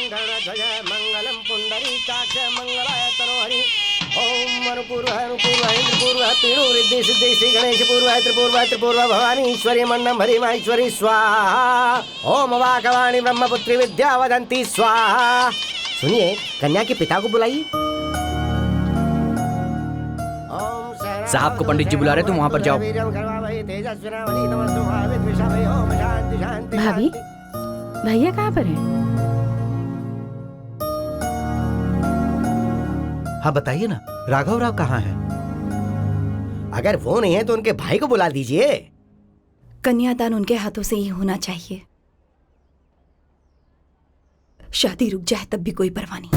गरुड़ध्वज मंगलम पुंडरीकाक्ष मंगलाय तनोहरि। ओम अनुपूर्वः अनुपूर्वः इंद्रपूर्वः तीणु रिद्धि सिद्धि श्री गणेश पूर्वः त्रिपूर्वः त्रिपूर्वः भवानी ईश्वरी मन्नम हरिमाईश्वरी स्वाहा। ओम वाकवाणी ब्रह्मपुत्री विद्या वदंती स्वाहा। सुनिए, कन्या के पिता को बुलाइए। साहब को पंडित जी बुला रहे, तुम वहाँ पर जाओ। भाभी, भैया कहाँ पर हैं? हाँ बताइए ना, राघव राव कहाँ हैं? अगर वो नहीं है तो उनके भाई को बुला दीजिए। कन्यादान उनके हाथों से ही होना चाहिए। शादी रुक जाए तब भी कोई परवाह नहीं।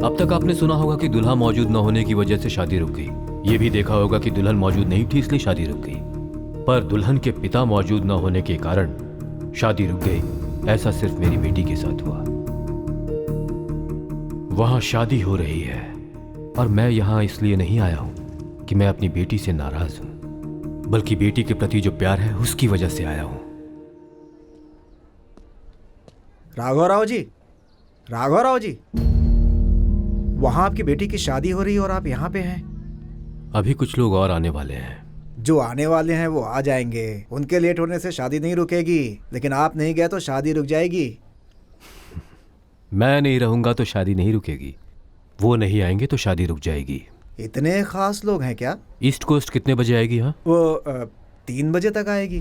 अब तक आपने सुना होगा कि दुल्हा मौजूद न होने की वजह से शादी रुक गई। ये भी देखा होगा कि दुल्हन मौजूद नहीं थी इसलिए शादी रुक गई। पर दुल्हन के पिता मौजूद न होने के कारण शादी रुक गई, ऐसा सिर्फ मेरी बेटी के साथ हुआ। वहां शादी हो रही है और मैं यहां इसलिए नहीं आया हूं कि मैं अपनी बेटी से नाराज हूं, बल्कि बेटी के प्रति जो प्यार है उसकी वजह से आया हूं। राघव राव जी, वहां आपकी बेटी की शादी हो रही है और आप यहाँ पे हैं। अभी कुछ लोग और आने वाले हैं। जो आने वाले हैं वो आ जाएंगे, उनके लेट होने से शादी नहीं रुकेगी, लेकिन आप नहीं गए तो शादी रुक जाएगी। मैं नहीं रहूंगा तो शादी नहीं रुकेगी, वो नहीं आएंगे तो शादी रुक जाएगी। इतने खास लोग हैं क्या? ईस्ट कोस्ट कितने बजे आएगी? हाँ, वो 3 बजे तक आएगी।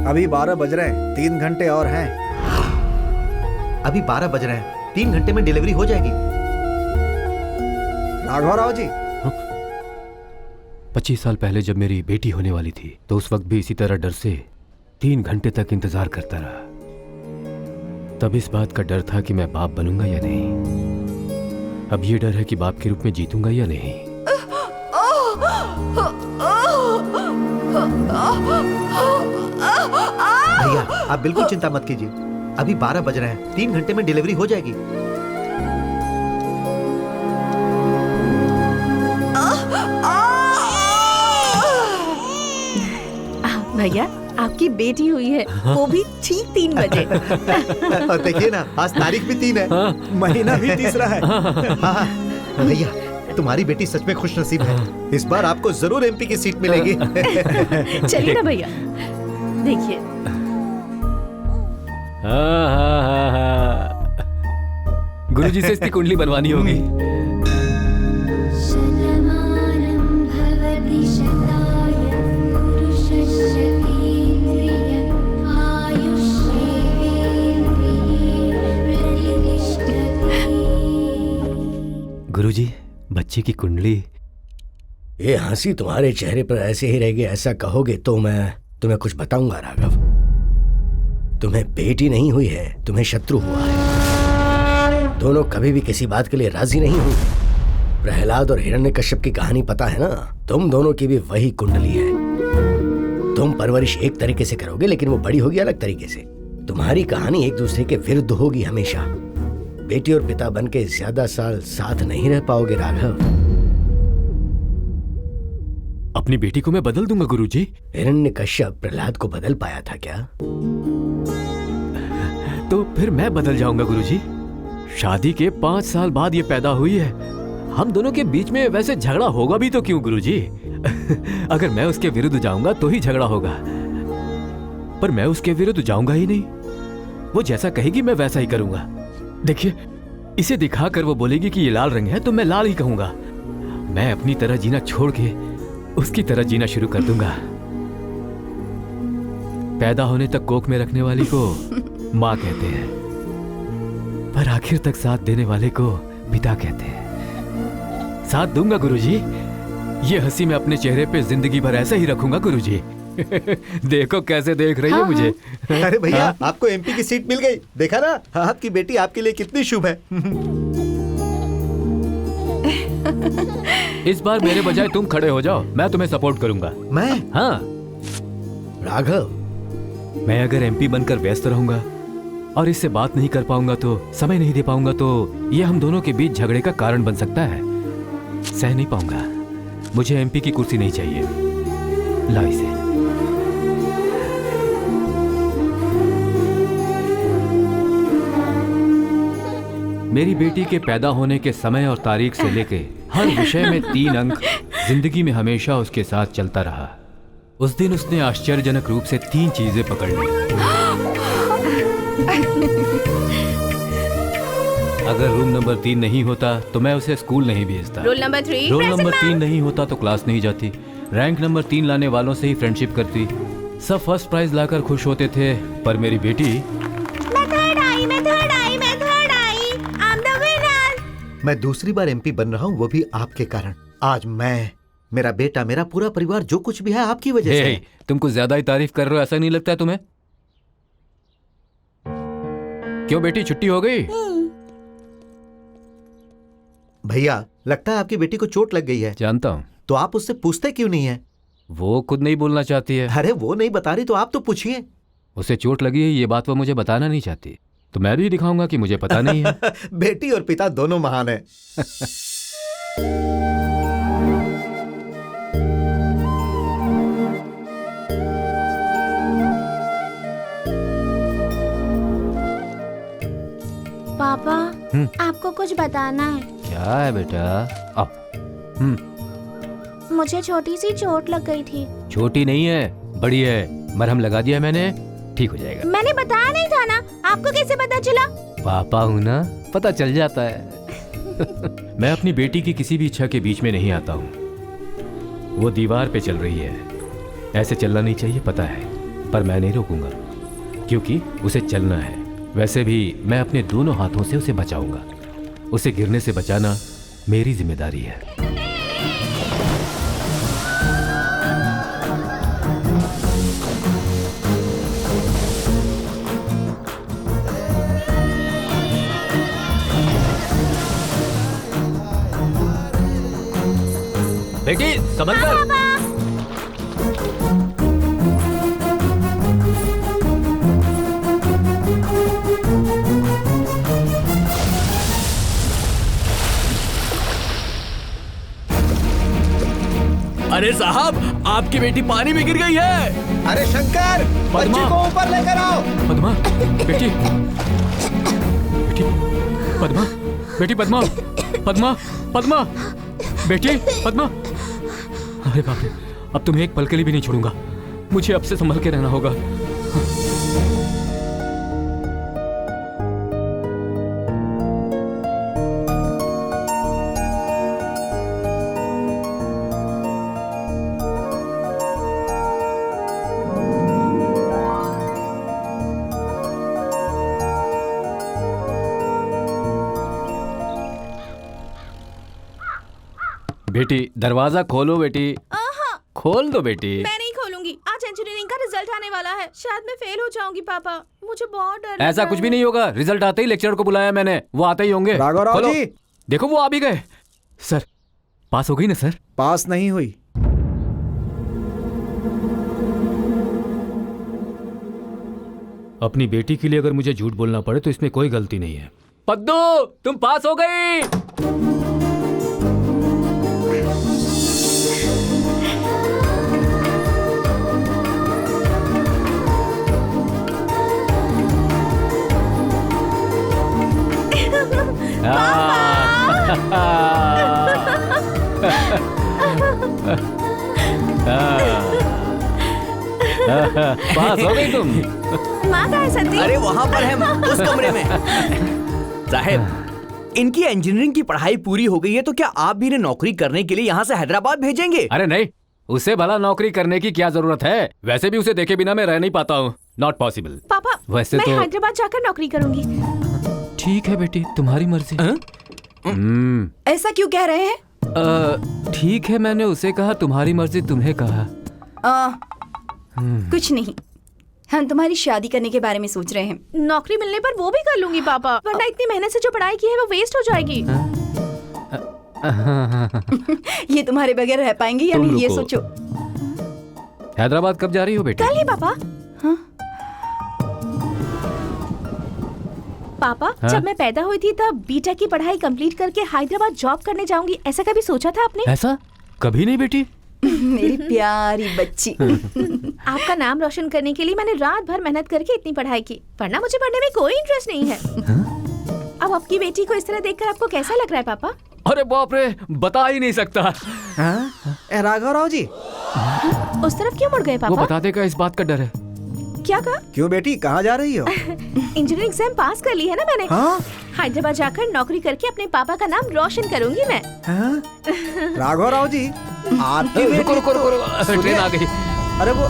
अभी 12 बज रहे हैं, 3 घंटे और हैं। अभी 12 बज रहे हैं, 3 घंटे में डिलीवरी हो जाएगी। राघव राव जी, 25 साल पहले जब मेरी बेटी होने वाली थी तो उस वक्त भी इसी तरह डर से 3 घंटे तक इंतजार करता रहा। तब इस बात का डर था कि मैं बाप बनूंगा या नहीं। अब ये डर है कि बाप के रूप में जीतूंगा या नहीं। भैया आप बिल्कुल चिंता मत कीजिए, अभी 12 बज रहे हैं, 3 घंटे में डिलीवरी हो जाएगी। भैया, आपकी बेटी हुई है, वो भी ठीक 3 बजे। और देखिए ना, आज तारीख भी 3 है, महीना भी तीसरा है। हाँ, भैया तुम्हारी बेटी सच में खुश नसीब है। इस बार आपको जरूर एमपी की सीट मिलेगी। चलिए ना भैया, देखिए। गुरुजी से इसकी कुंडली बनवानी होगी। गुरुजी, बच्चे की कुंडली। ये हंसी तुम्हारे चेहरे पर ऐसे ही रहेगी, ऐसा कहोगे तो मैं तुम्हें कुछ बताऊंगा राघव। तुम्हें बेटी नहीं हुई है, तुम्हें शत्रु हुआ है। दोनों कभी भी किसी बात के लिए राजी नहीं हुए। प्रहलाद और हिरण्यकश्यप की कहानी पता है ना? तुम दोनों की भी वही कुंडली है। तुम परवरिश एक तरीके से करोगे लेकिन वो बड़ी होगी अलग तरीके से। तुम्हारी कहानी एक दूसरे के विरुद्ध होगी हमेशा। बेटी और पिता बनके ज्यादा साल साथ नहीं रह पाओगे राघव। अपनी बेटी को मैं बदल दूंगा गुरुजी। हिरण्यकश्यप प्रहलाद को बदल पाया था क्या? तो फिर मैं बदल जाऊंगा गुरुजी। शादी के 5 साल बाद ये पैदा हुई है। हम दोनों के बीच में वैसे झगड़ा होगा भी तो क्यों गुरुजी? अगर मैं उसके विरुद्ध जाऊंगा तो ही झगड़ा होगा, पर मैं उसके विरुद्ध जाऊंगा ही नहीं। वो जैसा कहेगी मैं वैसा ही करूंगा। देखिए, इसे दिखाकर वो बोलेगी कि ये लाल रंग है तो मैं लाल ही कहूंगा। मैं अपनी तरह जीना छोड़ के उसकी तरह जीना शुरू कर दूंगा। पैदा होने तक कोख में रखने वाली को माँ कहते हैं, पर आखिर तक साथ देने वाले को पिता कहते हैं। साथ दूंगा गुरुजी। ये हंसी मैं अपने चेहरे पे जिंदगी भर ऐसा ही रखूंगा गुरुजी। देखो कैसे देख रही है मुझे। अरे भैया, आपको एमपी की सीट मिल गई। देखा ना, आपकी बेटी आपके लिए कितनी शुभ है। इस बार मेरे बजाय तुम खड़े हो जाओ, मैं तुम्हें सपोर्ट करूंगा। मैं? हाँ राघव, मैं अगर एमपी बनकर व्यस्त रहूंगा और इससे बात नहीं कर पाऊंगा तो, समय नहीं दे पाऊंगा तो ये हम दोनों के बीच झगड़े का कारण बन सकता है। सह नहीं पाऊंगा। मुझे एमपी की कुर्सी नहीं चाहिए। ला इसे। मेरी बेटी के पैदा होने के समय और तारीख से लेके हर विषय में 3 अंक जिंदगी में हमेशा उसके साथ चलता रहा। उस दिन उसने आश्चर्यजनक रूप से 3 चीजें पकड़ ली। अगर रूम नंबर 3 नहीं होता तो मैं उसे स्कूल नहीं भेजता। रोल नंबर 3 रोल नंबर 3 नहीं होता तो क्लास नहीं जाती। रैंक नंबर 3 लाने वालों से ही फ्रेंडशिप करती। सब फर्स्ट प्राइज लाकर खुश होते थे, पर मेरी बेटी मैं दूसरी बार एमपी बन रहा हूँ, वो भी आपके कारण। आज मैं, मेरा बेटा, मेरा पूरा परिवार, जो कुछ भी है आपकी वजह से है। तुम कुछ ज्यादा ही तारीफ कर रहे हो, ऐसा नहीं लगता है तुम्हें? क्यों बेटी, छुट्टी हो गई? भैया, लगता है आपकी बेटी को चोट लग गई है। जानता हूँ। तो आप उससे पूछते क्यों नहीं है? वो खुद नहीं बोलना चाहती है। अरे वो नहीं बता रही तो आप तो पूछिए। उसे चोट लगी है, ये बात वो मुझे बताना नहीं चाहती, तो मैं भी दिखाऊंगा कि मुझे पता नहीं है। बेटी और पिता दोनों महान हैं। पापा, आपको कुछ बताना है। क्या है बेटा? आओ। मुझे छोटी सी चोट लग गई थी। छोटी नहीं है, बड़ी है। मरहम लगा दिया मैंने, ठीक हो जाएगा। मैंने बताया नहीं था ना, आपको कैसे पता चला? पापा हूँ ना, पता चल जाता है। मैं अपनी बेटी की किसी भी इच्छा के बीच में नहीं आता हूँ। वो दीवार पे चल रही है, ऐसे चलना नहीं चाहिए पता है, पर मैं नहीं रोकूंगा क्योंकि उसे चलना है। वैसे भी मैं अपने दोनों हाथों से उसे बचाऊंगा। उसे गिरने से बचाना मेरी जिम्मेदारी है। बेटी संभल कर। अरे साहब, आपकी बेटी पानी में गिर गई है। अरे शंकर, बच्ची को ऊपर लेकर आओ। पद्मा, बेटी, बेटी, पद्मा, बेटी पद्मा, पद्मा, पद्मा, बेटी पद्मा। अरे बाप रे, अब तुम्हें एक पल के लिए भी नहीं छोड़ूंगा। मुझे अब से संभल के रहना होगा। बेटी दरवाजा खोलो बेटी, खोल दो बेटी। मैं नहीं खोलूंगी। आज इंजीनियरिंग का रिजल्ट आने वाला है, शायद मैं फेल हो जाऊंगी पापा। मुझे बहुत डर लग ऐसा रहा कुछ भी है। नहीं होगा। रिजल्ट आते ही लेक्चरर को बुलाया मैंने, वो आते ही होंगे। राघव राव खोलो। जी। देखो वो आ भी गए। सर पास हो गई ना सर? पास नहीं हुई। अपनी बेटी के लिए अगर मुझे झूठ बोलना पड़े तो इसमें कोई गलती नहीं है। पद्दू तुम पास हो गई। पास हो गई तुम। माँ कहाँ है सती? अरे वहाँ पर है, उस कमरे में। साहब, इनकी इंजीनियरिंग की पढ़ाई पूरी हो गई है, तो क्या आप भी इन्हें नौकरी करने के लिए यहाँ से हैदराबाद भेजेंगे? अरे नहीं, उसे भला नौकरी करने की क्या जरूरत है? वैसे भी उसे देखे बिना मैं रह नहीं पाता हूँ। Not possible. पापा, वैसे मैं तो हैदराबाद जाकर नौकरी करूंगी। ठीक है बेटी, तुम्हारी मर्जी। ऐसा क्यों कह रहे हैं? ठीक है, मैंने उसे कहा तुम्हारी मर्जी, तुम्हें कहा। कुछ नहीं, हम तुम्हारी शादी करने के बारे में सोच रहे हैं। नौकरी मिलने पर वो भी कर लूंगी पापा, वरना इतनी मेहनत से जो पढ़ाई की है वो वेस्ट हो जाएगी। ये तुम्हारे बगैर रह पाएंगे या तुम नहीं, ये रुको। सोचो। हैदराबाद कब जा रही हो बेटी? कल ही पापा। हाँ? पापा, हाँ? जब मैं पैदा हुई थी तब बीटेक की पढ़ाई कंप्लीट करके हैदराबाद जॉब करने जाऊंगी, ऐसा कभी सोचा था आपने? ऐसा कभी नहीं बेटी। मेरी प्यारी बच्ची। आपका नाम रोशन करने के लिए मैंने रात भर मेहनत करके इतनी पढ़ाई की, वरना मुझे पढ़ने में कोई इंटरेस्ट नहीं है। अब आपकी बेटी को इस तरह देखकर आपको कैसा लग रहा है पापा? अरे बाप रे, बता ही नहीं सकता। राघव राव जी, उस तरफ क्यों मुड़ गए वो पापा? बता देगा, इस बात का डर है। क्या कहा? क्यों बेटी, कहाँ जा रही हो? इंजीनियरिंग एग्जाम पास कर ली है ना मैंने। हाँ? हैदराबाद जाकर नौकरी करके अपने पापा का नाम रोशन करूंगी मैं। हाँ? राघव राव जी, आपकी रुको रुको रुको, ट्रेन आ गई। अरे वो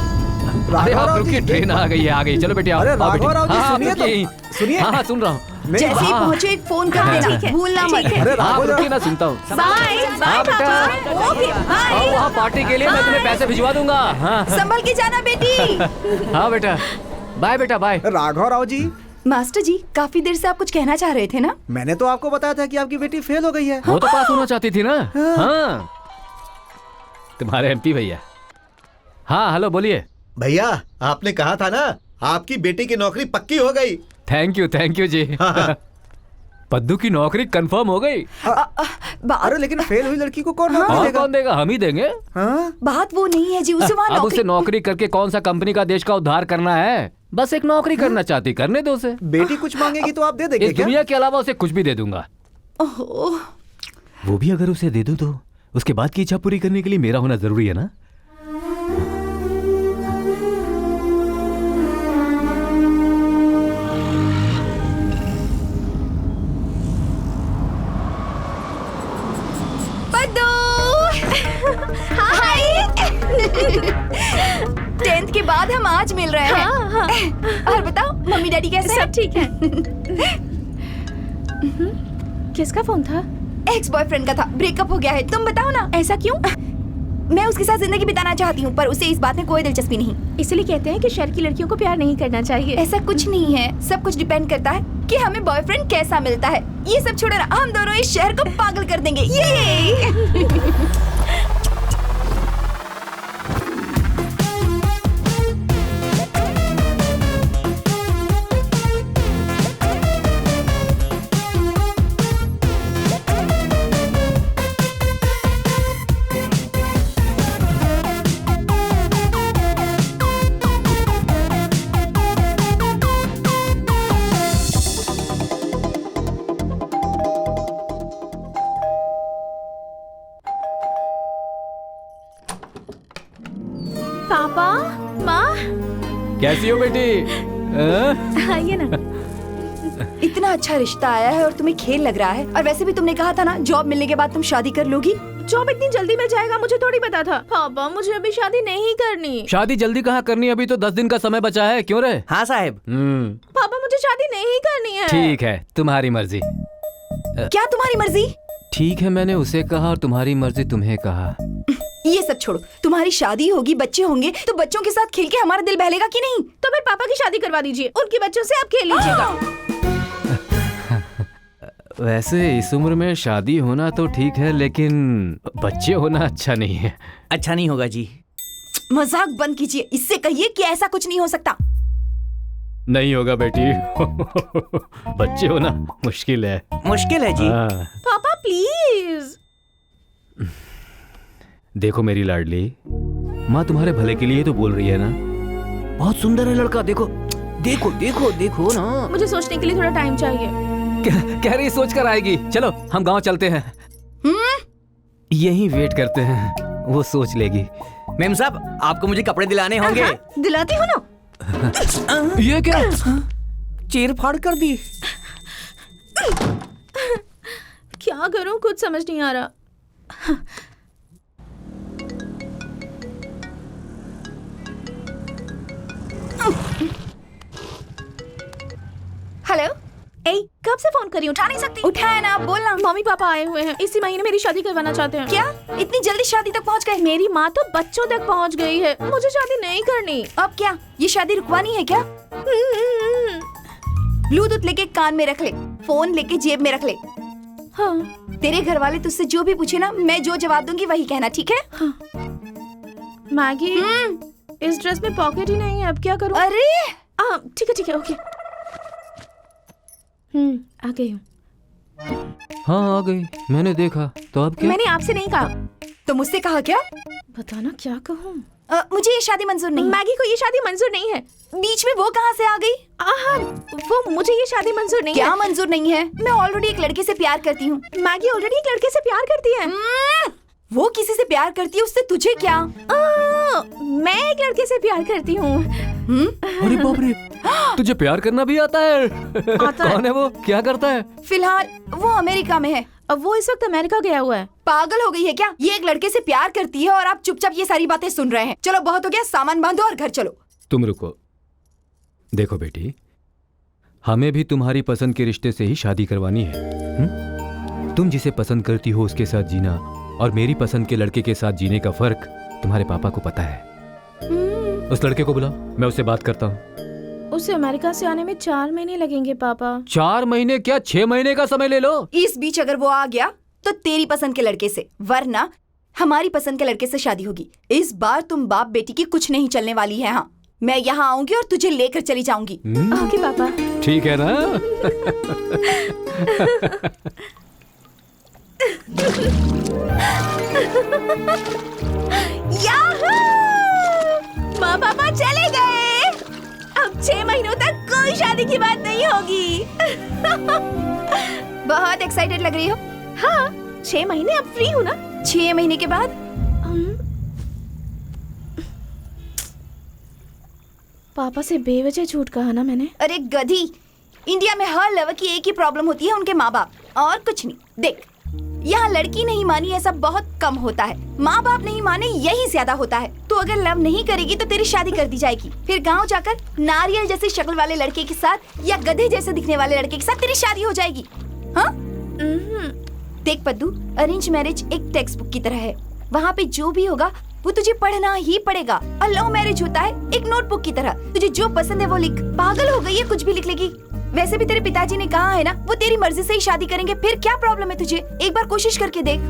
अरे राघव आप राव रुकिए, जी, ट्रेन आ गई है, आ गई। चलो बेटी आओ। अरे आओ राघव बेटी। राव जी, हाँ, सुनिए तो, रुकिए। सुनिए। हाँ हाँ, सुन रहा हूँ। जैसे ही हाँ। पहुंचे एक फोन कर देना, ठीक है, भूलना ठीक मत। है। अरे हाँ राघव रुकिए राव, ना, सुनता हूँ। बाय बाय हाँ बेटा। पापा। Okay bye. आओ वहाँ पार्टी के लिए मैं तुम्हें पैसे भिजवा दूंगा। हाँ संभल के जाना बेटी। हाँ बेटा, बाय बेटा, बाय। राघव राव जी, मास्टर जी, काफी देर से आप कुछ कहना चाह रहे थे ना? मैंने तो आपको बताया था कि आपकी बेटी फेल हो गई है। वो तो पास होना चाहती थी ना। हाँ, तुम्हारे एमपी भैया। हाँ हेलो, बोलिए। भैया, आपने कहा था ना आपकी बेटी की नौकरी पक्की हो गई। थैंक यू जी। पद्दू की नौकरी कंफर्म हो गई। अरे लेकिन फेल हुई लड़की को कौन नौकरी और देगा? कौन देगा? हम ही देंगे। हाँ? बात वो नहीं है जी, उसे वहाँ अब उसे नौकरी। नौकरी करके कौन सा कंपनी का देश का उद्धार करना है? बस एक नौकरी करना चाहती, करने दो उसे। बेटी कुछ मांगेगी तो आप दे देंगे इस क्या? दुनिया के अलावा उसे कुछ भी दे दूंगा। ओहो, वो भी अगर उसे दे दूं तो उसके बाद की इच्छा पूरी करने के लिए मेरा होना जरूरी है ना। पद्दू। हाय। 10th के बाद हम आज मिल रहे हैं। हाँ। और बताओ, मम्मी डैडी कैसे हैं? सब ठीक है। किसका फोन था? एक्स बॉयफ्रेंड का था, ब्रेकअप हो गया है। तुम बताओ ना। ऐसा क्यों? मैं उसके साथ जिंदगी बिताना चाहती हूँ, पर उसे इस बात में कोई दिलचस्पी नहीं। इसलिए कहते हैं कि शहर की लड़कियों को प्यार नहीं करना चाहिए। ऐसा कुछ नहीं है, सब कुछ डिपेंड करता है कि हमें बॉयफ्रेंड कैसा मिलता है। ये सब छोड़ो ना, हम दोनों इस शहर को पागल कर देंगे। ये पापा, माँ, कैसी हो बेटी? हाँ? आइए ना। इतना अच्छा रिश्ता आया है और तुम्हें खेल लग रहा है। और वैसे भी तुमने कहा था ना, जॉब मिलने के बाद तुम शादी कर लोगी। जॉब इतनी जल्दी मिल जाएगा मुझे थोड़ी पता था। पापा, मुझे अभी शादी नहीं करनी। शादी जल्दी कहाँ करनी, अभी तो 10 दिन का समय बचा है। क्यों रे? हाँ साहब। पापा, मुझे शादी नहीं करनी है। ठीक है, तुम्हारी मर्जी। क्या तुम्हारी मर्जी? ठीक है, मैंने उसे कहा और तुम्हारी मर्जी तुम्हें कहा। ये सब छोड़ो, तुम्हारी शादी होगी, बच्चे होंगे, तो बच्चों के साथ खेल के हमारा दिल बहलेगा कि नहीं? तो फिर पापा की शादी करवा दीजिए, उनके बच्चों से आप खेल लीजिएगा। वैसे इस उम्र में शादी होना तो ठीक है, लेकिन बच्चे होना अच्छा नहीं है। अच्छा नहीं होगा जी। मजाक बंद कीजिए, इससे कहिए कि ऐसा कुछ नहीं हो सकता। नहीं होगा बेटी। बच्चे होना मुश्किल है। मुश्किल है जी। हाँ। पापा प्लीज। देखो मेरी लाडली, माँ तुम्हारे भले के लिए तो बोल रही है ना। बहुत सुंदर है लड़का, देखो देखो देखो देखो ना। मुझे सोचने के लिए थोड़ा टाइम चाहिए। कह रही सोच कर आएगी। चलो हम गांव चलते हैं। यहीं वेट करते हैं, वो सोच लेगी। मेम साहब, आपको मुझे कपड़े दिलाने होंगे। दिलाती हो ना? ये क्या? चीर फाड़ कर दी। क्या करूं, कुछ समझ नहीं आ रहा। हेलो। ए, कब से फोन करी, उठा नहीं सकती? उठाया ना, आप बोलना। मम्मी पापा आए हुए हैं, इसी महीने मेरी शादी करवाना चाहते हैं। क्या इतनी जल्दी शादी तक पहुंच गए? मेरी माँ तो बच्चों तक पहुँच गई है, मुझे शादी नहीं करनी। अब क्या ये शादी रुकवानी है क्या? ब्लूटूथ लेके कान में रख ले, फोन लेके जेब में रख ले। हाँ। तेरे घर वाले तुझसे जो भी पूछे ना, मैं जो जवाब दूंगी वही कहना, ठीक है? हाँ। मैगी, इस ड्रेस में पॉकेट ही नहीं है, अब क्या करूं? अरे ठीक है, ओके। आ गई हूँ। हाँ आ गई, मैंने देखा तो अब क्या? मैंने आपसे नहीं कहा। तो मुझसे कहा क्या? बताना क्या कहूँ। मुझे ये शादी मंजूर नहीं। मैगी को ये शादी मंजूर नहीं है। बीच में वो कहाँ से आ गई? वो मुझे ये शादी मंजूर नहीं क्या है। मंजूर नहीं है? मैं ऑलरेडी एक लड़के से प्यार करती हूँ। मैगी ऑलरेडी एक लड़के से प्यार करती है। वो किसी से प्यार करती है, उससे तुझे क्या? मैं एक लड़के से प्यार करती हूँ। अरे बाप रे, तुझे प्यार करना भी आता है? कौन है वो, क्या करता है? फिलहाल वो अमेरिका में है। अब वो इस वक्त अमेरिका गया हुआ है। पागल हो गई है क्या? ये एक लड़के से प्यार करती है और आप चुपचाप ये सारी बातें सुन रहे हैं। चलो बहुत हो गया, सामान बांधो और घर चलो। तुम रुको। देखो बेटी, हमें भी तुम्हारी पसंद के रिश्ते से ही शादी करवानी है। तुम जिसे पसंद करती हो उसके साथ जीना और मेरी पसंद के लड़के के साथ जीने का फर्क तुम्हारे पापा को पता है। उस लड़के को बुलाओ, मैं उससे बात करता हूँ। उसे अमेरिका से आने में 4 महीने लगेंगे पापा। 4 महीने क्या, 6 महीने का समय ले लो। इस बीच अगर वो आ गया तो तेरी पसंद के लड़के से, वरना हमारी पसंद के लड़के से शादी होगी। इस बार तुम बाप बेटी की कुछ नहीं चलने वाली है। हाँ, मैं यहाँ आऊंगी और तुझे लेकर चली जाऊंगी। ओके पापा। ठीक है ना? याहू! माँ पापा चले गए। अब 6 महीनों तक कोई शादी की बात नहीं होगी। बहुत एक्साइटेड लग रही हो। हाँ, 6 महीने अब फ्री हूँ ना। 6 महीने के बाद पापा से बेवजह झूठ कहा ना मैंने। अरे गधी, इंडिया में हर लेवल की एक ही प्रॉब्लम होती है, उनके माँ बाप, और कुछ नहीं। देख, यहाँ लड़की नहीं मानी ऐसा बहुत कम होता है, माँ बाप नहीं माने यही ज्यादा होता है। तो अगर लव नहीं करेगी तो तेरी शादी कर दी जाएगी, फिर गांव जाकर नारियल जैसी शक्ल वाले लड़के के साथ या गधे जैसे दिखने वाले लड़के के साथ तेरी शादी हो जाएगी। हाँ? देख पद्दू, अरेंज मैरिज एक टेक्स्ट बुक की तरह है। वहाँ पे जो भी होगा वो तुझे पढ़ना ही पड़ेगा। और लव मैरिज होता है एक नोटबुक की तरह, तुझे जो पसंद है वो लिख। पागल हो गई है, कुछ भी लिख लेगी। वैसे भी तेरे पिताजी ने कहा है ना, वो तेरी मर्जी से ही शादी करेंगे, फिर क्या प्रॉब्लम है तुझे? एक बार कोशिश करके देख।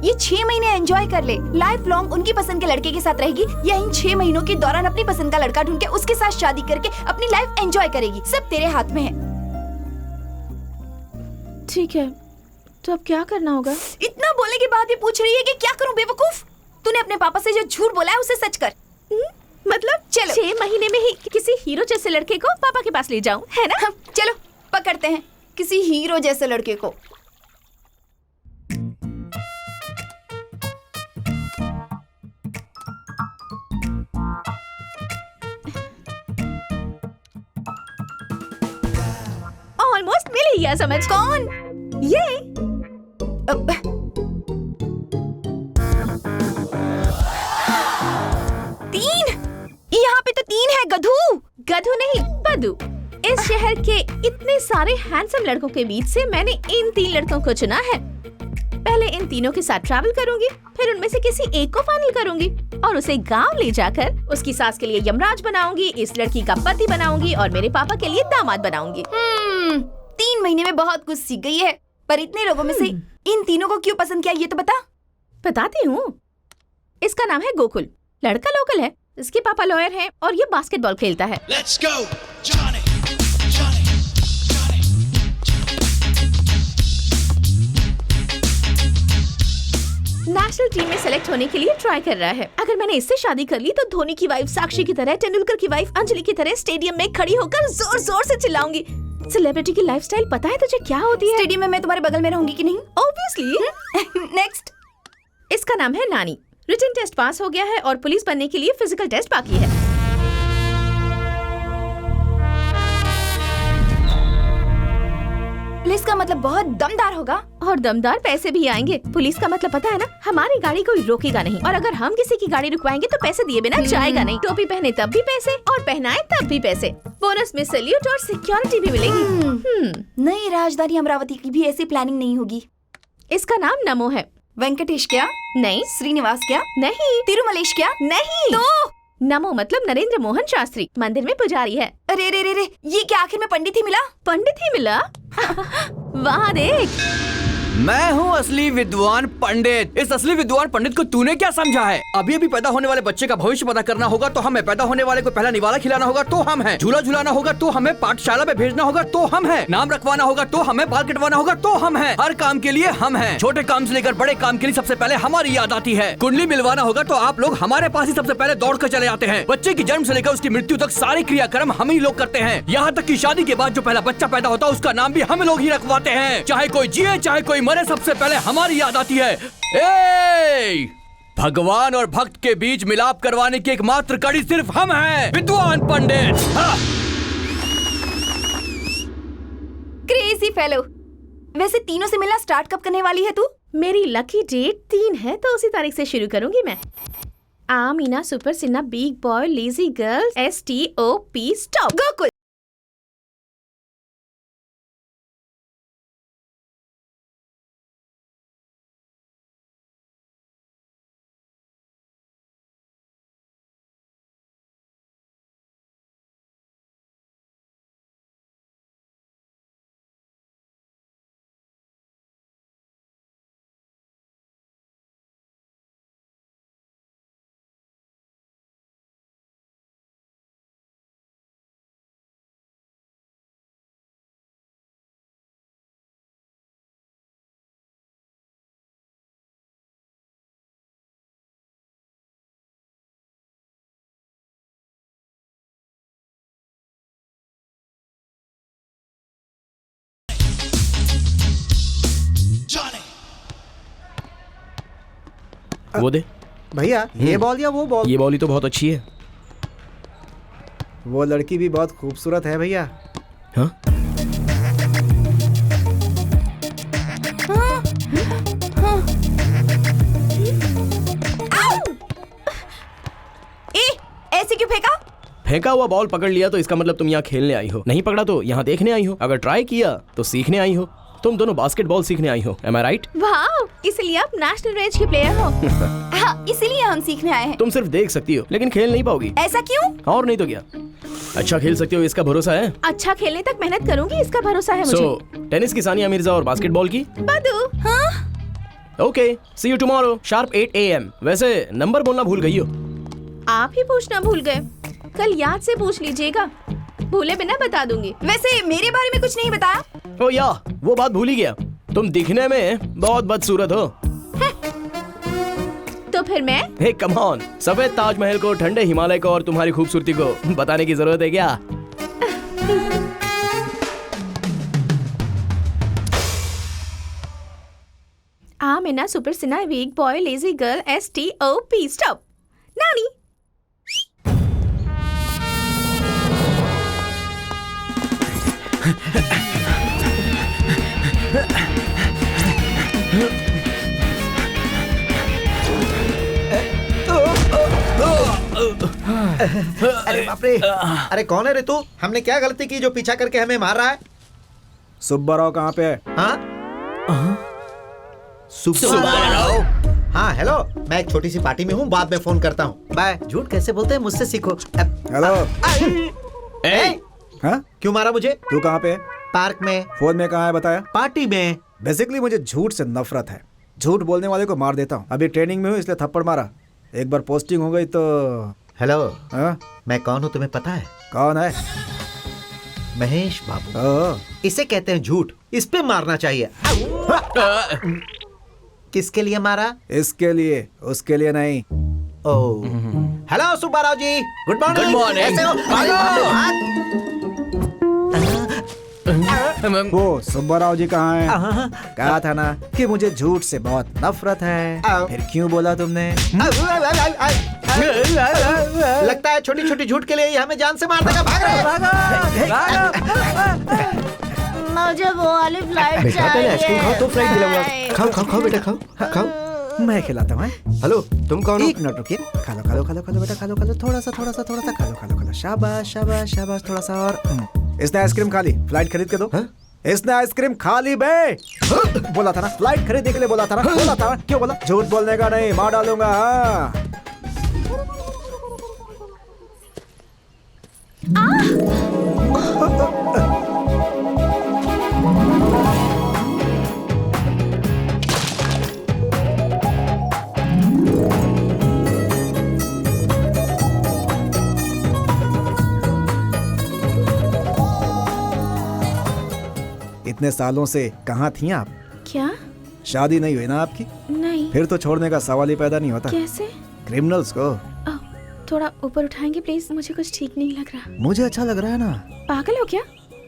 ये 6 महीने एंजॉय कर ले। लाइफ लॉन्ग उनकी पसंद के लड़के के साथ रहेगी या इन 6 महीनों के दौरान अपनी पसंद का लड़का ढूंढ के उसके साथ शादी करके अपनी लाइफ एंजॉय करेगी। सब तेरे हाथ में है। ठीक है, तो अब क्या करना होगा? इतना बोलने के बाद भी पूछ रही है कि क्या करूं बेवकूफ? तूने अपने पापा से जो झूठ बोला है उसे सच कर। मतलब चलो 6 महीने में ही किसी हीरो जैसे लड़के को पापा के पास ले जाऊं, है ना? चलो पकड़ते हैं किसी हीरो जैसे लड़के को। ऑलमोस्ट मिल ही गया समझ। कौन? ये यहाँ पे तो 3 है गधू। गधू नहीं, पद्दू। इस शहर के इतने सारे हैंडसम लड़कों के बीच से मैंने इन 3 लड़कों को चुना है। पहले इन तीनों के साथ ट्रैवल करूंगी, फिर उनमें से किसी एक को फाइनल करूंगी और उसे गांव ले जाकर उसकी सास के लिए यमराज बनाऊंगी, इस लड़की का पति बनाऊंगी और मेरे पापा के लिए दामाद बनाऊंगी। 3 महीने में बहुत कुछ सीख गई है, पर इतने लोगों में से इन तीनों को क्यों पसंद किया ये तो बता। बताती हूँ। इसका नाम है गोकुल। लड़का लोकल है, इसके पापा लॉयर हैं और ये बास्केटबॉल खेलता है। Let's go, Johnny, Johnny, Johnny. National team में सेलेक्ट होने के लिए ट्राई कर रहा है। अगर मैंने इससे शादी कर ली तो धोनी की वाइफ साक्षी की तरह, तेंदुलकर की वाइफ अंजलि की तरह स्टेडियम में खड़ी होकर जोर जोर से चिल्लाऊंगी। सेलिब्रिटी की लाइफस्टाइल पता है तुझे क्या होती है? स्टेडियम में मैं तुम्हारे बगल में रहूंगी कि नहीं? ऑब्वियसली। नेक्स्ट। इसका नाम है नानी। रिटन टेस्ट पास हो गया है और पुलिस बनने के लिए फिजिकल टेस्ट बाकी है। पुलिस का मतलब बहुत दमदार होगा और दमदार पैसे भी आएंगे। पुलिस का मतलब पता है ना, हमारी गाड़ी कोई रोकेगा नहीं और अगर हम किसी की गाड़ी रुकवाएंगे तो पैसे दिए बिना जाएगा नहीं। टोपी पहने तब भी पैसे और पहनाए तब भी पैसे। बोनस में सैल्यूट और सिक्योरिटी भी मिलेगी। नई राजधानी अमरावती की भी ऐसी प्लानिंग नहीं होगी। इसका नाम नमो है। वेंकटेश क्या? नहीं। श्रीनिवास क्या? नहीं। तिरुमलेश क्या? नहीं। तो नमो मतलब नरेंद्र मोहन शास्त्री, मंदिर में पुजारी है। अरे रे रे रे, ये क्या आखिर में पंडित ही मिला? पंडित ही मिला? वहाँ देख। मैं हूँ असली विद्वान पंडित। इस असली विद्वान पंडित को तूने क्या समझा है? अभी अभी पैदा होने वाले बच्चे का भविष्य पता करना होगा तो हमें, पैदा होने वाले को पहला निवाला खिलाना होगा तो हम हैं, झूला झुलाना होगा तो हमें, पाठशाला में भेजना होगा तो हम हैं, नाम रखवाना होगा तो हमें, बाल कटवाना होगा तो हम हैं। हर काम के लिए हम हैं। छोटे काम से लेकर बड़े काम के लिए सबसे पहले हमारी याद आती है। कुंडली मिलवाना होगा तो आप लोग हमारे पास ही सबसे पहले दौड़ कर चले आते हैं। बच्चे की जन्म से लेकर उसकी मृत्यु तक सारे क्रियाक्रम हम ही लोग करते हैं। यहाँ तक कि शादी के बाद जो पहला बच्चा पैदा होता है उसका नाम भी हम लोग ही रखवाते हैं। चाहे कोई जिए चाहे कोई मरे, सबसे पहले हमारी याद आती है। ए! भगवान और भक्त के बीच मिलाप करवाने की एकमात्र कड़ी सिर्फ हम हैं, विद्वान पंडित। Crazy fellow. वैसे तीनों से मिलना स्टार्ट कब करने वाली है तू? मेरी लकी डेट 3 है तो उसी तारीख से शुरू करूंगी मैं। Amina super Sinha big boy lazy girl STOP stop. Gokul. Johnny. वो दे। भैया ये बॉल या वो बॉल? ये बॉल ही तो बहुत अच्छी है। वो लड़की भी बहुत खूबसूरत है भैया। हाँ? ऐसे क्यों फेंका? फेंका हुआ बॉल पकड़ लिया तो इसका मतलब तुम यहाँ खेलने आई हो, नहीं पकड़ा तो यहाँ देखने आई हो, अगर ट्राई किया तो सीखने आई हो। तुम दोनों बास्केटबॉल सीखने आई हो, एम आई राइट? वाह, इसलिए आप नेशनल रेंज के प्लेयर हो। हाँ, इसीलिए हम सीखने आए हैं। तुम सिर्फ देख सकती हो लेकिन खेल नहीं पाओगी। ऐसा क्यों? और नहीं तो क्या। अच्छा खेल सकती हो इसका भरोसा है? अच्छा खेलने तक मेहनत करूंगी इसका भरोसा है मुझे। टेनिस की सानिया मिर्जा और बास्केटबॉल की बदू। हाँ? Okay, see you tomorrow sharp 8 AM। वैसे नंबर बोलना भूल गई हो। आप ही पूछना भूल गए, कल याद से पूछ लीजिएगा, भूले बिना बता दूंगी। वैसे मेरे बारे में कुछ नहीं बताया? ओ या, वो बात भूल ही गया, तुम दिखने में बहुत बदसूरत हो। तो फिर मैं? हे कम ऑन, सफेद ताजमहल को, ठंडे हिमालय को और तुम्हारी खूबसूरती को बताने की जरूरत है क्या? Amina super Sinha weak boy lazy girl STOP stop. नानी। अरे बाप रे, अरे कौन है रे तू? हमने क्या गलती की जो पीछा करके हमें मार रहा है? सुब्बाराव कहाँ पे है? हाँ सुब्बाराव। हाँ हेलो, मैं एक छोटी सी पार्टी में हूँ, बाद में फोन करता हूँ, बाय। झूठ कैसे बोलते हैं, मुझसे सीखो। हेलो। हाँ? क्यों मारा मुझे? तू कहाँ पे है? पार्क में। फोन में कहाँ है बताया? पार्टी में। बेसिकली मुझे झूठ से नफरत है, झूठ बोलने वाले को मार देता हूँ। अभी ट्रेनिंग में हूँ इसलिए थप्पड़ मारा, एक बार पोस्टिंग हो गई तो। हेलो। हाँ? मैं कौन हूँ तुम्हें पता है? कौन है? महेश बाबू। ओह, इसे कहते हैं झूठ, इस पे मारना चाहिए। किसके लिए मारा? इसके लिए, उसके लिए नहीं। ओह, हेलो सुब्बाराव जी, गुड मॉर्निंग। Good morning. कैसे हो? वो सुब्बाराव जी कहाँ हैं? कहा था ना कि मुझे झूठ से बहुत नफरत है, फिर क्यों बोला तुमने? लगता है छोटी छोटी झूठ के लिए ही हमें जान से मार देगा। भाग रहे। मुझे वो वाली फ्लाइट बेटा पहले आइसक्रीम खाओ तो फ्लाइट दिलाऊंगा। खाओ खाओ खाओ बेटा, खाओ खाओ। मैं खिलाता हूँ। हेलो, तुम कौन हो? एक मिनट रुकिए, खा लो खा लो खा लो खा लो बेटा, खा लो खा लो, थोड़ा सा खा लो खा लो, शाबाश शाबाश शाबाश, थोड़ा सा और। इसने आइसक्रीम खा ली, फ्लाइट खरीद के दो। इसने आइसक्रीम खा ली बे। बोला था ना फ्लाइट खरीदने के लिए, बोला था ना, बोला था ना, क्यों बोला? झूठ बोलने का नहीं, मार डालूंगा। हाँ। इतने सालों से कहाँ थी आप? क्या? शादी नहीं हुई ना आपकी? नहीं। फिर तो छोड़ने का सवाल ही पैदा नहीं होता। कैसे? क्रिमिनल्स को। थोड़ा ऊपर उठाएंगे प्लीज, मुझे कुछ ठीक नहीं लग रहा। मुझे अच्छा लग रहा है ना। पागल हो क्या?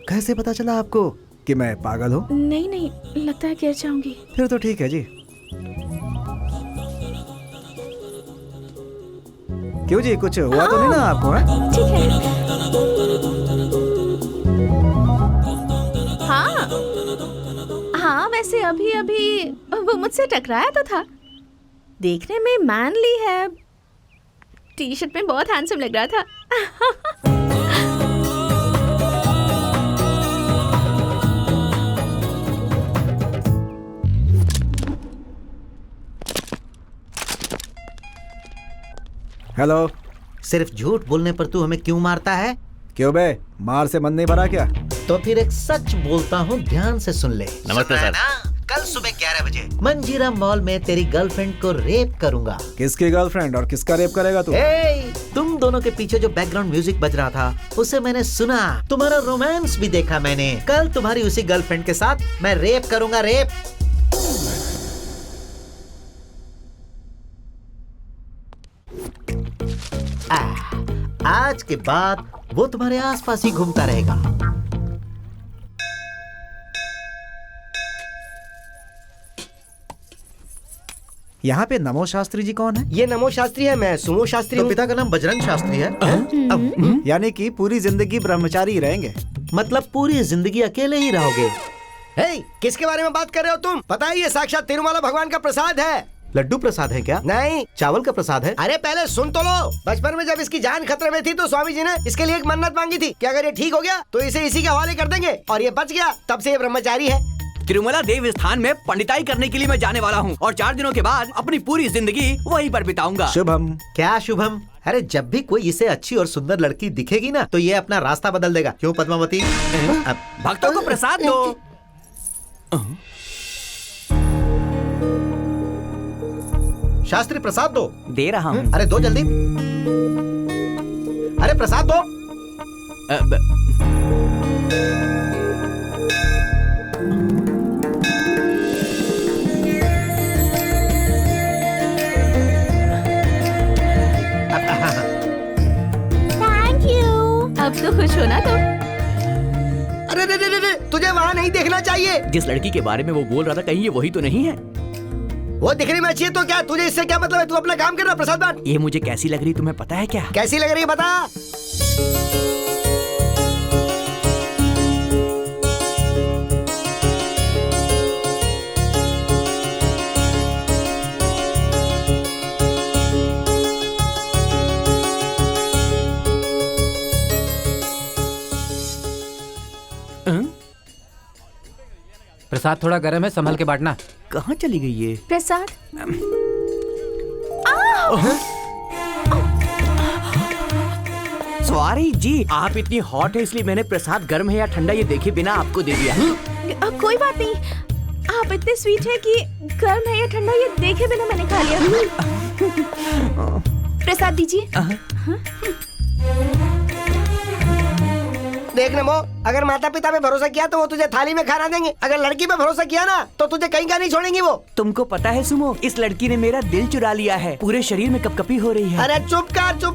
कैसे पता चला आपको कि मैं पागल हूँ? नहीं नहीं, लगता है गिर जाऊंगी। फिर तो ठीक है जी। क्यों जी, कुछ हुआ तो नहीं ना आपको? है? ठीक है। हाँ हाँ, वैसे अभी अभी वो मुझसे टकराया तो था। देखने में मैनली है, टी शर्ट में बहुत हैंडसम लग रहा था। हेलो। सिर्फ झूठ बोलने पर तू हमें क्यों मारता है? क्यों बे, मार से मन नहीं भरा क्या? तो फिर एक सच बोलता हूँ, ध्यान से सुन ले। नमस्ते सर। कल सुबह 11 बजे मंजीरा मॉल में तेरी गर्लफ्रेंड को रेप करूंगा। किसकी गर्लफ्रेंड और किसका रेप करेगा तू? तुम दोनों के पीछे जो बैकग्राउंड म्यूजिक बज रहा था उसे मैंने सुना, तुम्हारा रोमांस भी देखा मैंने। कल तुम्हारी उसी गर्लफ्रेंड के साथ मैं रेप करूंगा, रेप। आज के बाद वो तुम्हारे आसपास ही घूमता रहेगा। यहाँ पे नमो शास्त्री जी कौन है? ये नमो शास्त्री है, मैं सुमो शास्त्री तो हूँ। पिता का नाम बजरंग शास्त्री है। यानी कि पूरी जिंदगी ब्रह्मचारी ही रहेंगे। मतलब पूरी जिंदगी अकेले ही रहोगे? हे, किसके बारे में बात कर रहे हो तुम? पता है ये साक्षात तिरुमला भगवान का प्रसाद है। लड्डू प्रसाद है क्या? नहीं, चावल का प्रसाद है। अरे पहले सुन तो लो। बचपन में जब इसकी जान खतरे में थी तो स्वामी जी ने इसके लिए एक मन्नत मांगी थी कि अगर ये ठीक हो गया तो इसे इसी के हवाले कर देंगे, और ये बच गया, तब से ये ब्रह्मचारी है। तिरुमला देव स्थान में पंडिताई करने के लिए मैं जाने वाला हूँ और 4 दिनों के बाद अपनी पूरी जिंदगी वहीं पर बिताऊंगा। शुभम। क्या शुभम? अरे जब भी कोई इसे अच्छी और सुंदर लड़की दिखेगी ना तो ये अपना रास्ता बदल देगा। क्यों पद्मावती? भक्तों को प्रसाद दो। शास्त्री प्रसाद दो। दे रहा हूँ। अरे दो जल्दी। अरे प्रसाद दो। Thank you. अब तो खुश हो ना तुम? अरे रे रे रे रे, तुझे वहाँ नहीं देखना चाहिए। जिस लड़की के बारे में वो बोल रहा था, कहीं ये वही तो नहीं है? वो दिखने में अच्छी है तो क्या, तुझे इससे क्या मतलब है? तू अपना काम कर रहा प्रसाद बांट। ये मुझे कैसी लग रही तुम्हें पता है क्या? कैसी लग रही है बता। प्रसाद थोड़ा गर्म है, संभल के बांटना। कहाँ चली गई ये? प्रसाद। सॉरी जी, आप इतनी हॉट है इसलिए मैंने प्रसाद गर्म है या ठंडा ये देखे बिना आपको दे दिया। कोई बात नहीं, आप इतने स्वीट है कि गर्म है या ठंडा ये देखे बिना मैंने खा लिया। प्रसाद दीजिए। देख नमो, अगर माता पिता पे भरोसा किया तो वो तुझे थाली में खाना देंगे, अगर लड़की पे भरोसा किया ना तो तुझे कहीं का नहीं छोड़ेंगी वो। तुमको पता है सुमो, इस लड़की ने मेरा दिल चुरा लिया है। पूरे शरीर में कपकपी हो रही है। अरे चुप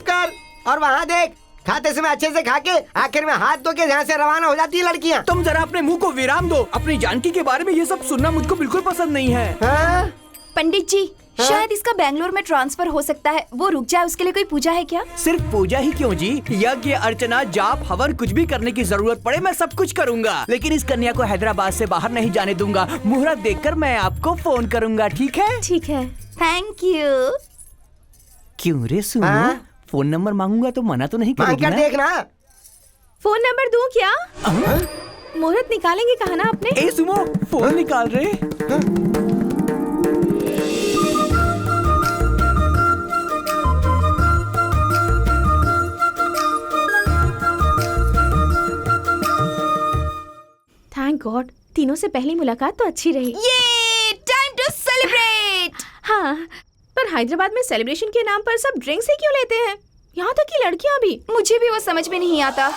कर। और वहाँ देख, खाते समय अच्छे से खा के आखिर में हाथ धो के यहाँ से रवाना हो जाती है लड़कियाँ। तुम जरा अपने मुंह को विराम दो। अपनी जानकी के बारे में ये सब सुनना मुझको बिल्कुल पसंद नहीं है। हाँ? पंडित जी, शायद इसका बैंगलोर में ट्रांसफर हो सकता है। वो रुक जाए, उसके लिए कोई पूजा है क्या? सिर्फ पूजा ही क्यों जी, यज्ञ अर्चना जाप हवन कुछ भी करने की जरूरत पड़े मैं सब कुछ करूंगा, लेकिन इस कन्या को हैदराबाद से बाहर नहीं जाने दूंगा। मुहूर्त देखकर मैं आपको फोन करूंगा, ठीक है? ठीक है। Thank you. क्यों रे सुनो, हाँ? फोन नंबर मांगूंगा तो मना तो नहीं मांग करोगी कर ना? देखना। फोन नंबर दूं क्या? मुहूर्त निकालेंगे कहा ना आपने? ए सुमो, फोन निकाल रहे। थैंक गॉड, तीनों से पहली मुलाकात तो अच्छी रही। ये टाइम टू सेलिब्रेट। हाँ, पर हैदराबाद में सेलिब्रेशन के नाम पर सब ड्रिंक्स ही क्यों लेते हैं? यहाँ तक कि लड़कियाँ भी। मुझे भी वो समझ में नहीं आता।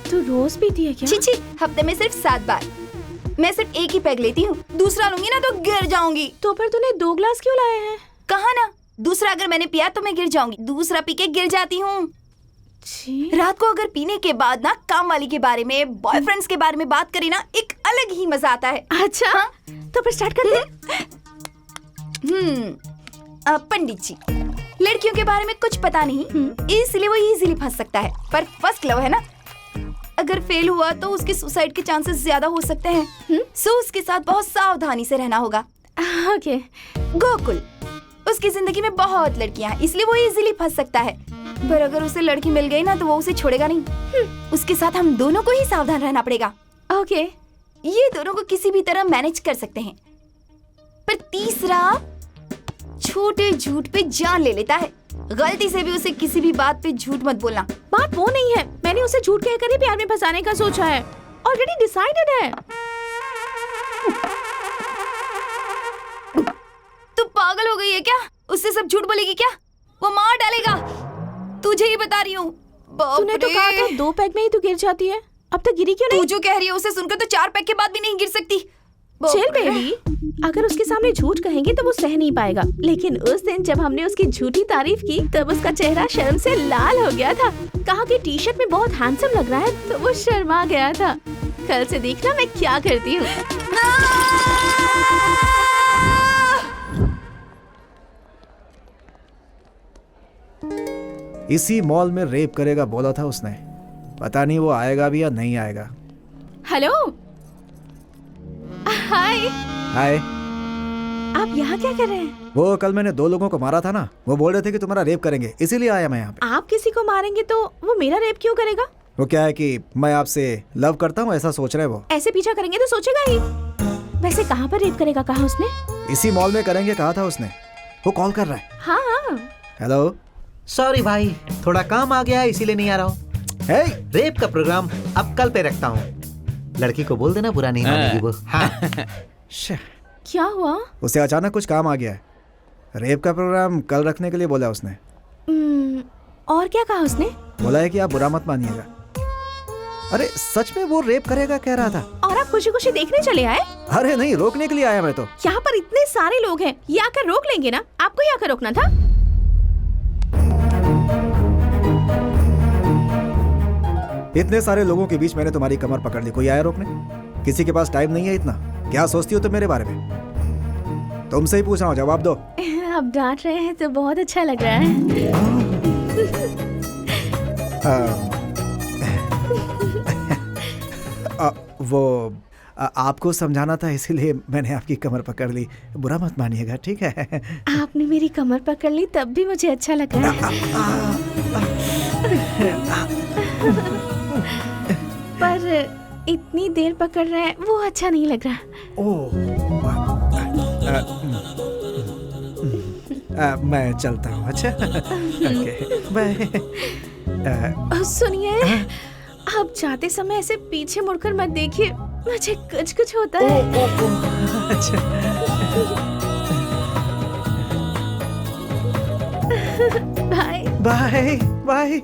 तू रोज पीती है क्या? छी, हफ्ते में सिर्फ 7 बार। मैं सिर्फ एक ही पैग लेती हूँ, दूसरा लूंगी ना तो गिर जाऊंगी। तो फिर तूने 2 ग्लास क्यों लाए हैं? कहा ना, दूसरा अगर मैंने पिया तो मैं गिर जाऊंगी, दूसरा पी के गिर जाती हूँ। रात को अगर पीने के बाद ना काम वाली के बारे में, बॉयफ्रेंड्स के बारे में बात करें ना, एक अलग ही मजा आता है। अच्छा हाँ? तो फिर स्टार्ट कर दे। पंडित जी, लड़कियों के बारे में कुछ पता नहीं, इसलिए वो इजीली फंस सकता है, पर फर्स्ट लव है ना, अगर फेल हुआ तो उसके सुसाइड के चांसेस ज्यादा हो सकते हैं। सो उसके साथ बहुत सावधानी से रहना होगा। ओके। गोकुल, उसकी जिंदगी में बहुत लड़कियां हैं, इसलिए वो इजीली फंस सकता है, पर अगर उसे लड़की मिल गई ना तो वो उसे छोड़ेगा नहीं। उसके साथ हम दोनों को ही सावधान रहना पड़ेगा। ओके। ये दोनों को किसी भी तरह मैनेज कर सकते हैं। पर तीसरा छोटे झूठ पे जान ले लेता है। गलती से भी उसे किसी भी बात पे झूठ मत बोलना। बात वो नहीं है, मैंने उसे झूठ कहकर ही प्यार में फंसाने का सोचा है। ऑलरेडी डिसाइडेड है। तू पागल हो गई है क्या? उससे सब झूठ बोलेगी क्या? वो मार डालेगा, तुझे ही बता रही हूँ। तूने तो कहा था 2 पैग में ही तू गिर जाती है, अब तक गिरी क्यों नहीं? तू जो कह रही है उसे सुनकर तो 4 पैग के बाद भी नहीं गिर सकती। चिल बेबी, अगर उसके सामने झूठ कहेंगे तो वो सह नहीं पाएगा, लेकिन उस दिन जब हमने उसकी झूठी तारीफ की तब उसका चेहरा शर्म से लाल हो गया था। कहा कि टी शर्ट में बहुत हैंडसम लग रहा है, तो वो शर्मा गया था। कल से देखना मैं क्या करती हूँ। इसी मॉल में रेप करेगा बोला था उसने, पता नहीं वो आएगा भी या नहीं आएगा। हेलो, हाय। हाय। आप यहाँ क्या कर रहे हैं? वो कल मैंने 2 लोगों को मारा था ना, वो बोल रहे थे कि तुम्हारा रेप करेंगे, इसीलिए आया मैं यहाँ पे। आप किसी को मारेंगे तो वो मेरा रेप क्यों करेगा? वो क्या है कि मैं आपसे लव करता हूँ ऐसा सोच रहे हैं वो। ऐसे पीछा करेंगे तो सोचेगा ही। वैसे कहाँ पर रेप करेगा कहा उसने? इसी मॉल में करेंगे कहा था उसने। वो कॉल कर रहा है। हाँ। हेलो। सॉरी भाई, थोड़ा काम आ गया है इसीलिए नहीं आ रहा हूँ। हे, रेप का प्रोग्राम अब कल पे रखता हूँ। लड़की को बोल देना, बुरा नहीं मानेगी वो। हाँ। क्या हुआ? उसे अचानक कुछ काम आ गया है, रेप का प्रोग्राम कल रखने के लिए बोला उसने। और क्या कहा उसने? बोला है कि आप बुरा मत मानिएगा। अरे सच में वो रेप करेगा कह रहा था। और आप खुशी खुशी देखने चले आए? अरे नहीं, रोकने के लिए आया मैं तो। यहाँ पर इतने सारे लोग हैं, ये आकर रोक लेंगे ना? आपको ही आकर रोकना था। इतने सारे लोगों के बीच मैंने तुम्हारी कमर पकड़ ली, कोई आया रोकने? किसी के पास टाइम नहीं है इतना। क्या सोचती हो तुम मेरे बारे में? तुमसे ही पूछ रहा हूँ, जवाब दो। आप डांट रहे हैं तो बहुत अच्छा लग रहा है। आपको समझाना था इसीलिए मैंने आपकी कमर पकड़ ली, बुरा मत मानिएगा, ठीक है? आपने मेरी कमर पकड़ ली तब भी मुझे अच्छा लगा है। पर इतनी देर पकड़ रहे हैं वो अच्छा नहीं लग रहा। मैं चलता हूँ। अच्छा ओके बाय। सुनिए, आप जाते समय ऐसे पीछे मुड़कर मत देखिए, मुझे कुछ होता है। अच्छा बाय बाय बाय।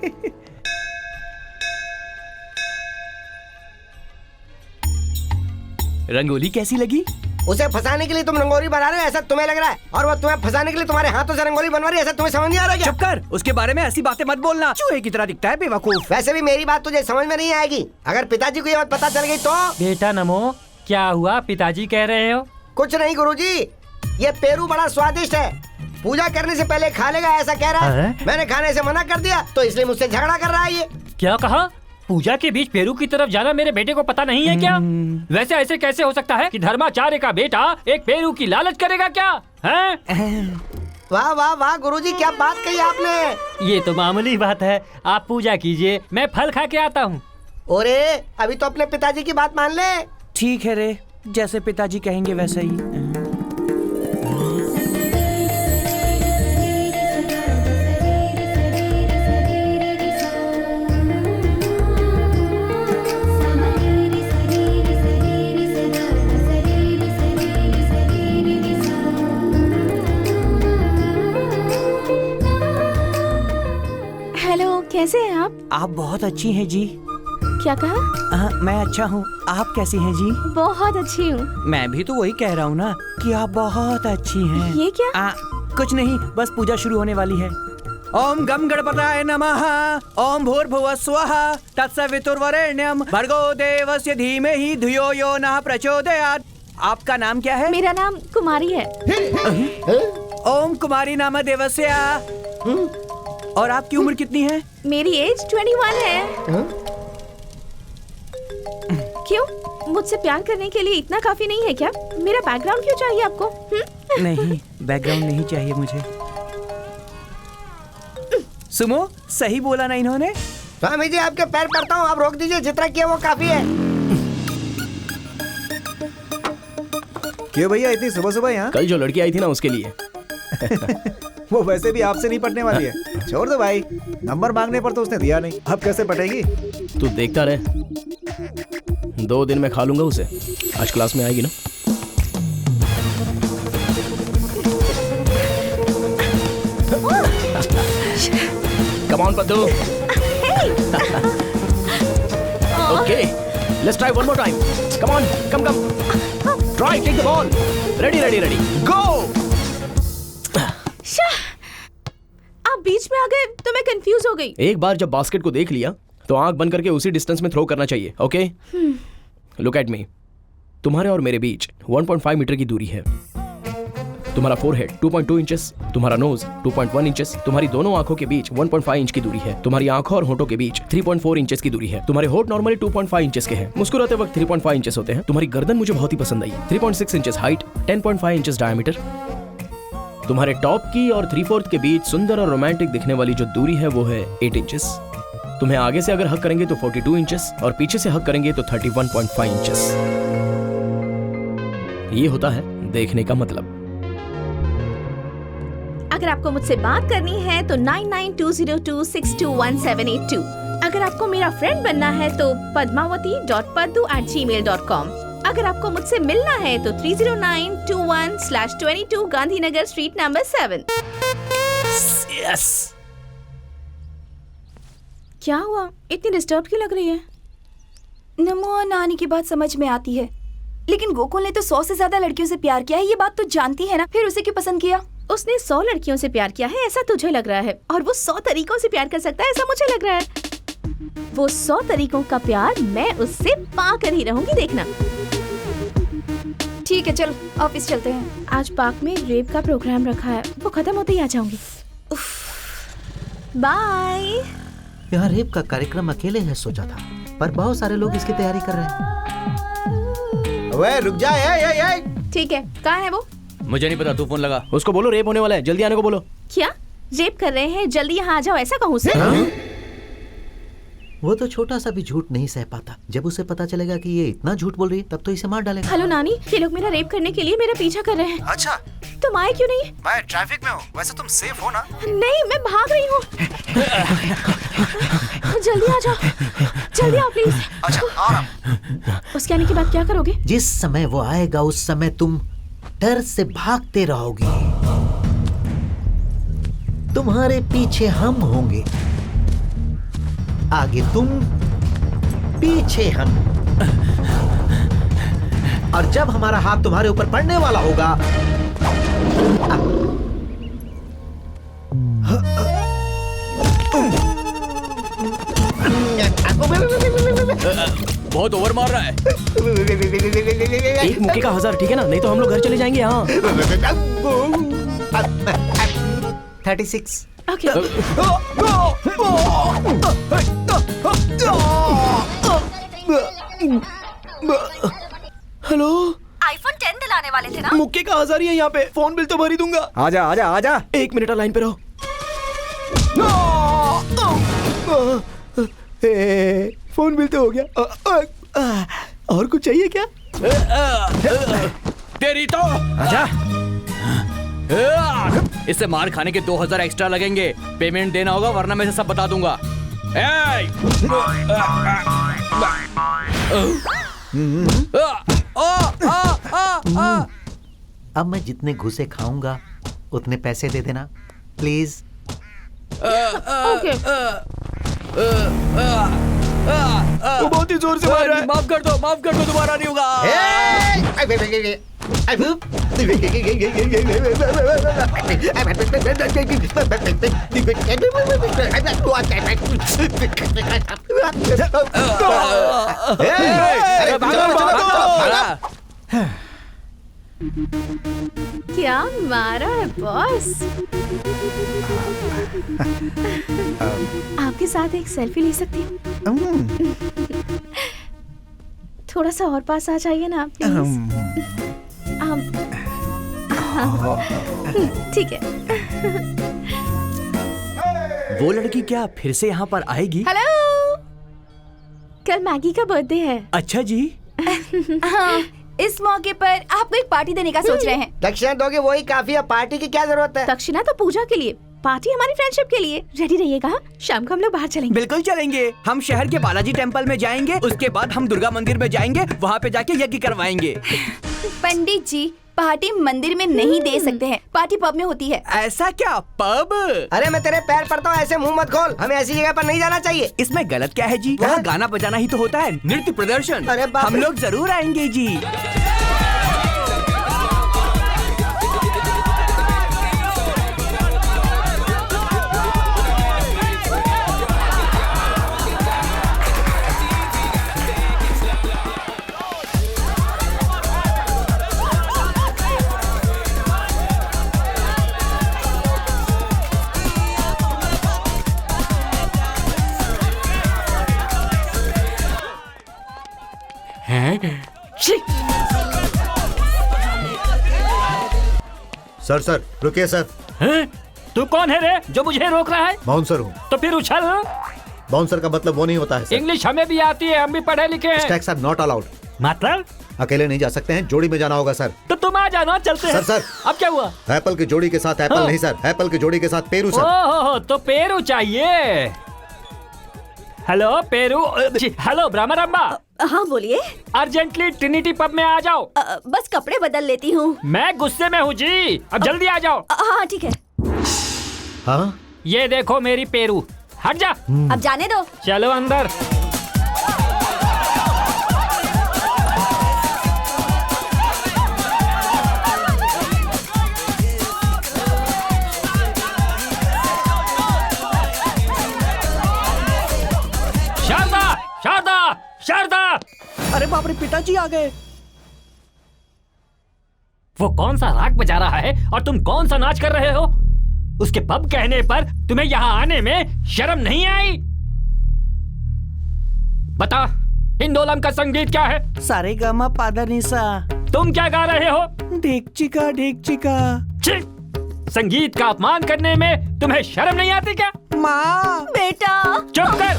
रंगोली कैसी लगी? उसे फंसाने के लिए तुम रंगोली बना रहे हो ऐसा तुम्हें लग रहा है, और वो तुम्हें फंसाने के लिए तुम्हारे हाथों से रंगोली बनवा रही है ऐसा तुम्हें समझ नहीं आ रहा क्या? चुप कर, उसके बारे में ऐसी बातें मत बोलना, चूहे की तरह दिखता है बेवकूफ। वैसे भी मेरी बात तुझे समझ में नहीं आएगी, अगर पिताजी को ये बात पता चल गई तो। बेटा नमो, क्या हुआ? पिताजी कह रहे हो? कुछ नहीं गुरुजी, ये पेरू बड़ा स्वादिष्ट है, पूजा करने से पहले खा लेगा ऐसा कह रहा है। मैंने खाने से मना कर दिया तो इसलिए मुझसे झगड़ा कर रहा है ये। क्या कहा? पूजा के बीच पेरू की तरफ जाना मेरे बेटे को पता नहीं है क्या? वैसे ऐसे कैसे हो सकता है कि धर्माचार्य का बेटा एक पेरू की लालच करेगा क्या? हैं? वाह वाह वाह गुरुजी, क्या बात कही आपने। ये तो मामूली बात है, आप पूजा कीजिए, मैं फल खा के आता हूँ। ओरे अभी तो अपने पिताजी की बात मान ले। ठीक है रे, जैसे पिताजी कहेंगे वैसे ही। हेलो, कैसे हैं आप? आप बहुत अच्छी हैं जी। क्या कहा? मैं अच्छा हूँ, आप कैसी हैं जी? बहुत अच्छी हूँ। मैं भी तो वही कह रहा हूँ ना कि आप बहुत अच्छी हैं। ये क्या? कुछ नहीं, बस पूजा शुरू होने वाली है। ओम गम गणपताय नमः, ओम भूर्भुवः स्वः, तत्सवितुर्वरेण्यं, भर्गो देवस्य धीमहि धियो यो नः प्रचोदयात्। आपका नाम क्या है? मेरा नाम कुमारी है। ओम कुमारी नाम देवस्य। और आपकी उम्र कितनी है? मेरी एज 21 है। क्यों? मुझसे प्यार करने के लिए इतना काफी नहीं है क्या? मेरा बैकग्राउंड क्यों चाहिए आपको? नहीं, बैकग्राउंड नहीं चाहिए मुझे। सुमो, सही बोला ना इन्होंने? स्वामी जी आपके पैर पड़ता हूँ, आप रोक दीजिए, जितना किया वो काफी है। क्यों भैया इतनी सुबह सुबह यहाँ? कल जो लड़की आई थी ना उसके लिए। वो वैसे भी आपसे नहीं पटने वाली है। छोड़ दो भाई, नंबर मांगने पर तो उसने दिया नहीं, अब कैसे पटेगी? तू देखता रहे, 2 दिन में खा लूंगा उसे। आज क्लास में आएगी ना? Come on, Paddu. Okay, let's try one more time. Come on, come. Try, take the ball. Ready. Go. आप बीच में आ गए तो मैं कंफ्यूज हो गई। एक बार जब बास्केट को देख लिया तो आंख बंद करके उसी डिस्टेंस में थ्रो करना चाहिए। ओके? Look at me. तुम्हारे और मेरे बीच 1.5 मीटर की दूरी है। तुम्हारा फोरहेड 2.2 इंचेस, तुम्हारा नोज 2.1 इंचेस, तुम्हारी दोनों आंखों के बीच 1.5 इंच की दूरी है, तुम्हारी आंखों और होठों के बीच 3.4 इंचेस की दूरी है, तुम्हारे होठ नॉर्मली 2.5 इंचेस के हैं, मुस्कुराते वक्त 3.5 इंचेस होते हैं, तुम्हारी गर्दन मुझे बहुत ही पसंद आई, 3.6 इंचेस हाइट, 10.5 इंचेस डायमीटर। तुम्हारे टॉप की और 3/4 के बीच सुंदर और रोमांटिक दिखने वाली जो दूरी है वो है 8 इंचेस। तुम्हें आगे से अगर हक करेंगे तो 42 इंचेस और पीछे से हक करेंगे तो 31.5 इंचेस। ये होता है देखने का मतलब। अगर आपको मुझसे बात करनी है तो 9920262178 अगर आपको मेरा फ्रेंड बनना है तो padmavati.paddu@gmail.com। अगर आपको मुझसे मिलना है तो 30921/22 गांधीनगर स्ट्रीट नंबर 7। Yes. क्या हुआ? इतनी डिस्टर्ब क्यों लग रही है? नमो और नानी की बात समझ में आती है, लेकिन गोकुल ने तो 100 से ज्यादा लड़कियों से प्यार किया है, ये बात तो जानती है ना, फिर उसे क्यों पसंद किया? उसने 100 लड़कियों से प्यार किया है ऐसा तुझे लग रहा है, और वो 100 तरीकों से प्यार कर सकता है ऐसा मुझे लग रहा है। वो 100 तरीकों का प्यार मैं उससे पा कर ही रहूंगी, देखना। ठीक है, चलो ऑफिस चलते हैं। आज पार्क में रेप का प्रोग्राम रखा है, वो खत्म होते ही आ जाऊंगी। बाय। यहाँ रेप का कार्यक्रम अकेले है सोचा था, पर बहुत सारे लोग इसकी तैयारी कर रहे हैं। वे रुक जा, ये। ठीक है, कहाँ है वो? मुझे नहीं पता, तू फोन लगा। उसको बोलो रेप होने वाला है, जल्दी आने को बोलो। क्या रेप कर रहे हैं? जल्दी यहाँ आ जाओ, ऐसा कहूँ उसे? वो तो छोटा सा भी झूठ नहीं सह पाता। जब उसे पता चलेगा कि ये इतना झूठ बोल रही है तब तो इसे मार डालेगा। हेलो नानी, ये लोग मेरा रेप करने के लिए मेरा पीछा कर रहे हैं। अच्छा, तुम आए क्यों नहीं? मैं ट्रैफिक में हूँ। वैसे तुम सेफ हो ना? नहीं, मैं भाग रही हूँ। जल्दी आ जाओ, जल्दी आओ प्लीज। अच्छा, आ रहा हूँ। उसके आने के बाद क्या करोगे? जिस समय वो आएगा उस समय तुम डर से भागते रहोगे। तुम्हारे पीछे हम होंगे, आगे तुम, पीछे हम। और जब हमारा हाथ तुम्हारे ऊपर पड़ने वाला होगा, बहुत ओवर मार रहा है। एक मुक्के का 1000, ठीक है ना? नहीं तो हम लोग घर चले जाएंगे। यहाँ 36। ओके। हेलो, आईफोन 10 दिलाने वाले थे ना? मुक्के का 1000 ही है यहाँ पे, फोन बिल तो भर ही दूंगा। आजा। 1 मिनट लाइन पे रहो। फोन बिल तो हो गया। और कुछ चाहिए क्या? तेरी तो आजा। इससे मार खाने के 2000 एक्स्ट्रा लगेंगे। पेमेंट देना होगा वरना मैं इसे सब बता दूंगा। अब मैं जितने घुसे खाऊंगा उतने पैसे दे देना प्लीज। ओके। वो बहुत ही जोर से मार रहा है। माफ कर दो, दोबारा नहीं होगा। क्या मारा है बॉस? आपके साथ एक सेल्फी ले सकती हूँ? थोड़ा सा और पास आ जाइए ना प्लीज। ठीक है। वो लड़की क्या फिर से यहाँ पर आएगी? हेलो, कल मैगी का बर्थडे है। अच्छा जी। हाँ, इस मौके पर आपको एक पार्टी देने का सोच रहे हैं। दक्षिणा दोगे वही काफी है, पार्टी की क्या जरूरत है? दक्षिणा तो पूजा के लिए, पार्टी हमारी फ्रेंडशिप के लिए। रेडी रहिएगा, शाम को हम लोग बाहर चलेंगे। बिल्कुल चलेंगे। हम शहर के बालाजी टेम्पल में जाएंगे, उसके बाद हम दुर्गा मंदिर में जाएंगे, वहाँ पे जाके यज्ञ करवाएंगे। पंडित जी, पार्टी मंदिर में नहीं दे सकते हैं, पार्टी पब में होती है। ऐसा क्या? पब? अरे मैं तेरे पैर पड़ता हूँ, ऐसे मुंह मत खोल। हमें ऐसी जगह पर नहीं जाना चाहिए। इसमें गलत क्या है जी? वहाँ गाना बजाना ही तो होता है, नृत्य प्रदर्शन। अरे बाप हम रे। लोग जरूर आएंगे जी। सर रुकिए सर। हैं? तू कौन है रे जो मुझे रोक रहा है? बाउंसर हूँ। तो फिर उछल। बाउंसर का मतलब वो नहीं होता है सर। इंग्लिश हमें भी आती है, हम भी पढ़े लिखे हैं। Stacks are not allowed. मतलब? अकेले नहीं जा सकते हैं, जोड़ी में जाना होगा सर। तो तुम आ जाना, चलते हैं। सर अब क्या हुआ? एप्पल की जोड़ी के साथ एप्पल हाँ। नहीं सर, एप्पल की जोड़ी के साथ पेरू सर। ओहो, तो पेरू चाहिए। Hello Peru. हेलो ब्रह्मरम्बा। हाँ बोलिए। अर्जेंटली ट्रिनिटी पब में आ जाओ। बस कपड़े बदल लेती हूँ। मैं गुस्से में हूँ जी, अब जल्दी आ जाओ। हाँ ठीक है। हाँ ये देखो मेरी पेरू, हट जा। अब जाने दो। चलो अंदर। शारदा, शारदा, शारदा। अरे बाप रे, पिताजी आ गए। वो कौन सा राग बजा रहा है और तुम कौन सा नाच कर रहे हो? उसके पब कहने पर तुम्हें यहाँ आने में शर्म नहीं आई? बता, हिंदोलम का संगीत क्या है? सारेगामा पाधानिसा। तुम क्या गा रहे हो? ढेकचिका ढेकचिका। छी! संगीत का अपमान करने में तुम्हें शर्म नहीं आती क्या? माँ। बेटा चुप कर।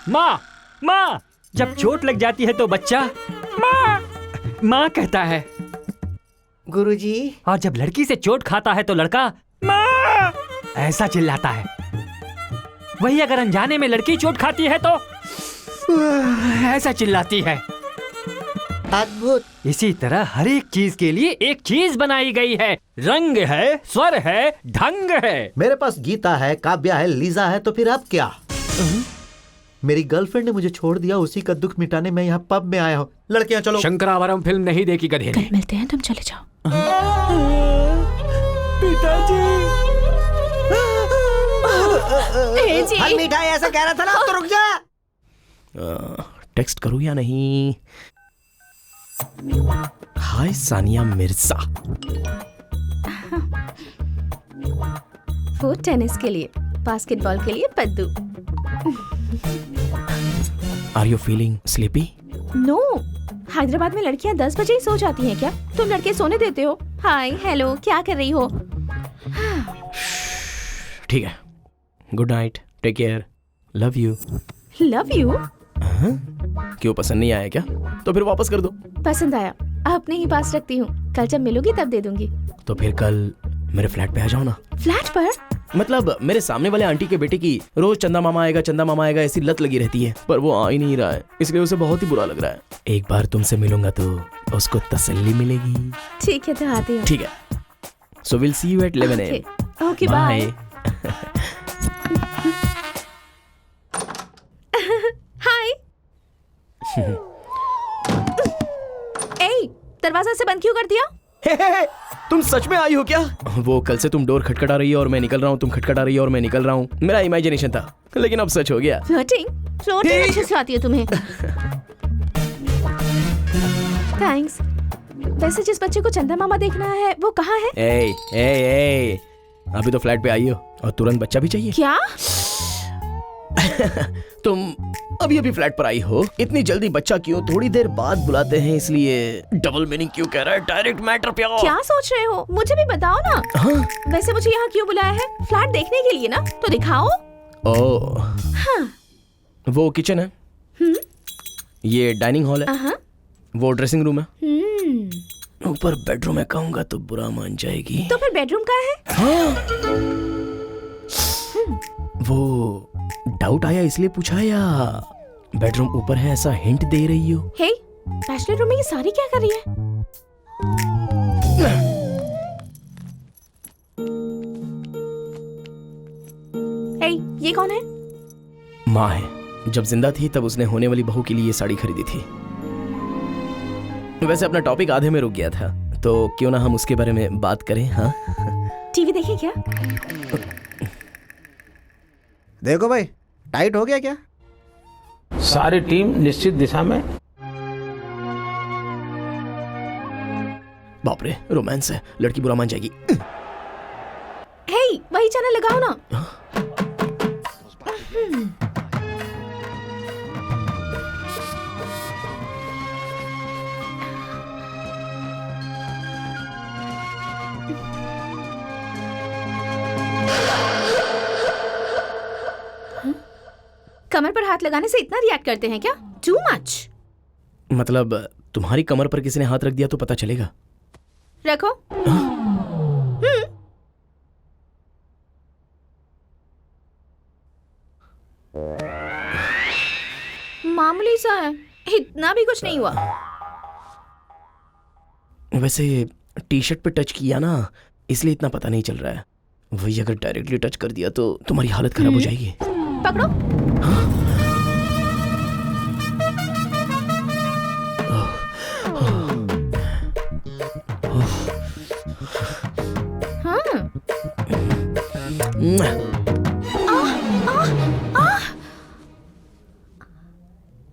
माँ, माँ, जब चोट लग जाती है तो बच्चा माँ माँ कहता है। गुरुजी। और जब लड़की से चोट खाता है तो लड़का माँ ऐसा चिल्लाता है। वही अगर अनजाने में लड़की चोट खाती है तो ऐसा चिल्लाती है। अद्भुत। इसी तरह हर एक चीज के लिए एक चीज बनाई गई है। रंग है, स्वर है, ढंग है। मेरे पास गीता है, काव्या है, लीजा है, तो फिर अब क्या? मेरी गर्लफ्रेंड ने मुझे छोड़ दिया, उसी का दुख मिटाने मैं यहाँ पब में आया हूँ। लड़कियाँ चलो। शंकरावरम फिल्म नहीं देखी गधे ने। कल मिलते हैं, तुम चले जाओ। जी। हर मिठाई ऐसा कह रहा था ना, अब तो रुक जा। टेक्स्ट करूँ या नहीं? हाय सानिया मिर्जा। वो टेनिस के लिए, बास्केटबॉल के लिए Paddu. Are you feeling sleepy? No, Hyderabad में लड़कियां 10 बजे ही सो जाती हैं क्या? तुम लड़के सोने देते हो? हाय हेलो, क्या कर रही हो? ठीक है, good night, take care, love you. Love you? क्यों, पसंद नहीं आया क्या? तो फिर वापस कर दो। पसंद आया, अपने ही पास रखती हूँ, कल जब मिलोगी तब दे दूंगी। तो फिर कल मेरे फ्लैट पे आ जाओ ना। फ्लैट पर? मतलब मेरे सामने वाले आंटी के बेटे की रोज चंदा मामा आएगा ऐसी लत लगी रहती है, पर वो आ ही नहीं रहा है, इसलिए उसे बहुत ही बुरा लग रहा है। एक बार तुमसे मिलूंगा तो उसको तसल्ली मिलेगी। ठीक है, तो आती हूँ। ठीक है, so will see you at 11 AM. Okay bye. दरवाजा से बंद क्यों कर दिया? तुम सच में आई हो क्या? वो कल से तुम डोर खटखटा रही हो और मैं निकल रहा हूँ, तुम खटखटा रही हो और मैं निकल रहा हूँ। मेरा इमेजिनेशन था, लेकिन अब सच हो गया। फ्लर्टिंग अच्छे से आती है तुम्हें। थैंक्स। वैसे जिस बच्चे को चंदा मामा देखना है वो कहाँ है? ए, अभी तो फ्लैट पे आई हो और तुरंत बच्चा भी चाहिए क्या? तुम अभी अभी फ्लैट पर आई हो, इतनी जल्दी बच्चा क्यों? थोड़ी देर बाद बुलाते हैं, इसलिए डबल मीनिंग क्यों कह रहा है? डायरेक्ट मैटर पे आओ। क्या सोच रहे हो? मुझे भी बताओ ना। हाँ? वैसे मुझे यहाँ क्यों बुलाया है? फ्लैट देखने के लिए ना, तो दिखाओ। ओह, हाँ। वो किचन है, ये डाइनिंग हॉल है, वो ड्रेसिंग रूम है, ऊपर बेडरूम है। कहूंगा तो बुरा मान जाएगी। तो फिर बेडरूम का है? हाँ? वो डाउट आया इसलिए पूछा या बेडरूम ऊपर है ऐसा हिंट दे रही हो? हे, बैचलर रूम में ये सारी क्या कर रही है? हे, ये कौन है? माँ है। जब जिंदा थी तब उसने होने वाली बहू के लिए ये साड़ी खरीदी थी। वैसे अपना टॉपिक आधे में रुक गया था, तो क्यों ना हम उसके बारे में बात करें। हाँ, टीवी देखें क्या? देखो भाई, टाइट हो गया क्या? सारी टीम निश्चित दिशा में। बाप रे, रोमांस है, लड़की बुरा मान जाएगी। हे, वही चैनल लगाओ ना। कमर पर हाथ लगाने से इतना रिएक्ट करते हैं क्या? Too much. मतलब तुम्हारी कमर पर किसी ने हाथ रख दिया तो पता चलेगा? रखो। मामूली सा है, इतना भी कुछ नहीं हुआ। वैसे टी शर्ट पे टच किया ना, इसलिए इतना पता नहीं चल रहा है। वही अगर डायरेक्टली टच कर दिया तो तुम्हारी हालत खराब हो जाएगी। पकड़ो।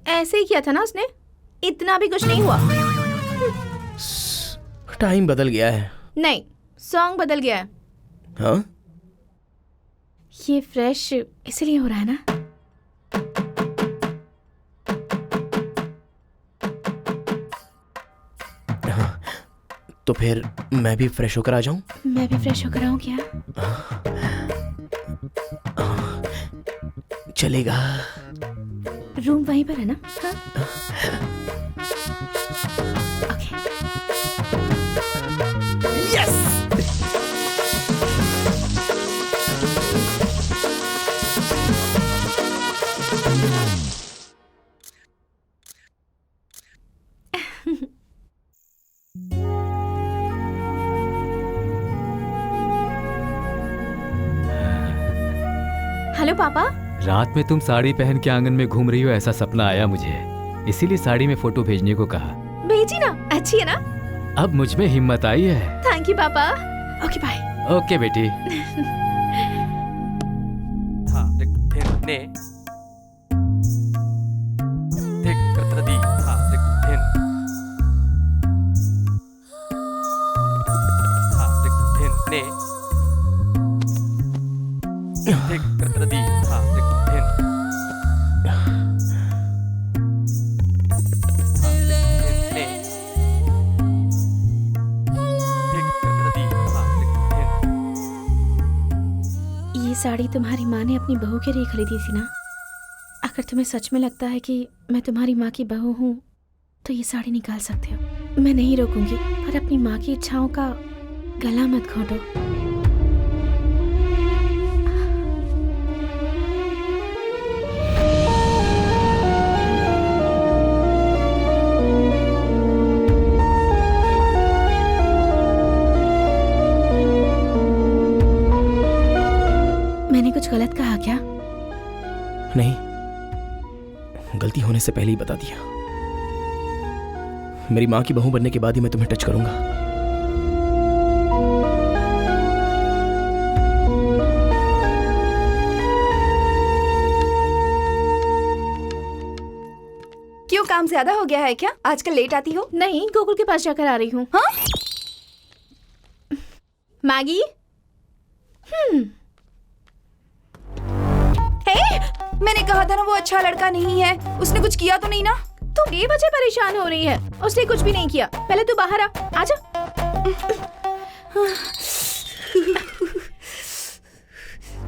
ऐसे ही किया था ना उसने, इतना भी कुछ नहीं हुआ। टाइम बदल गया है। नहीं, सॉन्ग बदल गया है। हाँ? ये फ्रेश इसलिए हो रहा है ना। हाँ, तो फिर मैं भी फ्रेश होकर आ जाऊं? मैं भी फ्रेश होकर आऊं क्या? चलेगा। रूम वहीं पर है ना? हाँ? ओके। यस! हेलो पापा। रात में तुम साड़ी पहन के आंगन में घूम रही हो ऐसा सपना आया मुझे, इसीलिए साड़ी में फोटो भेजने को कहा। भेजी ना, अच्छी है ना? अब मुझ में हिम्मत आई है। थैंक यू पापा। Okay bye. ओके बेटी। साड़ी तुम्हारी माँ ने अपनी बहू के लिए खरीदी थी ना? अगर तुम्हें सच में लगता है कि मैं तुम्हारी माँ की बहू हूँ तो ये साड़ी निकाल सकते हो। मैं नहीं रोकूंगी, पर अपनी माँ की इच्छाओं का गला मत घोटो। मैंने कुछ गलत कहा क्या? नहीं, गलती होने से पहले ही बता दिया। मेरी माँ की बहू बनने के बाद ही मैं तुम्हें टच करूंगा। क्यों, काम ज्यादा हो गया है क्या? आजकल लेट आती हो? नहीं, गोकुल के पास जाकर आ रही हूँ। हाँ? मैगी? मैंने कहा था ना वो अच्छा लड़का नहीं है। उसने कुछ किया तो नहीं ना? तू बेवजह परेशान हो रही है। उसने कुछ भी नहीं किया। पहले तू बाहर आ। आजा।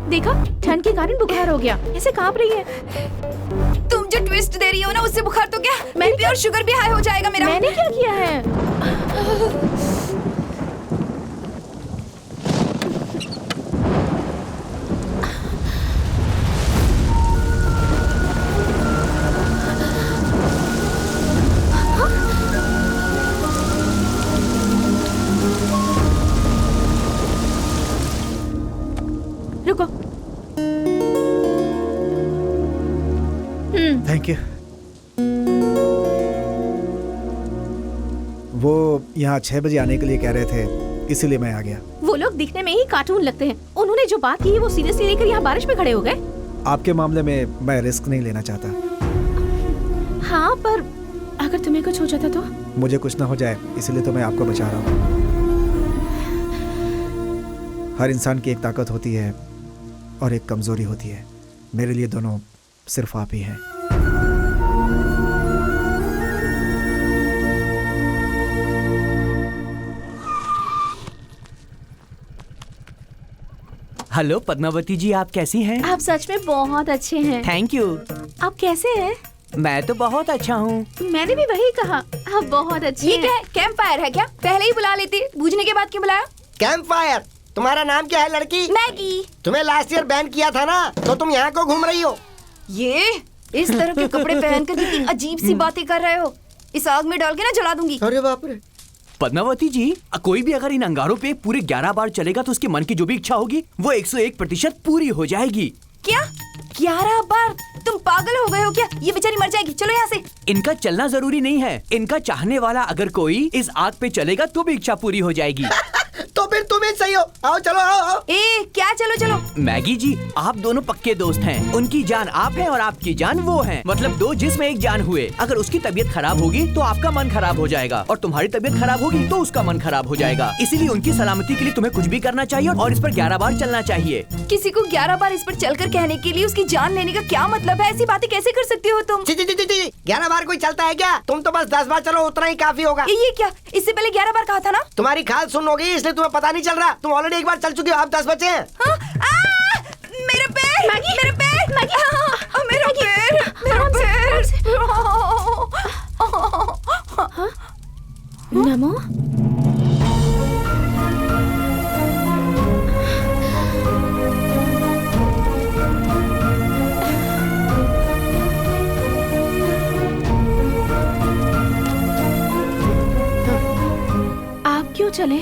देखा, ठंड के कारण बुखार हो गया। ऐसे कांप रही है। तुम जो ट्विस्ट दे रही हो ना, उससे बुखार तो क्या, बीपी और शुगर भी हाई हो जाएगा मेरा। मैंने क्या किया है? रुको। Thank you. वो यहाँ 6 बजे आने के लिए कह रहे थे, इसीलिए मैं आ गया। वो लोग दिखने में ही कार्टून लगते हैं। उन्होंने जो बात की है वो सीरियसली लेकर यहाँ बारिश में खड़े हो गए। आपके मामले में मैं रिस्क नहीं लेना चाहता। हाँ, पर अगर तुम्हें कुछ हो जाता तो? मुझे कुछ ना हो जाए, इसलिए तो मैं आपको बचा रहा हूँ। हर इंसान की एक ताकत होती है और एक कमजोरी होती है। मेरे लिए दोनों सिर्फ आप ही हैं। हेलो पद्मावती जी, आप कैसी हैं? आप सच में बहुत अच्छे हैं। Thank you. आप कैसे हैं? मैं तो बहुत अच्छा हूँ। मैंने भी वही कहा, आप बहुत अच्छे ये हैं। क्या है? कैंप फायर है क्या? पहले ही बुला लेते, बूझने के बाद क्यों बुलाया? Camp fire? तुम्हारा नाम क्या है लड़की? मैगी। तुम्हें लास्ट ईयर बैन किया था ना, तो तुम यहाँ को घूम रही हो? ये इस तरह के कपड़े पहनकर कितनी अजीब सी बातें कर रहे हो। इस आग में डाल के ना जला दूंगी। अरे बाप रे। पद्मावती जी, कोई भी अगर इन अंगारों पे पूरे 11 बार चलेगा तो उसके मन की जो भी इच्छा होगी वो 101% पूरी हो जाएगी। क्या 11 बार? तुम पागल हो गए हो क्या? ये बेचारी मर जाएगी। चलो यहाँ से। इनका चलना जरूरी नहीं है। इनका चाहने वाला अगर कोई इस आग पे चलेगा तो भी इच्छा पूरी हो जाएगी। तो फिर तुम ही सही हो। आओ चलो, आओ। ए क्या चलो चलो? मैगी जी, आप दोनों पक्के दोस्त हैं। उनकी जान आप हैं और आपकी जान वो हैं। मतलब दो जिस्म एक जान हुए। अगर उसकी तबीयत खराब होगी तो आपका मन खराब हो जाएगा और तुम्हारी तबीयत खराब होगी तो उसका मन खराब हो जाएगा। इसीलिए उनकी सलामती के लिए तुम्हें कुछ भी करना चाहिए और इस पर 11 बार चलना चाहिए। किसी को 11 बार इस पर चलकर कहने के लिए उसकी जान लेने का क्या मतलब है? ऐसी बातें कैसे कर सकती हो तुम? 11 बार कोई चलता है क्या? तुम तो बस 10 बार चलो, उतना ही काफी होगा। ये क्या? इससे पहले 11 बार कहा था ना? तुम्हारी खाल सुन हो गई इसलिए तुम्हें पता नहीं चल रहा। तुम ऑलरेडी एक बार चल चुकी हो, अब 10 बचे हैं। मेरा पैर, मेरा पैर, मेरा पैर, मेरा पैर। नमो। आप क्यों चले?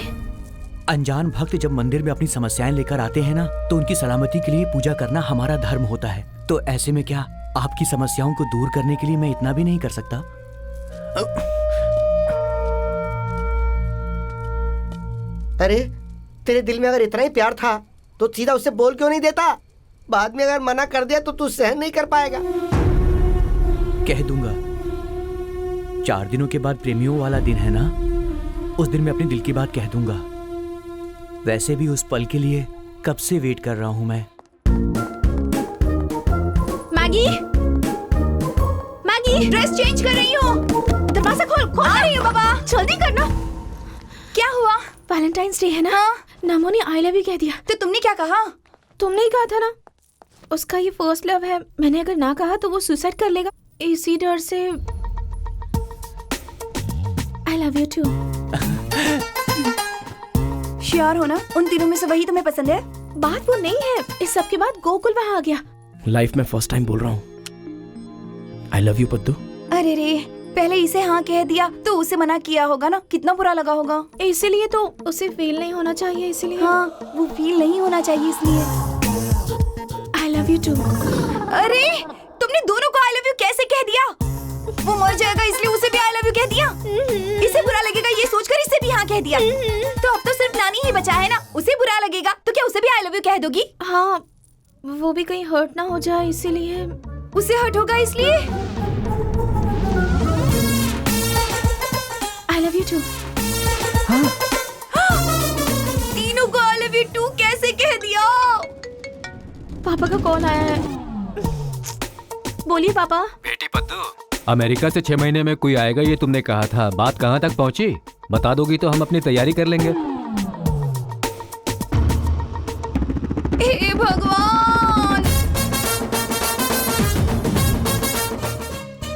अनजान भक्त जब मंदिर में अपनी समस्याएं लेकर आते हैं ना, तो उनकी सलामती के लिए पूजा करना हमारा धर्म होता है। तो ऐसे में क्या आपकी समस्याओं को दूर करने के लिए मैं इतना भी नहीं कर सकता? अरे तेरे दिल में अगर इतना ही प्यार था तो सीधा उससे बोल क्यों नहीं देता? बाद में अगर मना कर दिया तो तू सहन नहीं कर पाएगा। कह दूंगा। 4 दिनों के बाद प्रेमियों वाला दिन है ना, उस दिन मैं अपने दिल की बात कह दूंगा। वैसे भी उस पल के लिए कब से वेट कर रहा हूं मैं। मैगी, मैगी, ड्रेस चेंज कर रही हूँ। दरवाजा खोल, खोल। आ रही हूँ बाबा। जल्दी करना। क्या हुआ? वैलेंटाइंस डे है ना? हाँ। नमो ने आई लव यू कह दिया। तो तुमने क्या कहा? तुमने ही कहा था ना, उसका ये फर्स्ट लव है। मैंने अगर ना कहा तो वो सुसाइड कर लेगा। इसी डर से I love you too. Sure हो ना? उन तीनों में से वही तुम्हें पसंद है? बात वो नहीं है। इस सब के बाद गोकुल वहाँ आ गया। लाइफ में फर्स्ट टाइम बोल रहा हूँ आई लव यू पद्दू। अरे रे, पहले इसे हाँ कह दिया तो उसे मना किया होगा ना, कितना बुरा लगा होगा। इसीलिए तो उसे फील नहीं होना चाहिए। इसीलिए हाँ, वो फील नहीं होना चाहिए इसलिए। I love you too. अरे तुमने दोनों को आई लव यू कैसे कह दिया? वो मर जाएगा इसलिए उसे भी आई लव यू कह दिया। इसे बुरा लगेगा ये सोचकर इसे भी हाँ कह दिया। तो अब तो सिर्फ नानी ही बचा है ना, उसे बुरा लगेगा तो क्या उसे भी आई लव यू कह दोगी? हाँ, वो भी कहीं हर्ट ना हो जाए इसीलिए। उसे हर्ट होगा इसलिए? I love you too. तीनों को आई लव यू टू कैसे कह दिया? पापा का कॉल आया है। बोलिए पापा। बेटी पद्दू, अमेरिका से 6 महीने में कोई आएगा ये तुमने कहा था, बात कहाँ तक पहुँची? बता दोगी तो हम अपनी तैयारी कर लेंगे। हे भगवान,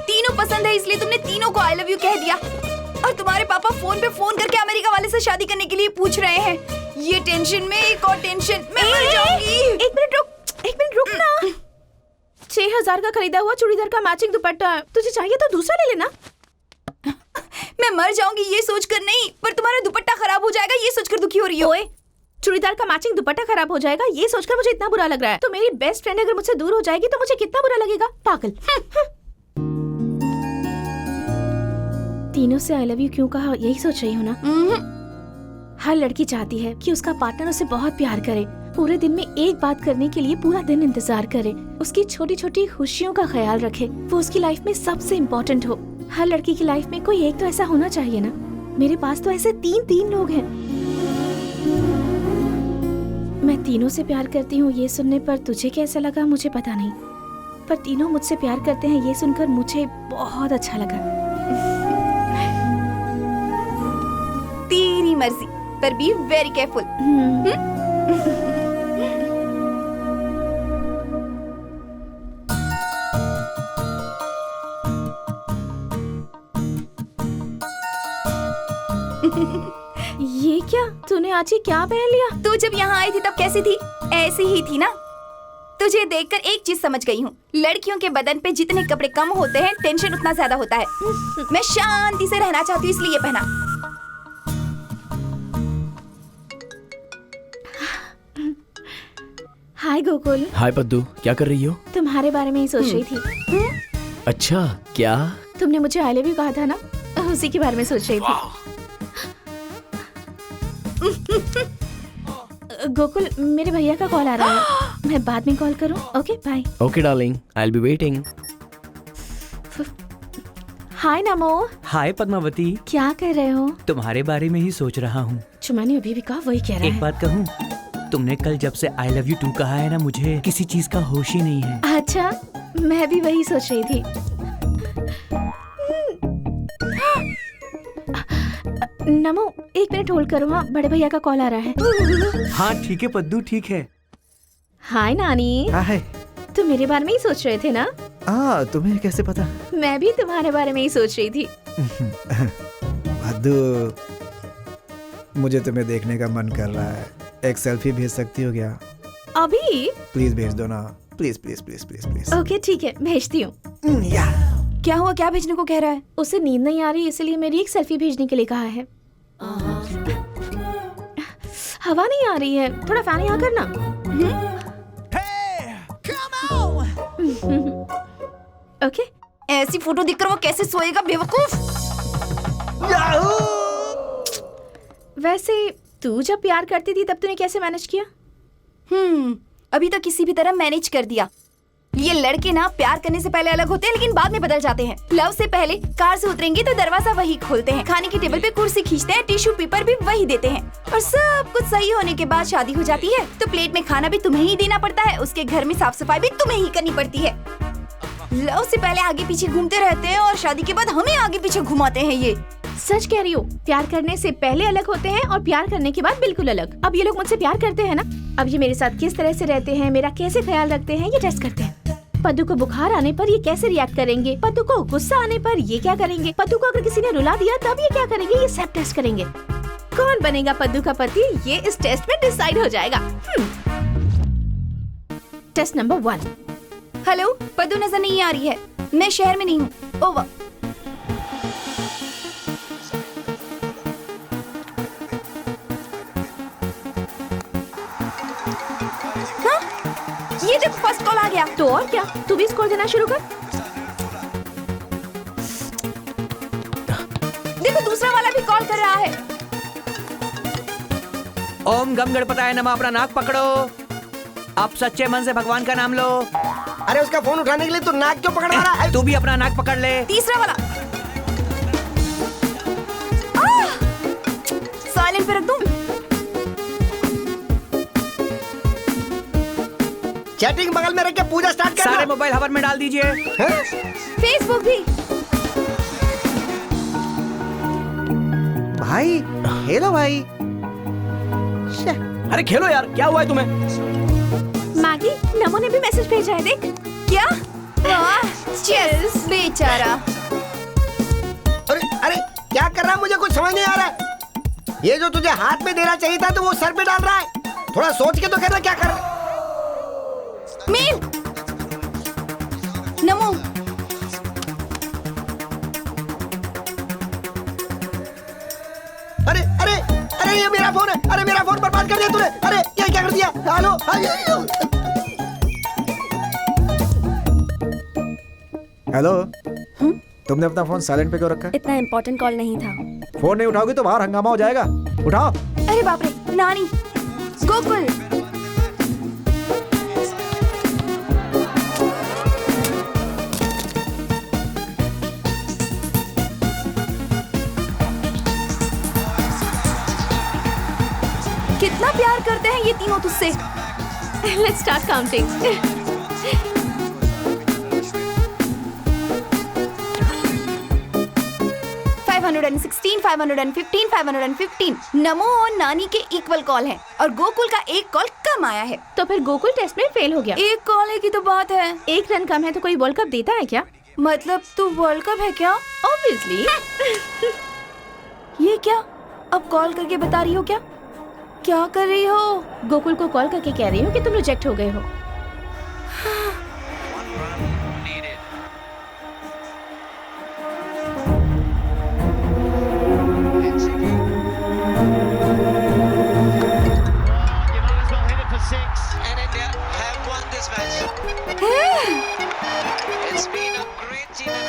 तीनों पसंद है इसलिए तुमने तीनों को आई लव यू कह दिया और तुम्हारे पापा फोन पे फोन करके अमेरिका वाले से शादी करने के लिए पूछ रहे हैं। ये टेंशन में एक और टेंशन, मैं मर जाऊंगी। एक मिनट रुक ना। 6,000 का खरीदा हुआ चूड़ीदार का मैचिंग दुपट्टा है, तुझे चाहिए तो दूसरा ले लेना। मैं मर जाऊंगी ये सोचकर नहीं, पर तुम्हारा दुपट्टा खराब हो जाएगा ये सोचकर दुखी हो रही हो। चूड़ीदार का मैचिंग दुपट्टा खराब हो जाएगा ये सोचकर मुझे इतना बुरा लग रहा है, तो मेरी बेस्ट फ्रेंड अगर मुझसे दूर हो जाएगी तो मुझे कितना बुरा लगेगा। पागल। तीनों से आई लव यू क्यों कहा यही सोच रही हो ना? हर लड़की चाहती है कि उसका पार्टनर उसे बहुत प्यार करे, पूरे दिन में एक बात करने के लिए पूरा दिन इंतजार करे, उसकी छोटी छोटी खुशियों का ख्याल रखे, वो उसकी लाइफ में सबसे इम्पोर्टेंट हो। हर लड़की की लाइफ में कोई एक तो ऐसा होना चाहिए ना। मेरे पास तो ऐसे तीन लोग हैं। मैं तीनों से प्यार करती हूँ ये सुनने पर तुझे कैसा लगा मुझे पता नहीं, पर तीनों मुझसे प्यार करते हैं ये सुनकर मुझे बहुत अच्छा लगा। तेरी मर्जी, पर बी वेरी केयरफुल। ये क्या तूने आज ही क्या पहन लिया? तू जब यहाँ आई थी तब कैसी थी? ऐसी ही थी ना। तुझे देखकर एक चीज समझ गई हूँ, लड़कियों के बदन पे जितने कपड़े कम होते हैं टेंशन उतना ज्यादा होता है। मैं शांति से रहना चाहती हूँ इसलिए ये पहना। हाय गोकुल। हाय पद्दू, क्या कर रही हो? तुम्हारे बारे में ही सोच रही थी। अच्छा, क्या? तुमने मुझे आई लव यू कहा था ना, उसी के बारे में सोच रही थी। गोकुल, मेरे भैया का कॉल आ रहा है, मैं बाद में कॉल करूं? Okay bye. Okay darling, I will be waiting. Hi Namo. Hi Padmavati. क्या कर रहे हो? तुम्हारे बारे में ही सोच रहा हूँ। जो मैंने अभी भी कहा वही कह रहा है। एक बात कहूँ, तुमने कल जब से आई लव यू टू कहा है ना, मुझे किसी चीज का होश ही नहीं है। अच्छा, मैं भी वही सोच रही थी। नमो, 1 मिनट होल्ड करो। हाँ, बड़े भैया का कॉल आ रहा है। हाँ ठीक है पद्दू, ठीक है। हाय नानी। हाय। तुम मेरे बारे में ही सोच रहे थे ना? तुम्हें कैसे पता? मैं भी तुम्हारे बारे में ही सोच रही थी। भद्दू, मुझे तुम्हें देखने का मन कर रहा है, एक सेल्फी भेज सकती हो क्या? अभी? प्लीज भेज दो ना, please please please please please. Okay ठीक है, भेजती हूँ। क्या हुआ, क्या भेजने को कह रहा है? उसे नींद नहीं आ रही इसलिए मेरी एक सेल्फी भेजने के लिए कहा है। हवा नहीं आ रही है, थोड़ा फैन यहाँ करना। ओके। ऐसी फोटो दिखकर वो कैसे सोएगा बेवकूफ। वैसे तू जब प्यार करती थी तब तूने कैसे मैनेज किया? अभी तो किसी भी तरह मैनेज कर दिया। ये लड़के ना प्यार करने से पहले अलग होते हैं लेकिन बाद में बदल जाते हैं। लव से पहले कार से उतरेंगे तो दरवाजा वही खोलते हैं, खाने की टेबल पे कुर्सी खींचते हैं, टिश्यू पेपर भी वही देते हैं, और सब कुछ सही होने के बाद शादी हो जाती है तो प्लेट में खाना भी तुम्हें ही देना पड़ता है, उसके घर में साफ सफाई भी तुम्हें ही करनी पड़ती है। लव से पहले आगे पीछे घूमते रहते हैं और शादी के बाद हमें आगे पीछे घुमाते हैं। ये सच कह रही हो, प्यार करने से पहले अलग होते हैं और प्यार करने के बाद बिल्कुल अलग। अब ये लोग मुझसे प्यार करते हैं ना, अब ये मेरे साथ किस तरह से रहते हैं, मेरा कैसे ख्याल रखते हैं, ये टेस्ट करते हैं। पद्दू को बुखार आने पर ये कैसे रिएक्ट करेंगे, पद्दू को गुस्सा आने पर ये क्या करेंगे, पद्दू को अगर किसी ने रुला दिया तब ये क्या करेंगे, ये सब टेस्ट करेंगे। कौन बनेगा पद्दू का पति, ये इस टेस्ट में डिसाइड हो जाएगा। Test number 1। हेलो, पद्दू नजर नहीं आ रही है, मैं शहर में नहीं हूँ। ओवर। ये देखो फर्स्ट कॉल आ गया। तो और क्या, तू भी स्कोर देना शुरू कर। देखो दूसरा वाला भी कॉल कर रहा है। ओम गम गणपताय नमः, अपना नाक पकड़ो। आप सच्चे मन से भगवान का नाम लो। अरे उसका फोन उठाने के लिए तू नाक क्यों पकड़ रहा है? तू भी अपना नाक पकड़ ले। तीसरा वाला साइलेंट पे रख दूं? चैटिंग बगल में रख के पूजा स्टार्ट कर। सारे मोबाइल हवा में डाल दीजिए। फेसबुक भी। भाई हेलो भाई। अरे खेलो यार, क्या हुआ है तुम्हें? मैगी, नमो ने भी मैसेज भेजा है, देख। क्या? वाह, चीयर्स बेचारा। अरे अरे क्या कर रहा है, मुझे कुछ समझ नहीं आ रहा है। ये जो तुझे हाथ में देना चाहिए था तो वो सर पे डाल रहा है। थोड़ा सोच के तो करना क्या कर। मेल नमो। अरे अरे अरे ये मेरा फोन है। अरे मेरा फोन बर्बाद कर दिया तूने। अरे ये क्या कर दिया? Hello hello. तुमने अपना फोन साइलेंट पे क्यों रखा है? इतना इम्पोर्टेंट कॉल नहीं था। फोन नहीं उठाओगी तो बाहर हंगामा हो जाएगा। उठाओ। अरे बाप रे, नानी, गोकुल। कितना प्यार करते हैं ये तीनों तुझसे। Let's start counting. 516, 515, 515 नमो और नानी के इक्वल कॉल हैं और गोकुल का एक कॉल कम आया है। तो फिर गोकुल टेस्ट में फेल हो गया। एक कॉल है की तो बात है। एक रन कम है तो कोई वर्ल्ड कप देता है क्या? मतलब तू वर्ल्ड कप है क्या? Obviously. ये क्या? अब कॉल करके बता रही हो क्या? क्या कर रही हो? गोकुल को कॉल करके कह रही हूँ कि तुम रिजेक्ट हो गए हो।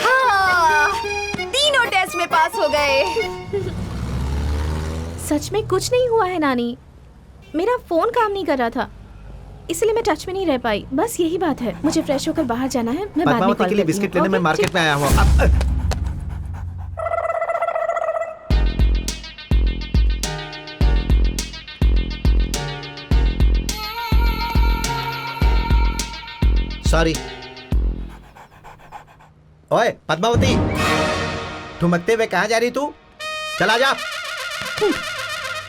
हाँ, तीनों टेस्ट में पास हो गए। सच में कुछ नहीं हुआ है नानी, मेरा फोन काम नहीं कर रहा था इसलिए मैं टच में नहीं रह पाई। बस यही बात है। मुझे फ्रेश होकर बाहर जाना है। मैं बाद में कॉल के लिए करती बिस्किट हूँ। लेने मैं ओके, मार्केट ठीक। में आया हूँ। सॉरी। ओए पद्मावती, ठुमकते हुए कहाँ जा रही तू? चला जा।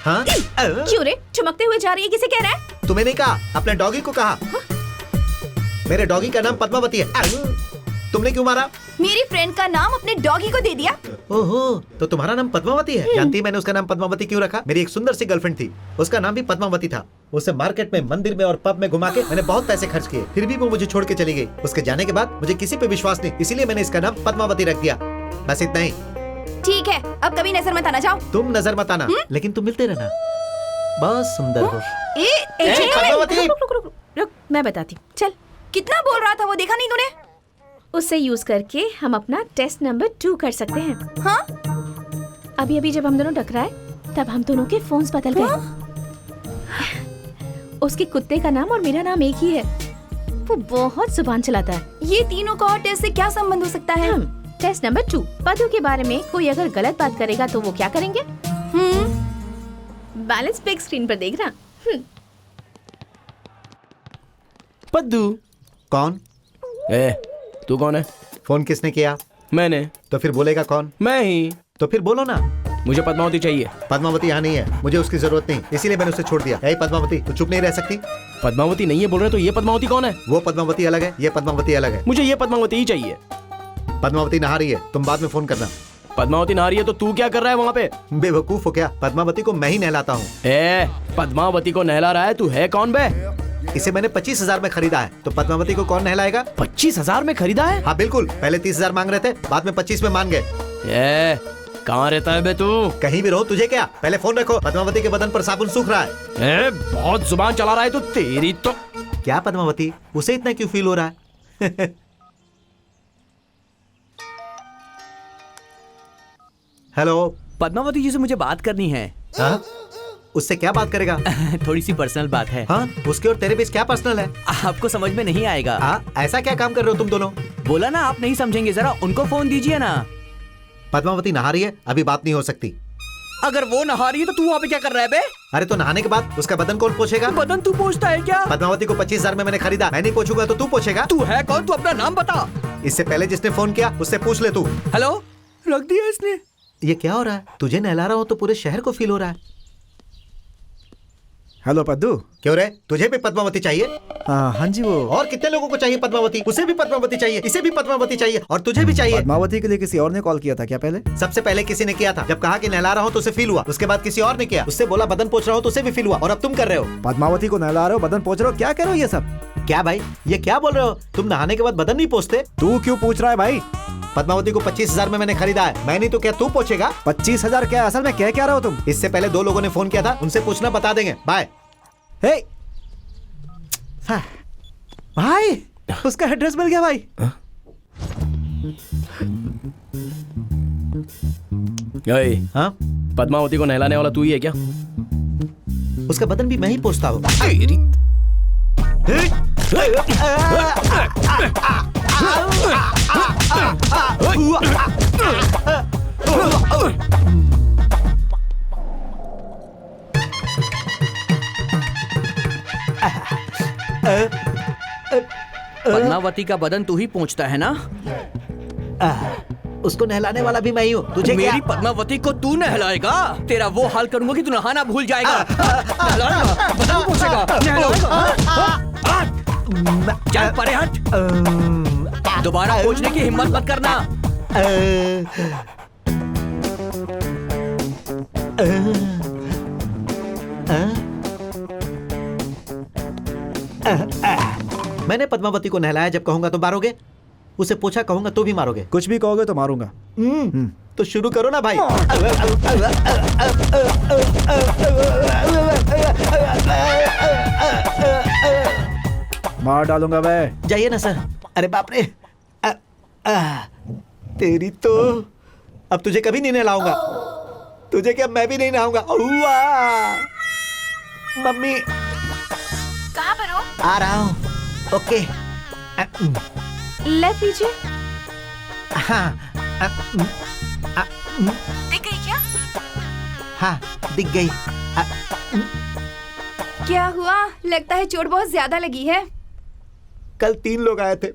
हाँ? क्यों रे, चमकते हुए जा रही है, किसे कह रहा है? तुम्हें नहीं कहा, अपने डॉगी को कहा। मेरे डॉगी का नाम पद्मावती है। तुमने क्यों मारा? मेरी फ्रेंड का नाम अपने डॉगी को दे दिया। ओहो, तो तुम्हारा नाम पद्मावती है? जानती है मैंने उसका नाम पद्मावती क्यों रखा? मेरी एक सुंदर सी गर्लफ्रेंड थी, उसका नाम भी पद्मावती था। उसे मार्केट में, मंदिर में और पब में घुमा के मैंने बहुत पैसे खर्च किए, फिर भी वो मुझे छोड़ के चली गई। उसके जाने के बाद मुझे किसी पे विश्वास नहीं, इसीलिए मैंने इसका नाम पद्मावती रख दिया। बस इतना ही। ठीक है, अब कभी नजर मत आना। जाओ। तुम नजर मत आना, लेकिन तुम मिलते रहना। बहुत सुंदर हो। पद्मावती, रुक, मैं बताती हूँ। चल। कितना बोल रहा था वो, देखा नहीं तूने? उससे यूज करके हम अपना टेस्ट नंबर 2 कर सकते हैं। हाँ? अभी अभी जब हम दोनों टकराए तब हम दोनों के फोन्स बदल गए। उसके कुत्ते का नाम और मेरा नाम एक ही है। वो बहुत जुबान चलाता है। ये तीनों का और टेस्ट से क्या संबंध हो सकता है? टेस्ट नंबर 2, पदू के बारे में कोई अगर गलत बात करेगा तो वो क्या करेंगे? बैलेंस बिग स्क्रीन पर देख रहा। पद्दू। कौन? तू कौन है? फोन किसने किया? मैंने। तो फिर बोलेगा कौन? मैं ही। तो फिर बोलो ना। मुझे पद्मावती चाहिए। पद्मावती यहाँ नहीं है, मुझे उसकी जरूरत नहीं, इसीलिए मैंने उसे छोड़ दिया। पद्मावती, तू चुप नहीं रह सकती? पद्मावती नहीं है बोल रहे तो ये पद्मावती कौन है? वो पद्मावती अलग है, ये पद्मावती अलग है। मुझे ये पद्मावती ही चाहिए। पद्मावती नहा रही है, तुम बाद में फोन करना। पद्मावती नहा रही है तो तू क्या कर रहा है वहाँ पे? बेवकूफ हो क्या? पद्मावती को मैं ही नहलाता हूँ। पद्मावती को नहला रहा है, तू है कौन बे? इसे मैंने 25,000 में खरीदा है, तो पद्मावती को कौन नहलाएगा? 25,000 में खरीदा है? हाँ बिल्कुल, पहले 30,000 मांग रहे थे, बाद में 25 में मान गए। कहाँ रहता है बे तू? कहीं भी रहो, तुझे क्या? पहले फोन रखो। पद्मावती के बदन पर साबुन सूख रहा है। बहुत जुबान चला रहा है तू, तेरी तो। क्या पद्मावती, उसे इतना क्यों फील हो रहा है? हेलो, पद्मावती जी से मुझे बात करनी है। हाँ? उससे क्या बात करेगा? थोड़ी सी पर्सनल बात है। हाँ? उसके और तेरे बीच क्या पर्सनल है? आपको समझ में नहीं आएगा। ऐसा क्या काम कर रहे हो तुम दोनों? बोला ना आप नहीं समझेंगे, जरा उनको फोन दीजिए ना। पद्मावती नहा रही है, अभी बात नहीं हो सकती। अगर वो नहा रही है तो तू वहाँ पे क्या कर रहा है बे? अरे तो नहाने के बाद उसका बदन कौन पोछेगा? बदन तू पोछता है क्या? पद्मावती को 25,000 में मैंने खरीदा, मैं नहीं पोछूंगा तो तू पोछेगा? तू है कौन? तू अपना नाम बता। इससे पहले जिसने फोन किया उससे पूछ ले तू। हेलो, रख दिया इसने। ये क्या हो रहा है? तुझे नहला रहा हूँ तो पूरे शहर को फील हो रहा है। हेलो पद्दू। क्यों रे, तुझे भी पद्मावती चाहिए? हाँ जी वो। और कितने लोगों को चाहिए पद्मावती? उसे भी पद्मावती चाहिए, इसे भी पद्मावती चाहिए, और तुझे भी चाहिए। पद्मावती के लिए किसी और ने कॉल किया था क्या पहले? सबसे पहले किसी ने किया था, जब कहा कि नहला रहा हूँ तो उसे फील हुआ। उसके बाद किसी और ने किया, उससे बोला बदन पोछ रहा हूँ तो उसे भी फील हुआ, और अब तुम कर रहे हो। पद्मावती को नहला रहे हो, बदन पोछ रहे हो, क्या कर रहे हो ये सब? क्या भाई, ये क्या बोल रहे हो? तुम नहाने के बाद बदन नहीं पोछते? तू क्यों पूछ रहा है भाई? पद्मावती को 25,000 में मैंने खरीदा है, मैं नहीं तो क्या तू पोछेगा? 25,000 क्या? असल में क्या रहे हो तुम? इससे पहले 2 लोगों ने फोन किया था, उनसे पूछना, बता देंगे। बाय। भाई उसका एड्रेस मिल गया भाई। हाँ? पद्मावती को नहलाने वाला तू ही है क्या? उसका बदन भी मैं ही पोछता हूँ। पद्मावती का बदन तू ही पोंछता है ना? उसको नहलाने वाला भी मैं ही हूँ। तुझे मेरी पद्मावती को तू नहलाएगा? तेरा वो हाल करूंगा कि तू नहाना भूल जाएगा। नहलाएगा, बदन पोंछेगा, नहलाएगा। चल परे हट। दोबारा पोंछने की हिम्मत मत करना। मैंने पद्मावती को नहलाया, जब कहूंगा तो मारोगे, उसे पूछा कहूंगा तो भी मारोगे। कुछ भी कहोगे तो मारूंगा। तो शुरू करो ना भाई। मार डालूंगा मैं। जाइए ना सर। अरे बाप रे, तेरी तो। अब तुझे कभी नहीं नहलाऊंगा। तुझे क्या, मैं भी नहीं नहाऊंगा। मम्मी कहाँ पर हो? आ रहा हूँ। ओके। ले पीछे। हाँ। दिख गई क्या? हाँ दिख गई। क्या हुआ? लगता है चोट बहुत ज्यादा लगी है। कल 3 लोग आए थे,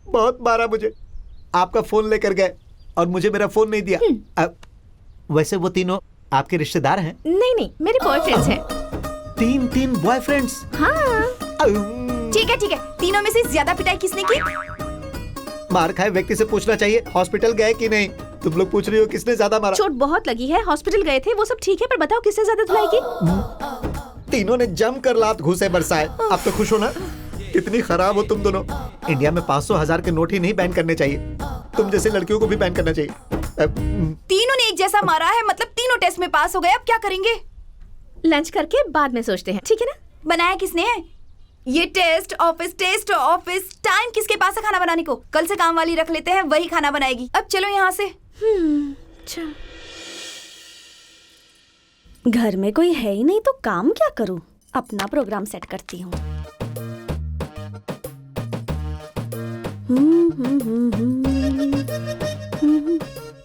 बहुत मारा मुझे। आपका फोन लेकर गए और मुझे मेरा फोन नहीं दिया। वैसे वो तीनों आपके रिश्तेदार हैं? नहीं, मेरे बॉयफ्रेंड्स हैं। 3 बॉयफ्रेंड्स? हाँ। ठीक है। तीनों में से ज्यादा पिटाई किसने की? मार खाए व्यक्ति से पूछना चाहिए हॉस्पिटल गए कि नहीं। तुम लोग पूछ रही हो किसने ज्यादा मारा। चोट बहुत लगी है, हॉस्पिटल गए थे, वो सब ठीक है, पर बताओ किसने ज्यादा धुलाई की? तीनों ने जमकर लात घूसे बरसाए। आप तो खुश हो ना? कितनी खराब हो तुम दोनों। इंडिया में 500,000 के नोट ही नहीं बैन करने चाहिए, तुम जैसे लड़कियों को भी बैन करना चाहिए। तीनों ने एक जैसा मारा है, मतलब तीनों टेस्ट में पास हो गए। अब क्या करेंगे? लंच करके बाद में सोचते हैं, ठीक है ना? बनाया किसने है? ये टेस्ट ऑफिस टाइम किसके पास है खाना बनाने को? कल से काम वाली रख लेते हैं, वही खाना बनाएगी। अब चलो यहाँ से। घर में कोई है ही नहीं तो काम क्या करूं? अपना प्रोग्राम सेट करती हूँ।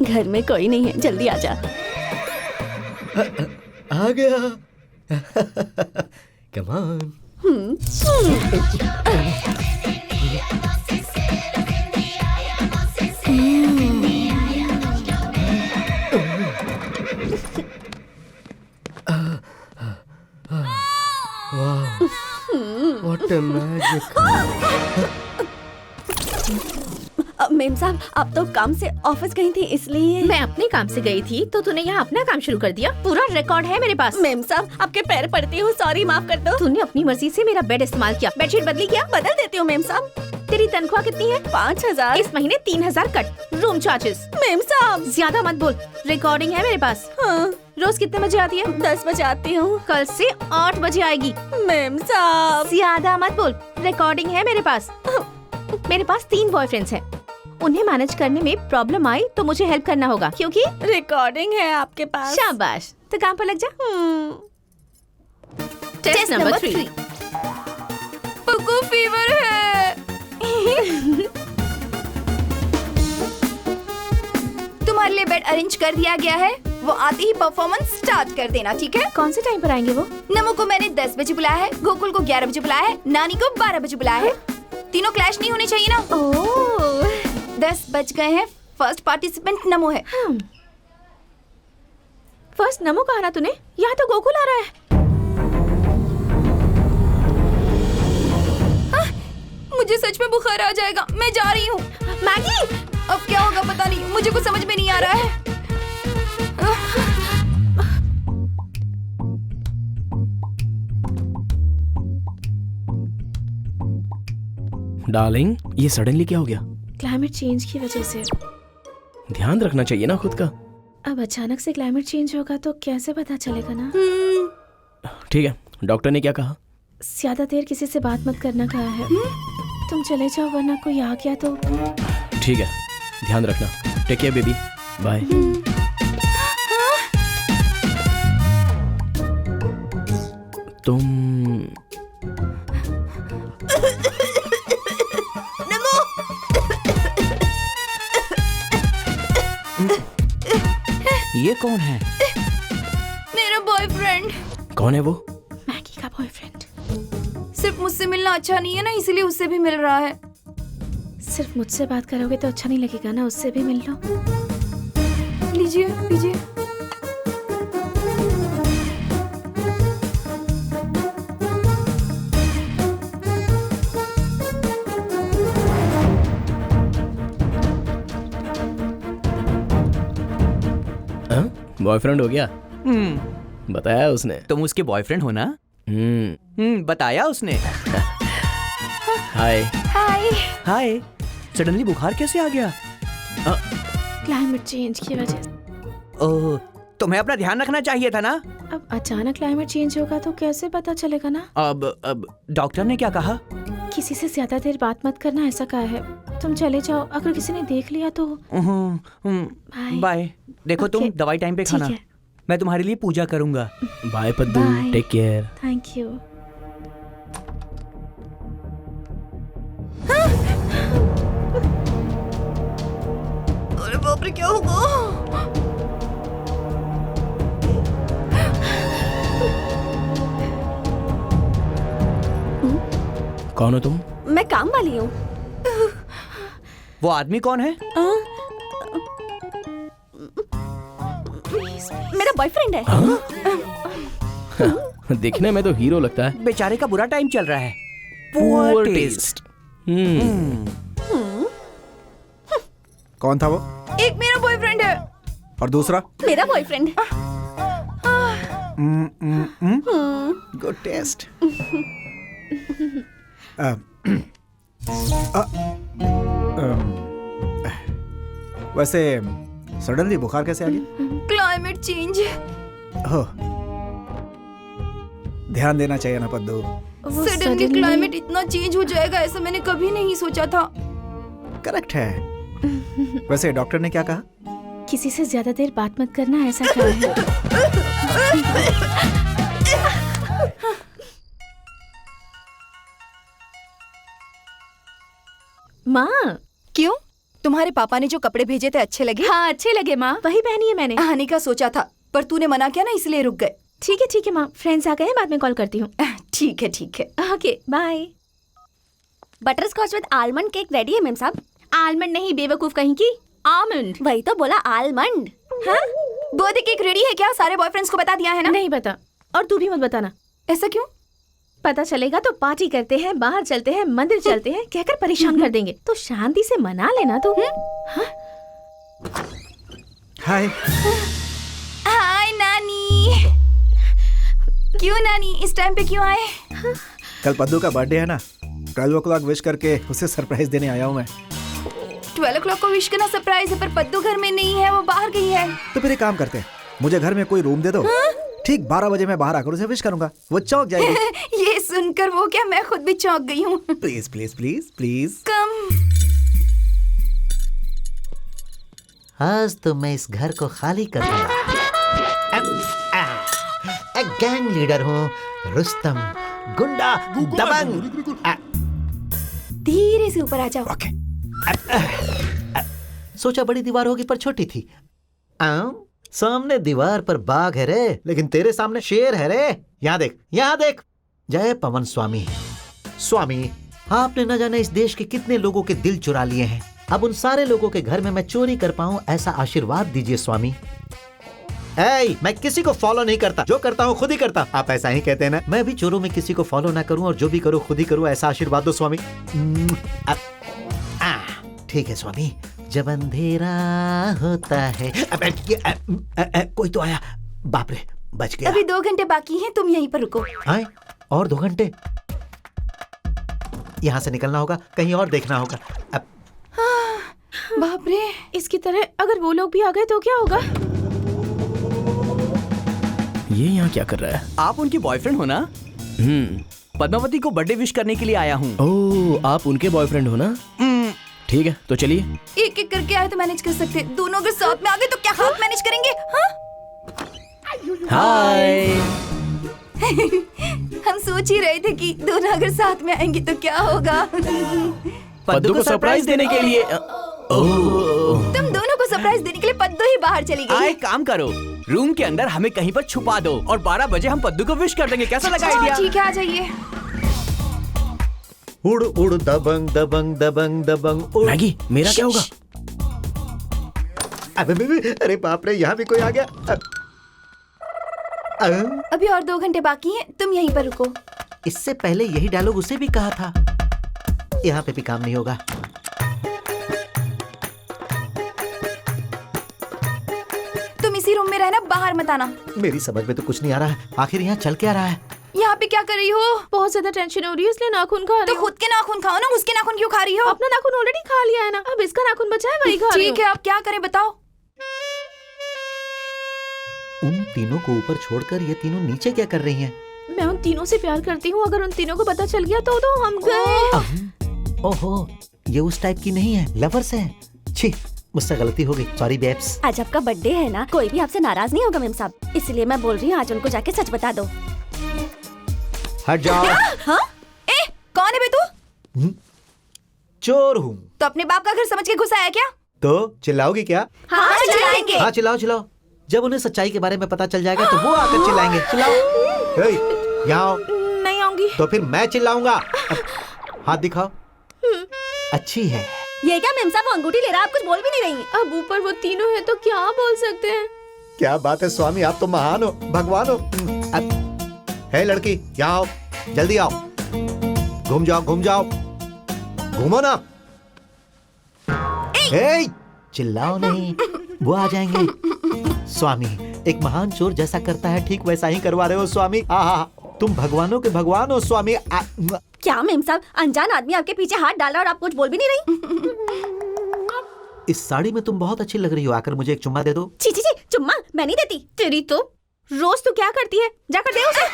घर में कोई नहीं है, जल्दी आ जा। आ गया। Come on. Wow. What a magic. Ma'am साहब, आप तो काम से ऑफिस गई थी इसलिए। मैं अपने काम से गई थी तो तूने यहाँ अपना काम शुरू कर दिया। पूरा रिकॉर्ड है मेरे पास। मेम साहब, आपके पैर पड़ती हूँ, सॉरी, माफ कर दो। तूने अपनी मर्जी से मेरा बेड इस्तेमाल किया। बेडशीट बदली क्या? बदल देती हूँ मेम साहब। तेरी तनख्वाह कितनी है? 5,000। इस महीने 3,000 कट। Room charges. मेम साहब ज्यादा मत बोल, रिकॉर्डिंग है मेरे पास। हाँ। रोज कितने बजे आती है? 10 बजे आती हूँ। कल से 8 बजे आएगी। मेम साहब ज्यादा मत बोल, रिकॉर्डिंग है मेरे पास। मेरे पास 3 बॉयफ्रेंड्स हैं उन्हें मैनेज करने में प्रॉब्लम आई तो मुझे हेल्प करना होगा, क्योंकि रिकॉर्डिंग है आपके पास। शाबाश, तो काम पर लग जा। Test number 3। पुक्कू फीवर है। तुम्हारे लिए बेड अरेंज कर दिया गया है, वो आते ही परफॉर्मेंस स्टार्ट कर देना, ठीक है? कौन से टाइम पर आएंगे वो? नमो को मैंने 10 बजे बुलाया है, गोकुल को 11 बजे बुलाया है, नानी को 12 बजे बुलाया है। तीनों क्लैश नहीं होने चाहिए ना। ओह, 10 बज गए हैं। फर्स्ट पार्टिसिपेंट नमो है। फर्स्ट नमो कहा ना तूने? यहाँ तो गोकुल आ रहा है। मुझे सच में बुखार आ जाएगा, मैं जा रही हूँ। मैगी, अब क्या होगा पता नहीं, मुझे कुछ समझ में नहीं आ रहा है। डार्लिंग, ये सडनली क्या हो गया? क्लाइमेट चेंज की वजह से। ध्यान रखना चाहिए ना खुद का। अब अचानक से क्लाइमेट चेंज होगा तो कैसे पता चलेगा ना? ठीक है, डॉक्टर ने क्या कहा? ज्यादा देर किसी से बात मत करना कहा है। तुम चले जाओ वरना कोई आ गया तो। ठीक है, ध्यान रखना। Take care baby, bye. तुम ये कौन है? मेरा बॉयफ्रेंड। कौन है वो? मैगी का बॉयफ्रेंड। सिर्फ मुझसे मिलना अच्छा नहीं है ना, इसीलिए उससे भी मिल रहा है। सिर्फ मुझसे बात करोगे तो अच्छा नहीं लगेगा ना, उससे भी मिल लो। लीजिए लीजिए। बॉयफ्रेंड हो गया? बताया उसने? तुम उसके बॉयफ्रेंड हो ना? बताया उसने। हाय हाय हाय। सडनली बुखार कैसे आ गया? क्लाइमेट चेंज की वजह से। ओह, तुम्हें अपना ध्यान रखना चाहिए था ना। अब अचानक क्लाइमेट चेंज होगा तो कैसे पता चलेगा ना? अब डॉक्टर ने क्या कहा? किसी से ज्यादा देर बात मत करना, ऐसा कहा है। तुम चले जाओ, अगर किसी ने देख लिया तो। बाय। देखो तुम दवाई टाइम पे खाना, मैं तुम्हारे लिए पूजा करूंगा। Bye Paddu, take care. Thank you. अरे बाप रे, क्या होगा? कौन हो तुम? मैं काम वाली हूँ। वो आदमी कौन है? मेरा बॉयफ्रेंड है। दिखने में तो हीरो लगता है। बेचारे का बुरा टाइम चल रहा है। Poor taste। कौन था वो? एक मेरा बॉयफ्रेंड है। और दूसरा? मेरा बॉयफ्रेंड। Good taste. वैसे सडनली बुखार कैसे आ गया? Climate change. ध्यान देना चाहिए ना पद्दू। सडनली क्लाइमेट इतना चेंज हो जाएगा ऐसा मैंने कभी नहीं सोचा था। करेक्ट है। वैसे डॉक्टर ने क्या कहा? किसी से ज्यादा देर बात मत करना, ऐसा कहा है। माँ। क्यों? तुम्हारे पापा ने जो कपड़े भेजे थे अच्छे लगे? हाँ अच्छे लगे माँ, वही पहनी है मैंने। आने का सोचा था पर तूने मना किया ना, इसलिए रुक गए। ठीक है माँ, फ्रेंड्स आ गए हैं, बाद में कॉल करती हूँ। ठीक है okay bye. Butterscotch with almond cake ready है मेम साहब। आलमंड नहीं बेवकूफ कहीं की, आलमंड। वही तो बोला, आलमंड। हाँ? बर्थडे केक रेडी है क्या? सारे बॉयफ्रेंड्स को बता दिया है ना? नहीं पता, और तू भी मत बताना। ऐसा क्यों? पता चलेगा तो पार्टी करते हैं, बाहर चलते हैं, मंदिर चलते हैं, कहकर परेशान कर देंगे। तो शांति से मना लेना तू। हाय हाय नानी। क्यों नानी इस टाइम पे क्यों आए? कल पद्दू का बर्थडे है ना, 12 o'clock विश करके उसे सरप्राइज देने आया हूँ मैं। 12 o'clock को विश करना सरप्राइज है, पर पद्दू घर में नहीं है, वो बाहर गई है। तो फिर एक काम करते हैं, मुझे घर में कोई रूम दे दो। ठीक 12 बजे मैं बाहर आकर उसे विश करूंगा, वो चौंक जाएगी। ये सुनकर वो क्या, मैं खुद भी चौंक गई हूँ। Please please please please come. आज तो मैं इस घर को खाली कर दूंगा। एक गैंग लीडर हूँ, रुस्तम, गुंडा, दबंग। धीरे से ऊपर आ जाओ। सोचा बड़ी दीवार होगी पर छोटी थी। सामने दीवार पर बाघ है रे, लेकिन तेरे सामने शेर है रे। यहाँ देख, यहाँ देख। जय पवन स्वामी। स्वामी, आपने न जाने इस देश के कितने लोगों के दिल चुरा लिए हैं। अब उन सारे लोगों के घर में मैं चोरी कर पाऊं, ऐसा आशीर्वाद दीजिए स्वामी। मैं किसी को फॉलो नहीं करता, जो करता हूँ खुद ही करता। आप ऐसा ही कहते हैं ना। मैं भी चोरों में किसी को फॉलो ना करूं और जो भी करूं खुद ही करूं, ऐसा आशीर्वाद दो स्वामी। ठीक है स्वामी। जब अंधेरा होता है। कोई तो आया। बाप रे, बच गया। अभी 2 घंटे बाकी हैं, तुम यहीं पर रुको। आए और 2 घंटे? यहाँ से निकलना होगा, कहीं और देखना होगा। बाप रे, इसकी तरह अगर वो लोग भी आ गए तो क्या होगा? ये यहाँ क्या कर रहा है? आप उनकी बॉयफ्रेंड हो ना? पद्मावती को बर्थडे विश करने के लिए आया हूँ। ओह, आप उनके बॉयफ्रेंड हो ना? ठीक है, तो चलिए। एक एक करके आए तो मैनेज कर सकते, दोनों अगर साथ में आ गए तो क्या हाथ मैनेज करेंगे? हाय। हम सोच ही रहे थे कि दोनों अगर साथ में आएंगे तो क्या होगा। पद्दू को सरप्राइज देने के लिए। तुम दोनों को सरप्राइज देने के लिए पद्दू ही बाहर चली गई। एक काम करो, रूम के अंदर हमें कहीं पर छुपा दो और 12 बजे हम पद्दू को विश कर देंगे। कैसा लगा आइडिया? ठीक है, आ जाइए। उड़ उड़ दबंग दबंग दबंग दबंग उड़। मैगी, मेरा क्या होगा? अरे बाप रे, यहाँ भी कोई आ गया। अभी और 2 घंटे बाकी हैं, तुम यहीं पर रुको। इससे पहले यही डायलॉग उसे भी कहा था। यहाँ पे भी काम नहीं होगा। तुम इसी रूम में रहना, बाहर मत आना। मेरी समझ में तो कुछ नहीं आ रहा है। आखिर यहाँ चल क्या रहा है? यहाँ पे क्या कर रही हो? बहुत ज्यादा टेंशन हो रही है, इसलिए नाखून खा रही तो हूँ। खुद के नाखून खाओ ना, उसके नाखून क्यों खा रही हो? अपना नाखून ऑलरेडी खा लिया है ना, अब इसका नाखून बचा है, वही खा रही हूँ। ठीक है, अब क्या करें बताओ? उन तीनों को ऊपर छोड़कर ये तीनों नीचे क्या कर रही हैं? मैं उन तीनों से प्यार करती हूँ, अगर उन तीनों को पता चल गया तो हम गए। ओहो, ये उस टाइप की नहीं है, लवर्स है। छी, मुझसे गलती हो गई, सॉरी बेब्स। आज आपका बर्थडे है ना, कोई भी आपसे नाराज नहीं होगा मेम साहब, इसलिए मैं बोल रही हूँ आज उनको जाके सच बता दो। हट जाओ। हाँ? कौन है बे तू? चोर हूँ। तो अपने बाप का घर समझ के घुसा है क्या? तो चिल्लाओगी क्या? हाँ, चिल्लाएंगे। हाँ, चिल्लाओ चिल्लाओ। जब उन्हें सच्चाई के बारे में पता चल जाएगा तो वो आकर चिल्लाएंगे। चिल्लाओ। यहाँ आओ। नहीं आऊंगी। तो फिर मैं चिल्लाऊंगा। हाथ दिखाओ। अच्छी है। ये क्या मेम साहब, वो अंगूठी ले रहा, आप कुछ बोल भी नहीं रही। अब ऊपर वो तीनों है तो क्या बोल सकते हैं? क्या बात है स्वामी, आप तो महान हो, भगवान हो। है लड़की, यहाँ आओ, जल्दी आओ। घूम जाओ, घूम जाओ, घूमो ना। चिल्लाओ नहीं, वो आ जाएंगे। स्वामी, एक महान चोर जैसा करता है ठीक वैसा ही करवा रहे हो स्वामी। तुम भगवानों के भगवान हो स्वामी। क्या मेम साहब, अनजान आदमी आपके पीछे हाथ डाल रहा और आप कुछ बोल भी नहीं रही। इस साड़ी में तुम बहुत अच्छी लग रही हो, आकर मुझे एक चुम्मा दे दो। छी छी छी, चुम्मा मैं नहीं देती। तेरी तो रोज तू क्या करती है, जाकर दे उसे।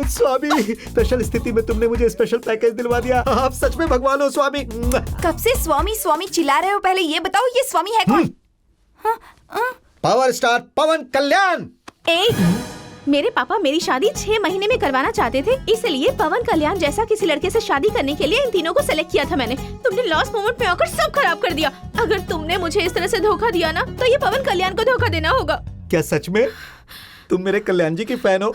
स्वामी, स्पेशल स्थिति में तुमने मुझे स्पेशल पैकेज दिलवा दिया। आप सच में भगवान हो स्वामी। कब से स्वामी स्वामी चिल्ला रहे हो? पहले ये बताओ ये स्वामी है कौन? पावर स्टार पवन कल्याण। मेरे पापा मेरी शादी 6 महीने में करवाना चाहते थे, इसलिए पवन कल्याण जैसा किसी लड़के से शादी करने के लिए इन तीनों को सेलेक्ट किया था मैंने। तुमने लास्ट मोमेंट में आकर सब खराब कर दिया। अगर तुमने मुझे इस तरह से धोखा दिया ना, तो ये पवन कल्याण को धोखा देना होगा। क्या सच में तुम मेरे कल्याण जी की फैन हो?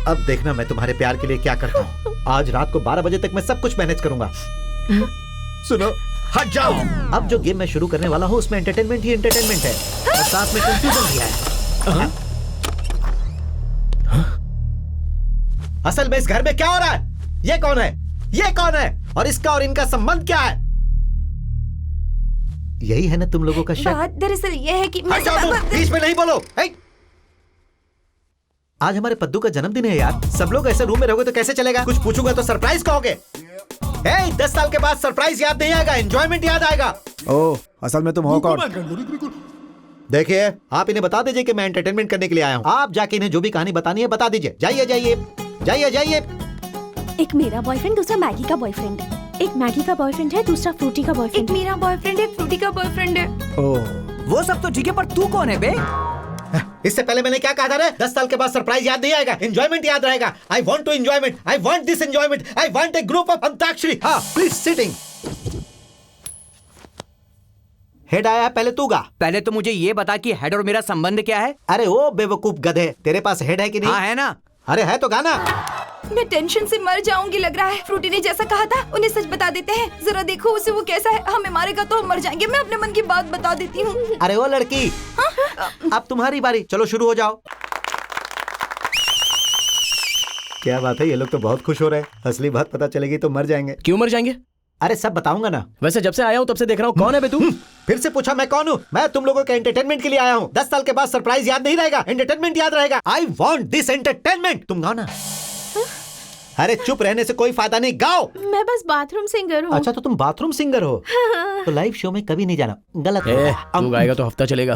अब देखना मैं तुम्हारे प्यार के लिए क्या करता हूँ। आज रात को 12 बजे तक मैं सब कुछ मैनेज करूंगा। सुनो, हट जाओ। अब जो गेम मैं शुरू करने वाला हूँ उसमें एंटरटेनमेंट ही एंटरटेनमेंट है और साथ में कंफ्यूजन भी है। असल में इस घर में क्या हो रहा है? ये कौन है? ये कौन है? और इसका और इनका संबंध क्या है? यही है ना तुम लोगों का शक? बात दरअसल ये है कि हट जाओ तुम, बीच में नहीं बोलो। आज हमारे पद्दू का जन्मदिन है यार। सब लोग ऐसे रूम में रहोगे तो कैसे चलेगा? कुछ पूछूंगा तो सरप्राइज कहोगे। 10 साल के बाद सरप्राइज याद नहीं आएगा, एंजॉयमेंट याद आएगा। ओह, असल में तुम हो कौन? देखिए, आप इन्हें बता दीजिए कि मैं एंटरटेनमेंट करने के लिए आया हूँ। आप जाके इन्हें जो भी कहानी बतानी है बता दीजिए। जाइए जाइए जाइए जाइए। एक मेरा बॉयफ्रेंड, दूसरा मैगी का बॉयफ्रेंड। एक मैगी का बॉयफ्रेंड है, दूसरा फ्रूटी का बॉयफ्रेंड। एक मेरा बॉयफ्रेंड है, एक फ्रूटी का बॉयफ्रेंड है। वो सब तो ठीक है, पर तू कौन है बे? इससे पहले मैंने क्या कहा था रे? 10 साल के बाद सरप्राइज याद नहीं आएगा, एंजॉयमेंट याद रहेगा। I want to enjoyment, I want this enjoyment, I want a group of antakshari. हाँ प्लीज सिटिंग। हेड आया, पहले तू गा। पहले तो मुझे ये बता कि हेड और मेरा संबंध क्या है? अरे ओ बेवकूफ गधे, तेरे पास हेड है कि नहीं? हाँ है ना। अरे है तो गाना। मैं टेंशन से मर जाऊंगी लग रहा है। फ्रूटी ने जैसा कहा था उन्हें सच बता देते हैं। जरा देखो उसे वो कैसा है। हमें मारेगा तो हम मर जाएंगे। मैं अपने मन की बात बता देती हूँ। अरे ओ लड़की, अब तुम्हारी बारी, चलो शुरू हो जाओ। क्या बात है, ये लोग तो बहुत खुश हो रहे हैं। असली बात पता चलेगी तो मर जाएंगे। क्यों मर जाएंगे? अरे सब बताऊंगा ना। वैसे जब से आया हूँ तब से देख रहा हूँ, कौन है बे तू? फिर से पूछा मैं कौन हूँ? मैं तुम लोगों के एंटरटेनमेंट के लिए आया हूँ। 10 साल के बाद सरप्राइज याद नहीं रहेगा, एंटरटेनमेंट याद रहेगा। I want this entertainment. तुम गाओ ना। अरे चुप रहने से कोई फायदा नहीं, गाओ। मैं बस बाथरूम सिंगर हूँ। अच्छा तो तुम बाथरूम सिंगर हो? तो लाइव शो में कभी नहीं जाना, गलत। तू गाएगा तो हफ्ता चलेगा।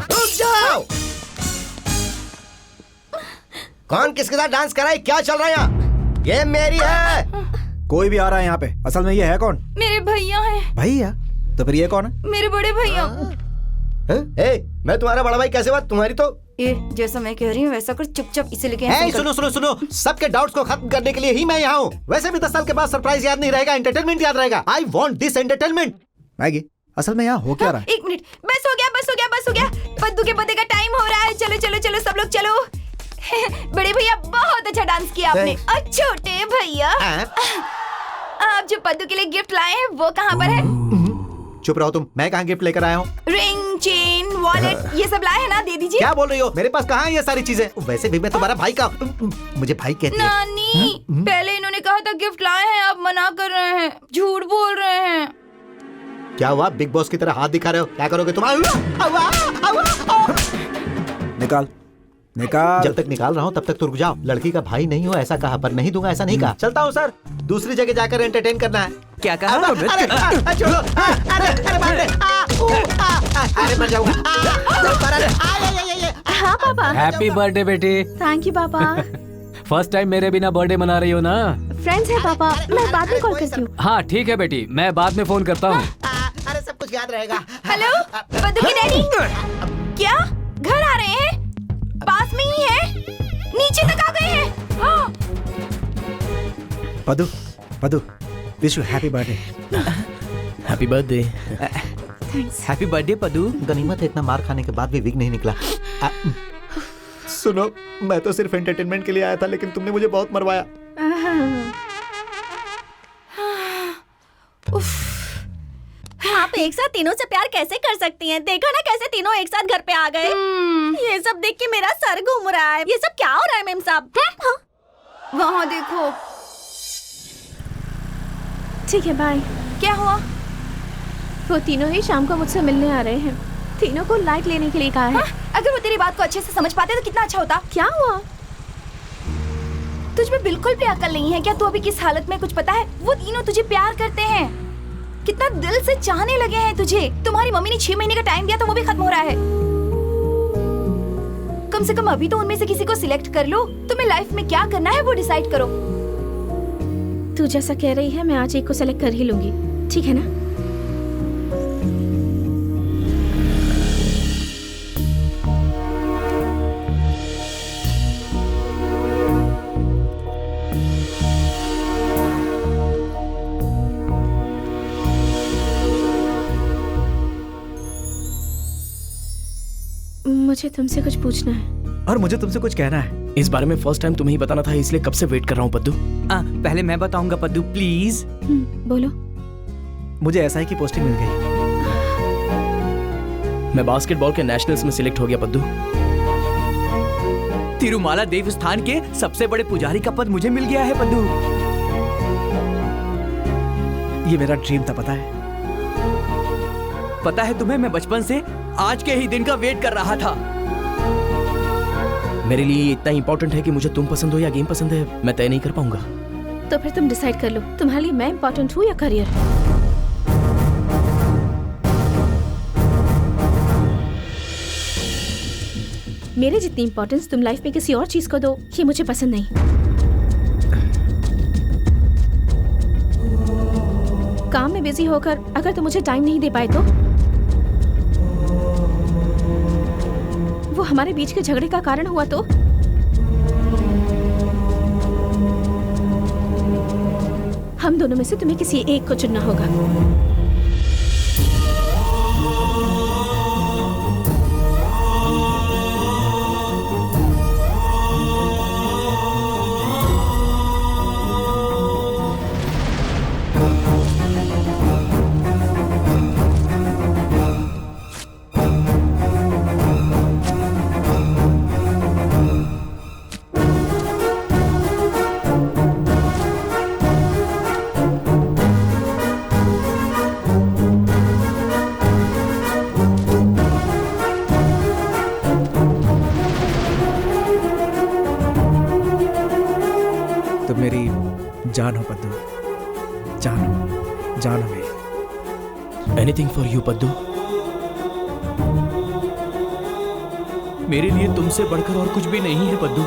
कौन किसके साथ डांस कर रहा है? क्या चल रहा है यहाँ? ये मेरी है। कोई भी आ रहा है यहाँ पे। असल में ये है कौन? मेरे भैया हैं। भैया? तो फिर ये कौन है? मेरे बड़े भैया। मैं तुम्हारा बड़ा भाई कैसे बात? तुम्हारी तो ये जैसा मैं कह रही हूँ वैसा कर, चुपचाप इसे लेके। सुनो सुनो सुनो, सबके डाउट्स को खत्म करने के लिए ही मैं यहाँ हूँ। वैसे भी 10 साल के बाद सरप्राइज याद नहीं रहेगा, एंटरटेनमेंट याद रहेगा। I want this entertainment. Maggi, असल में यहाँ हो क्या रहा है? एक मिनट, बस हो गया बस हो गया बस हो गया। पद्दू के पते का टाइम हो रहा है। चलो चलो चलो सब लोग चलो। बड़े भैया बहुत अच्छा डांस किया आपने। और छोटे भैया आप जो पद्दू के लिए गिफ्ट लाए हैं वो कहाँ पर है? चुप रहो तुम, मैं कहाँ गिफ्ट लेकर आया हूँ? रिंग, चेन, वॉलेट ये सब लाए हैं ना, दे दीजिए। क्या बोल रही हो? मेरे पास कहाँ है ये सारी चीजें? वैसे भी मैं तुम्हारा भाई का, मुझे भाई कहती है। नानी, पहले इन्होंने कहा था गिफ्ट लाए हैं, आप मना कर रहे हैं, झूठ बोल रहे हैं। क्या हुआ? बिग बॉस की तरह हाथ दिखा रहे हो? क्या करोगे तुम? निकाल निकाल। जब तक निकाल रहा हूँ तब तक तो रुक जाओ। लड़की का भाई नहीं हो ऐसा कहा, पर नहीं दूंगा ऐसा नहीं कहा। चलता हूँ सर, दूसरी जगह जाकर एंटरटेन करना है। क्या कहा? अरे मर जाऊंगा। हाँ पापा। हैप्पी बर्थडे बेटी। थैंक यू पापा। फर्स्ट टाइम मेरे बिना बर्थडे मना रही हो ना? फ्रेंड्स है पापा, मैं बाद में कॉल करती हूँ। हाँ ठीक है बेटी, मैं बाद में फोन करता हूँ। अरे सब कुछ याद रहेगा। हेलो पद्दू के डैडी, क्या घर आ रहे हैं? पास में ही है, नीचे तक आ गए हैं। हाँ। Paddu, Paddu, wish you happy birthday. Happy birthday. Happy birthday Paddu. गनीमत है इतना मार खाने के बाद भी विग नहीं निकला। सुनो, मैं तो सिर्फ एंटरटेनमेंट के लिए आया था, लेकिन तुमने मुझे बहुत मरवाया। आप एक साथ तीनों से प्यार कैसे कर सकती हैं? देखो ना कैसे तीनों एक साथ घर पे आ गए। ये सब देख के मेरा सर घूम रहा है। ये सब क्या हो रहा है मेम साहब? वहाँ देखो। ठीक है बाय। क्या हुआ? वो तीनों ही शाम को मुझसे मिलने आ रहे हैं। तीनों को लाइट लेने के लिए कहा है। अगर वो तेरी बात को अच्छे से समझ पाते तो कितना अच्छा होता। क्या हुआ? तुझ में बिल्कुल भी अकल नहीं है क्या? तू अभी किस हालत में कुछ पता है? वो तीनों तुझे प्यार करते हैं, कितना दिल से चाहने लगे हैं तुझे। तुम्हारी मम्मी ने 6 महीने का टाइम दिया तो वो भी खत्म हो रहा है। कम से कम अभी तो उनमें से किसी को सिलेक्ट कर लो। तुम्हें लाइफ में क्या करना है वो डिसाइड करो। तू जैसा कह रही है मैं आज एक को सेलेक्ट कर ही लूंगी, ठीक है ना? मुझे तुमसे कुछ पूछना है। और मुझे तुमसे कुछ कहना है। इस बारे में फर्स्ट टाइम तुम्हें ही बताना था, इसलिए कब से वेट कर रहा हूँ पद्दू। पहले मैं बताऊंगा पद्दू प्लीज। बोलो। मुझे एसआई की पोस्टिंग मिल गई। मैं बास्केटबॉल के नेशनल्स में सिलेक्ट हो गया पद्दू। तिरुमाला देवस्थान के सबसे बड़े पुजारी का पद मुझे मिल गया है पद्दू। ये मेरा ड्रीम था, पता है? पता है तुम्हें, मैं बचपन से आज के ही दिन का वेट कर रहा था। मेरे लिए इतना इंपॉर्टेंट है कि मुझे तुम पसंद हो या गेम पसंद है, मैं तय नहीं कर पाऊंगा। तो फिर तुम डिसाइड कर लो, तुम्हारे लिए मैं इंपॉर्टेंट हूँ या करियर? मेरे जितनी इंपॉर्टेंस तुम लाइफ में किसी और चीज को दो, ये मुझे पसंद नहीं। काम बिजी होकर अगर तुम मुझे टाइम नहीं दे पाए तो वो हमारे बीच के झगड़े का कारण हुआ तो हम दोनों में से तुम्हें किसी एक को चुनना होगा। तुम मेरी जान हो पद्दू, जान हो, जान हो मेरी। Anything for you Paddu. मेरे लिए तुमसे बढ़कर और कुछ भी नहीं है पद्दू।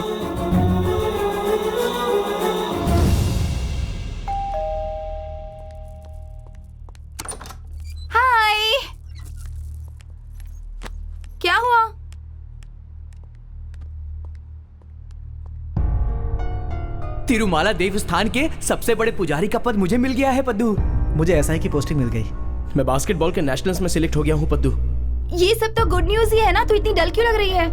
हाय, क्या हुआ? तिरुमाला देवस्थान के सबसे बड़े पुजारी का पद मुझे मिल गया है पद्दू। मुझे एसआई की पोस्टिंग मिल गई। मैं बास्केटबॉल के नेशनल्स में सिलेक्ट हो गया हूँ पद्दू। ये सब तो गुड न्यूज ही है ना, तो इतनी डल क्यों लग रही है?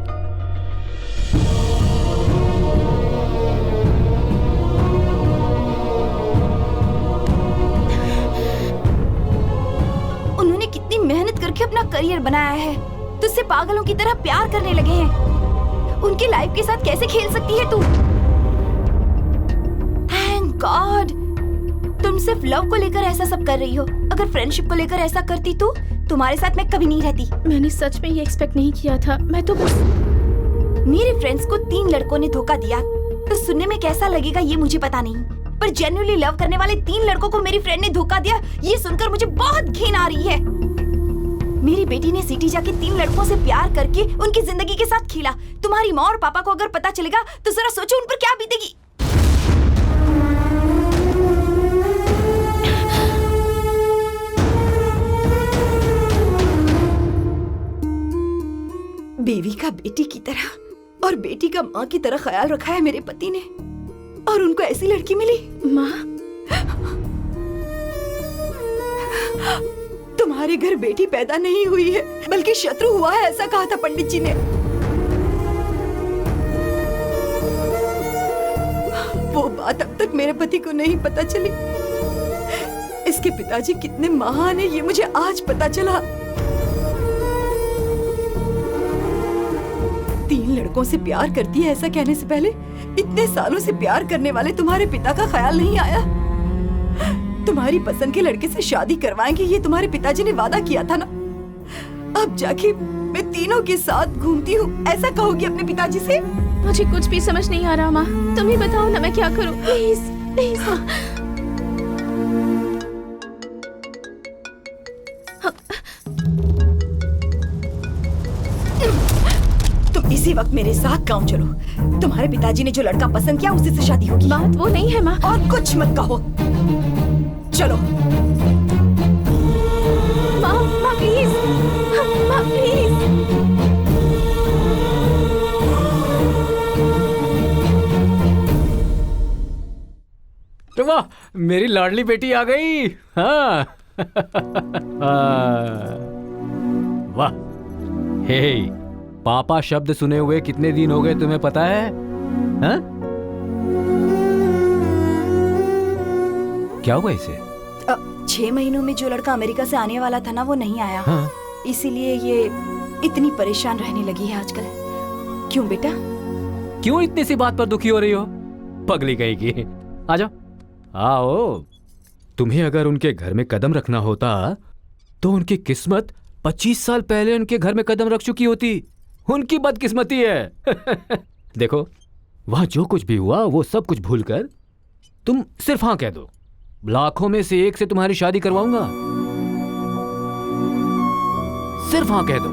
उन्होंने कितनी मेहनत करके अपना करियर बनाया है, तुझसे पागलों की तरह प्यार करने लगे हैं। उनकी लाइफ के साथ कैसे खेल सकती है तू? थैंक गॉड, तुम सिर्फ लव को लेकर ऐसा सब कर रही हो। अगर फ्रेंडशिप को लेकर ऐसा करती तो तुम्हारे साथ मैं कभी नहीं रहती। मैंने सच में ये एक्सपेक्ट नहीं किया था। मैं तो बस मेरे फ्रेंड्स को 3 लड़कों ने धोखा दिया, तो सुनने में कैसा लगेगा ये मुझे पता नहीं, पर जेन्युइनली लव करने वाले 3 लड़कों को मेरी फ्रेंड ने धोखा दिया, ये सुनकर मुझे बहुत घिन आ रही है। मेरी बेटी ने सिटी जाके 3 लड़कों से प्यार करके उनकी जिंदगी के साथ खेला। तुम्हारी माँ और पापा को अगर पता चलेगा तो जरा सोचो उन पर क्या बीतेगी। बीवी का बेटी की तरह और बेटी का माँ की तरह ख्याल रखा है मेरे पति ने, और उनको ऐसी लड़की मिली। माँ, तुम्हारे घर बेटी पैदा नहीं हुई है बल्कि शत्रु हुआ है, ऐसा कहा था पंडित जी ने। वो बात अब तक मेरे पति को नहीं पता चली। इसके पिताजी कितने महान है ये मुझे आज पता चला। 3 लड़कों से प्यार करती है ऐसा कहने से पहले इतने सालों से प्यार करने वाले तुम्हारे पिता का ख्याल नहीं आया? तुम्हारी पसंद के लड़के से शादी करवाएंगे ये तुम्हारे पिताजी ने वादा किया था ना। अब जाके मैं तीनों के साथ घूमती हूँ ऐसा कहोगी अपने पिताजी से? मुझे कुछ भी समझ नहीं आ रहा माँ, तुम ही बताओ ना मैं क्या करूँ। प्लीज प्लीज माँ। तुम इसी वक्त मेरे साथ गाँव चलो। तुम्हारे पिताजी ने जो लड़का पसंद किया उसी से शादी होगी। बात वो नहीं है माँ। और कुछ मत कहो, चलो। माँ प्लीज, माँ प्लीज। तो वाह, मेरी लाडली बेटी आ गई। हाँ। वाह। हे, पापा शब्द सुने हुए कितने दिन हो गए तुम्हें पता है? हाँ? क्या हुआ इसे? 6 महीनों में जो लड़का अमेरिका से आने वाला था ना वो नहीं आया। हाँ? इसीलिए ये इतनी परेशान रहने लगी है आजकल। क्यों बेटा? क्यों इतनी सी बात पर दुखी हो रही हो? पगली कहीं की। आ जाओ, आओ। तुम्हें अगर उनके घर में कदम रखना होता तो उनकी किस्मत 25 साल पहले उनके घर में कदम रख चुकी होती। उनकी बदकिस्मती है। देखो, वहां जो कुछ भी हुआ वो सब कुछ भूलकर तुम सिर्फ हाँ कह दो। लाखों में से एक से तुम्हारी शादी करवाऊंगा। सिर्फ हाँ कह दो।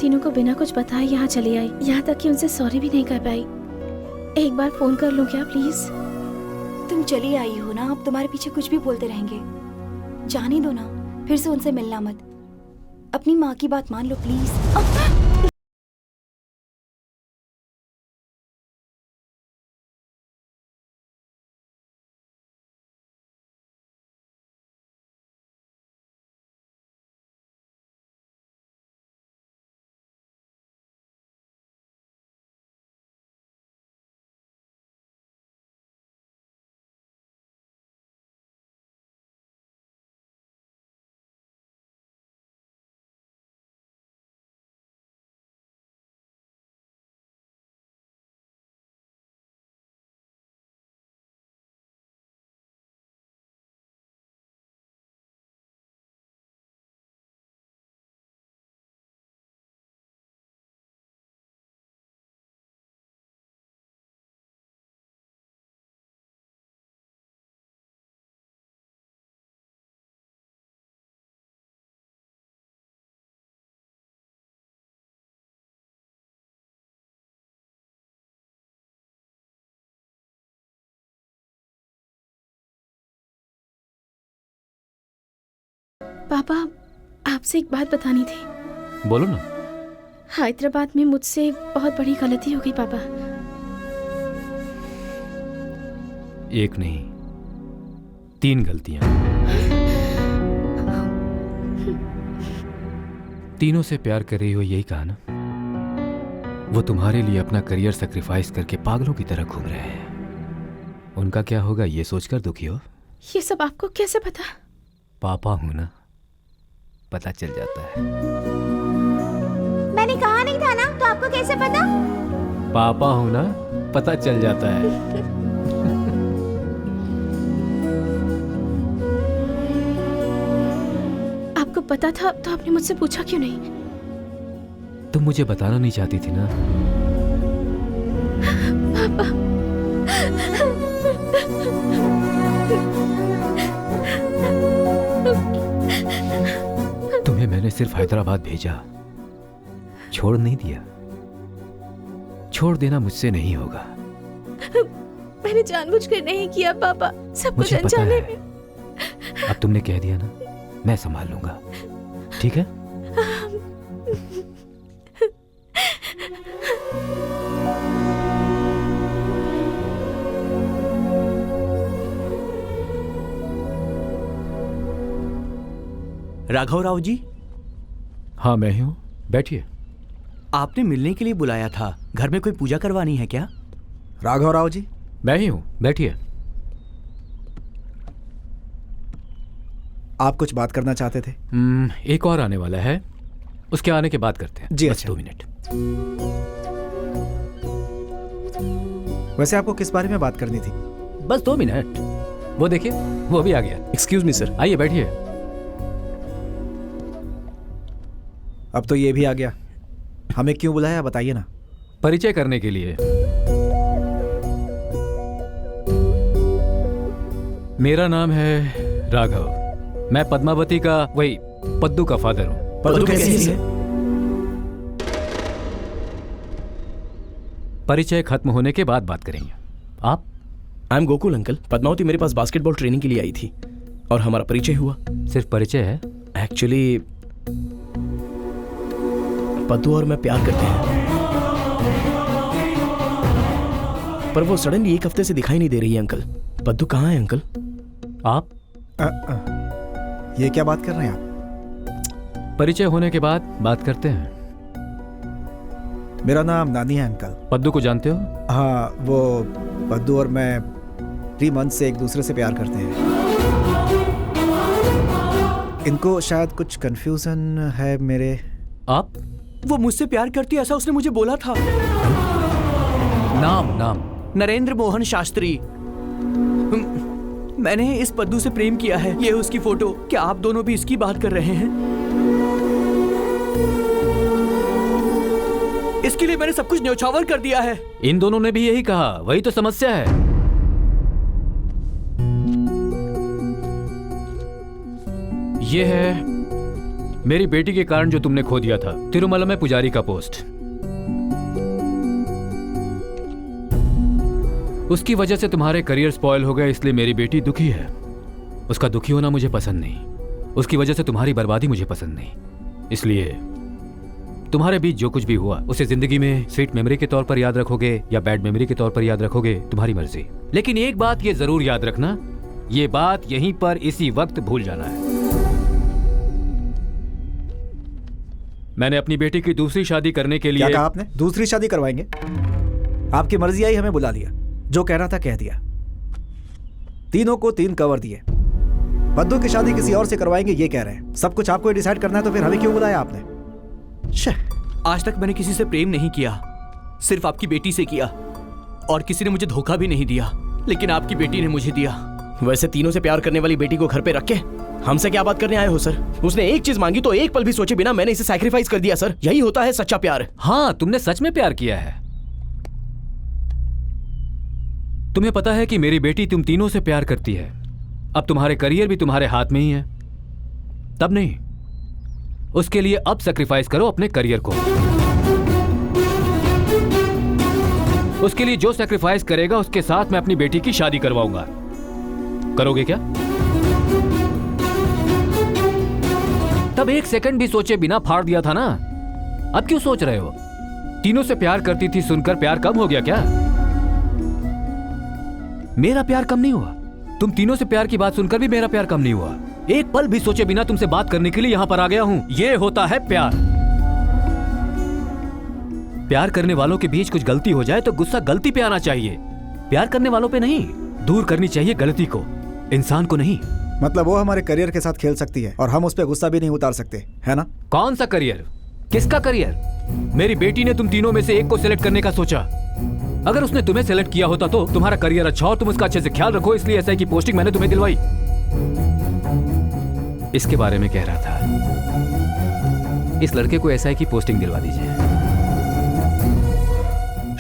तीनों को बिना कुछ बताए यहाँ चली आई, यहाँ तक कि उनसे सॉरी भी नहीं कर पाई। एक बार फोन कर लूँ क्या प्लीज? तुम चली आई हो ना, अब तुम्हारे पीछे कुछ भी बोलते रहेंगे। जाने दो ना, फिर से उनसे मिलना मत। अपनी माँ की बात मान लो प्लीज। पापा, आपसे एक बात बतानी थी। बोलो ना। हैदराबाद में मुझसे बहुत बड़ी गलती हो गई पापा। एक नहीं, 3 गलतियां। तीनों से प्यार कर रही हो, यही कहा ना? वो तुम्हारे लिए अपना करियर सैक्रिफाइस करके पागलों की तरह घूम रहे हैं। उनका क्या होगा ये सोचकर दुखी हो? ये सब आपको कैसे पता? पापा हूं ना, पता चल जाता है। मैंने कहा नहीं था ना, तो आपको कैसे पता? पापा हूं ना, पता चल जाता है। आपको पता था तो आपने मुझसे पूछा क्यों नहीं? तुम मुझे बताना नहीं चाहती थी ना? पापा। तुम्हें मैंने सिर्फ हैदराबाद भेजा, छोड़ नहीं दिया। छोड़ देना मुझसे नहीं होगा। मैंने जानबूझकर नहीं किया पापा, सब कुछ मुझे पता अनजाने है। में। अब तुमने कह दिया ना, मैं संभाल लूंगा, ठीक है? राघव राव जी? हाँ मैं ही हूँ, बैठिए। आपने मिलने के लिए बुलाया था, घर में कोई पूजा करवानी है क्या? राघव राव जी? मैं ही हूँ, बैठिए। आप कुछ बात करना चाहते थे? एक और आने वाला है, उसके आने के बाद करते हैं। जी बस अच्छा। 2 मिनट। वैसे आपको किस बारे में बात करनी थी? बस 2 मिनट। वो देखिए, वो भी आ गया। Excuse me sir. आइए बैठिए। अब तो ये भी आ गया। हमें क्यों बुलाया बताइए ना। परिचय करने के लिए। मेरा नाम है राघव। मैं पद्मावती का, वही पद्दू का फादर हूँ। पद्दू कैसी है? परिचय खत्म होने के बाद बात करेंगे। आप? I am Gokul uncle. Padmavati मेरे पास बास्केटबॉल ट्रेनिंग के लिए आई थी और हमारा परिचय हुआ। सिर्फ परिचय है? एक्चुअली पद्दू और मैं प्यार करते हैं, पर वो सडनली 1 हफ्ते से दिखाई नहीं दे रही है अंकल। पद्दू कहाँ है अंकल? आप? ये क्या बात कर रहे हैं आप? परिचय होने के बाद बात करते हैं। मेरा नाम नानी है अंकल। पद्दू को जानते हो? हाँ, वो पद्दू और मैं 3 मंथ से एक दूसरे से प्यार करते हैं। इनको शायद कुछ कंफ्यूजन है मेरे। आप? वो मुझसे प्यार करती है ऐसा उसने मुझे बोला था। नाम? नरेंद्र मोहन शास्त्री। मैंने इस पद्दू से प्रेम किया है, ये उसकी फोटो। क्या आप दोनों भी इसकी बात कर रहे हैं? इसके लिए मैंने सब कुछ न्यौछावर कर दिया है। इन दोनों ने भी यही कहा, वही तो समस्या है। ये है मेरी बेटी के कारण जो तुमने खो दिया था, तिरुमला में पुजारी का पोस्ट, उसकी वजह से तुम्हारे करियर स्पॉइल हो गए, इसलिए मेरी बेटी दुखी है। उसका दुखी होना मुझे पसंद नहीं, उसकी वजह से तुम्हारी बर्बादी मुझे पसंद नहीं। इसलिए तुम्हारे बीच जो कुछ भी हुआ उसे जिंदगी में स्वीट मेमोरी के तौर पर याद रखोगे या बैड मेमोरी के तौर पर याद रखोगे, तुम्हारी मर्जी। लेकिन एक बात ये जरूर याद रखना, ये बात यहीं पर इसी वक्त भूल जाना है। मैंने अपनी बेटी की दूसरी शादी करने के लिए। क्या कहा आपने? दूसरी शादी करवाएंगे? आपकी मर्जी आई, हमें बुला लिया, जो कहना था कह दिया। तीनों को 3 कवर दिए। पद्दू की शादी किसी और से करवाएंगे ये कह रहे हैं। सब कुछ आपको डिसाइड करना है, तो फिर हमें क्यों बुलाया आपने? आज तक मैंने किसी से प्रेम नहीं किया, सिर्फ आपकी बेटी से किया, और किसी ने मुझे धोखा भी नहीं दिया, लेकिन आपकी बेटी ने मुझे दिया। वैसे तीनों से प्यार करने वाली बेटी को घर पे रख के हमसे क्या बात करने आए हो सर? उसने एक चीज मांगी तो एक पल भी सोचे बिना मैंने इसे सैक्रिफाइस कर दिया सर। यही होता है सच्चा प्यार। हाँ, तुमने सच में प्यार किया है। तुम्हें पता है कि मेरी बेटी तुम तीनों से प्यार करती है। अब तुम्हारे करियर भी तुम्हारे हाथ में ही है। तब नहीं, उसके लिए अब सैक्रिफाइस करो अपने करियर को। उसके लिए जो सैक्रिफाइस करेगा उसके साथ मैं अपनी बेटी की शादी करवाऊंगा। करोगे क्या? तब एक सेकंड भी सोचे बिना फाड़ दिया था ना। अब क्यों सोच रहे हो? तीनों से प्यार करती थी सुनकर प्यार कम हो गया क्या? मेरा प्यार कम नहीं हुआ। तुम तीनों से प्यार की बात सुनकर भी मेरा प्यार कम नहीं हुआ। एक पल भी सोचे बिना तुमसे बात करने के लिए यहां पर आ गया हूं। यह होता है प्यार। प्यार करने वालों के बीच कुछ गलती हो जाए तो गुस्सा गलती पे आना चाहिए, प्यार करने वालों पे नहीं। दूर करनी चाहिए गलती को, इंसान को नहीं। मतलब वो हमारे करियर के साथ खेल सकती है और हम उस पर गुस्सा भी नहीं उतार सकते, है ना? कौन सा करियर? किसका करियर? मेरी बेटी ने तुम तीनों में से एक को सिलेक्ट करने का सोचा। अगर उसने तुम्हें सिलेक्ट किया होता तो तुम्हारा करियर अच्छा हो, तुम उसका अच्छे से ख्याल रखो, इसलिए एसआई की पोस्टिंग मैंने तुम्हें दिलवाई। इसके बारे में कह रहा था, इस लड़के को एसआई की पोस्टिंग दिलवा दीजिए।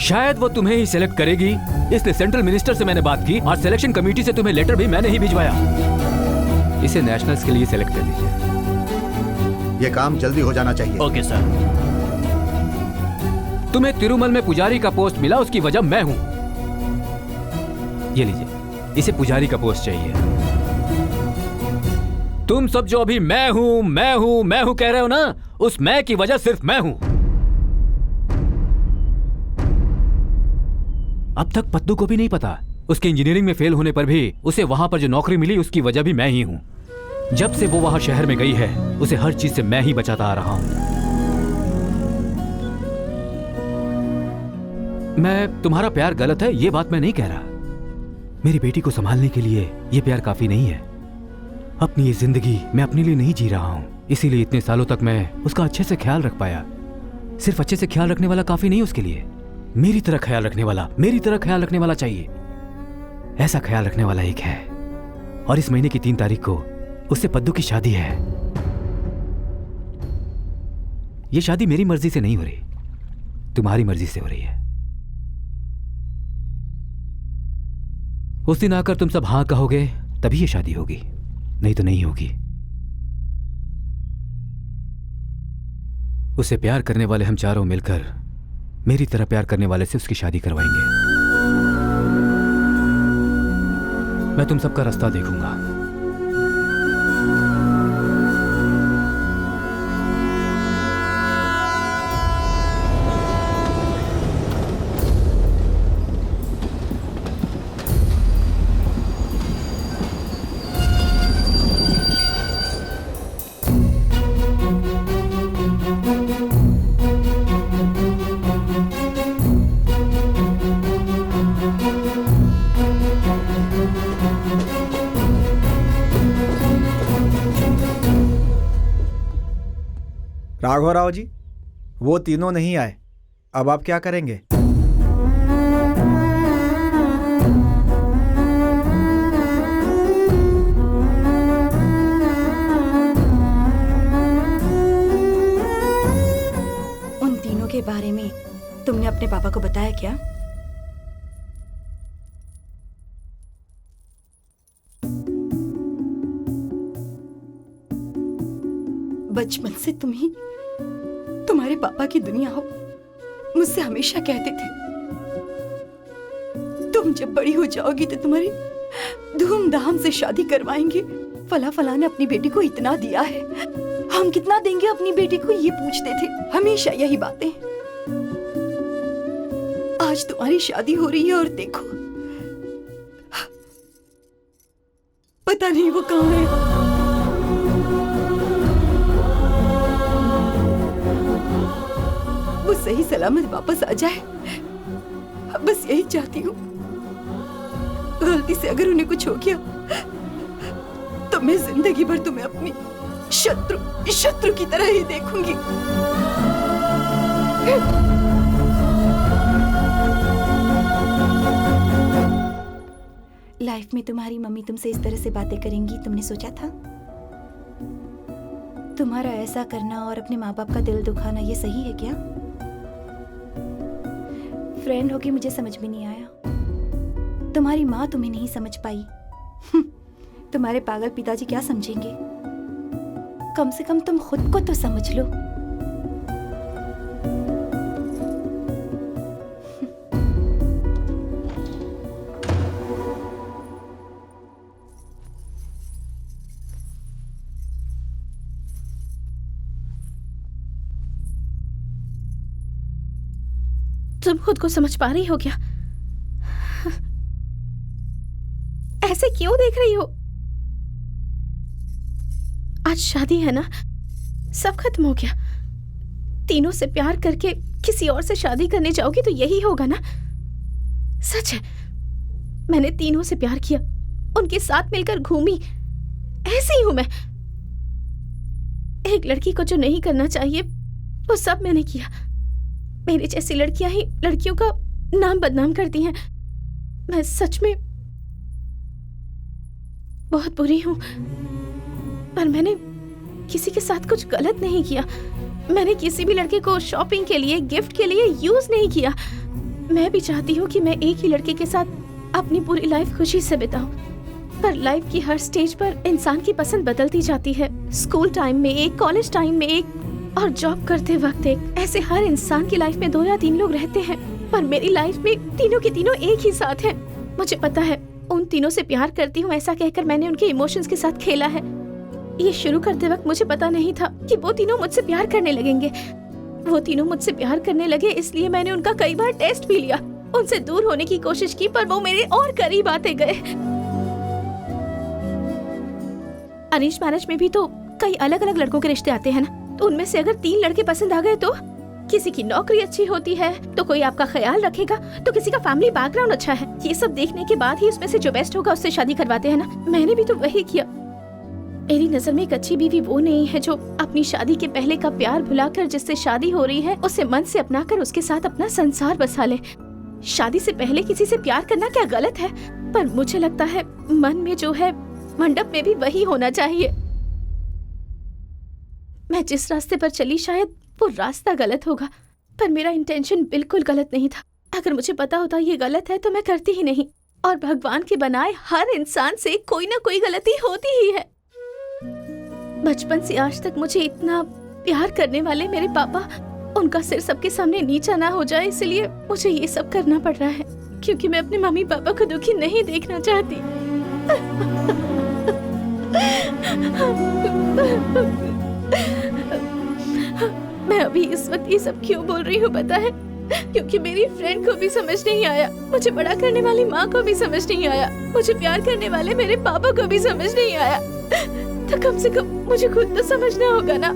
शायद वो तुम्हें ही सिलेक्ट करेगी, इसलिए सेंट्रल मिनिस्टर से मैंने बात की और सिलेक्शन कमेटी से तुम्हें लेटर भी मैंने ही भिजवाया। इसे नेशनल्स के लिए सिलेक्ट कर दीजिए। ये काम जल्दी हो जाना चाहिए। Okay sir. तुम्हें तिरुमल में पुजारी का पोस्ट मिला, उसकी वजह मैं हूं। ये लीजिए, इसे पुजारी का पोस्ट चाहिए। तुम सब जो अभी मैं हूं मैं हूं मैं हूं कह रहे हो ना, उस मैं की वजह सिर्फ मैं हूं। अब तक पद्दू को भी नहीं पता, उसके इंजीनियरिंग में फेल होने पर भी उसे वहां पर जो नौकरी मिली उसकी वजह भी मैं ही हूं। जब से वो वहां शहर में गई है उसे हर चीज से मैं ही बचाता आ रहा हूं। मैं तुम्हारा प्यार गलत है ये बात मैं नहीं कह रहा। मेरी बेटी को संभालने के लिए ये प्यार काफी नहीं है। अपनी ये जिंदगी मैं अपने लिए नहीं जी रहा हूं, इसीलिए इतने सालों तक मैं उसका अच्छे से ख्याल रख पाया। सिर्फ अच्छे से ख्याल रखने वाला काफी नहीं, उसके लिए मेरी तरह ख्याल रखने वाला, मेरी तरह ख्याल रखने वाला चाहिए। ऐसा ख्याल रखने वाला एक है, और इस महीने की 3 तारीख को उससे पद्दू की शादी है। ये शादी मेरी मर्जी से नहीं हो रही, तुम्हारी मर्जी से हो रही है। उस दिन आकर तुम सब हां कहोगे तभी ये शादी होगी, नहीं तो नहीं होगी। उसे प्यार करने वाले हम चारों मिलकर मेरी तरह प्यार करने वाले से उसकी शादी करवाएंगे। मैं तुम सबका रास्ता देखूंगा। राघव राव जी, वो तीनों नहीं आए, अब आप क्या करेंगे? उन तीनों के बारे में तुमने अपने पापा को बताया क्या? बचपन से तुम ही तुम्हारे पापा की दुनिया हो, मुझसे हमेशा कहते थे तुम जब बड़ी हो जाओगी तो तुम्हारी धूमधाम से शादी करवाएंगे। फला फला ने अपनी बेटी को इतना दिया है, हम कितना देंगे अपनी बेटी को, ये पूछते थे हमेशा यही बातें। आज तुम्हारी शादी हो रही है और देखो पता नहीं वो कहाँ है। वो सही सलामत वापस आ जाए, बस यही चाहती हूँ। गलती से अगर उन्हें कुछ हो गया तो मैं जिंदगी भर तुम्हें अपनी शत्रु की तरह ही देखूंगी। लाइफ में तुम्हारी मम्मी तुमसे इस तरह से बातें करेंगी तुमने सोचा था? तुम्हारा ऐसा करना और अपने माँ बाप का दिल दुखाना ये सही है क्या? फ्रेंड होके मुझे समझ में नहीं आया, तुम्हारी माँ तुम्हें नहीं समझ पाई। तुम्हारे पागल पिताजी क्या समझेंगे? कम से कम तुम खुद को तो समझ लो। तुम खुद को समझ पा रही हो क्या? ऐसे क्यों देख रही हो? आज शादी है ना, सब खत्म हो गया। तीनों से प्यार करके किसी और से शादी करने जाओगी तो यही होगा ना? सच है, मैंने तीनों से प्यार किया, उनके साथ मिलकर घूमी, ऐसी हूं मैं। एक लड़की को जो नहीं करना चाहिए वो सब मैंने किया। मेरी जैसी लड़कियां ही लड़कियों का नाम बदनाम करती हैं। मैं सच में बहुत बुरी हूं, पर मैंने किसी के साथ कुछ गलत नहीं किया। मैंने किसी भी लड़के को शॉपिंग के लिए, गिफ्ट के लिए यूज नहीं किया। मैं भी चाहती हूँ कि मैं एक ही लड़के के साथ अपनी पूरी लाइफ खुशी से बिताऊं, पर लाइफ की हर स्टेज पर इंसान की पसंद बदलती जाती है। स्कूल टाइम में एक, कॉलेज टाइम में एक, और जॉब करते वक्त एक। ऐसे हर इंसान की लाइफ में 2 या 3 लोग रहते हैं, पर मेरी लाइफ में तीनों के तीनों एक ही साथ हैं। मुझे पता है उन तीनों से प्यार करती हूँ, ऐसा कहकर मैंने उनके इमोशंस के साथ खेला है। ये शुरू करते वक्त मुझे पता नहीं था कि वो तीनों मुझसे प्यार करने लगेंगे। वो तीनों मुझसे प्यार करने लगे, इसलिए मैंने उनका कई बार टेस्ट भी लिया, उनसे दूर होने की कोशिश की, पर वो मेरे और करीब आते गए। अरेंज मैरिज में भी तो कई अलग अलग लड़कों के रिश्ते आते हैं ना, तो उनमें से अगर 3 लड़के पसंद आ गए तो किसी की नौकरी अच्छी होती है तो कोई आपका ख्याल रखेगा, तो किसी का फैमिली बैकग्राउंड अच्छा है। ये सब देखने के बाद ही उसमें से जो बेस्ट होगा उससे शादी करवाते हैं ना। मैंने भी तो वही किया। मेरी नजर में एक अच्छी बीवी वो नहीं है जो अपनी शादी के पहले का प्यार भुलाकर जिससे शादी हो रही है उसे मन से अपनाकर उसके साथ अपना संसार बसा ले। शादी से पहले किसी से प्यार करना क्या गलत है? पर मुझे लगता है मन में जो है मंडप में भी वही होना चाहिए। मैं जिस रास्ते पर चली शायद वो रास्ता गलत होगा, पर मेरा इंटेंशन बिल्कुल गलत नहीं था। अगर मुझे पता होता ये गलत है तो मैं करती ही नहीं। और भगवान के बनाए हर इंसान से कोई ना कोई गलती होती ही है। बचपन से आज तक मुझे इतना प्यार करने वाले मेरे पापा, उनका सिर सबके सामने नीचा ना हो जाए, इसलिए मुझे ये सब करना पड़ रहा है, क्योंकि मैं अपने मम्मी पापा को दुखी नहीं देखना चाहती। मैं अभी इस वक्त ये सब क्यों बोल रही हूँ पता है? क्योंकि मेरी फ्रेंड को भी समझ नहीं आया, मुझे बड़ा करने वाली माँ को भी समझ नहीं आया, मुझे प्यार करने वाले मेरे पापा को भी समझ नहीं आया, तो कम से कम मुझे खुद तो समझना होगा ना।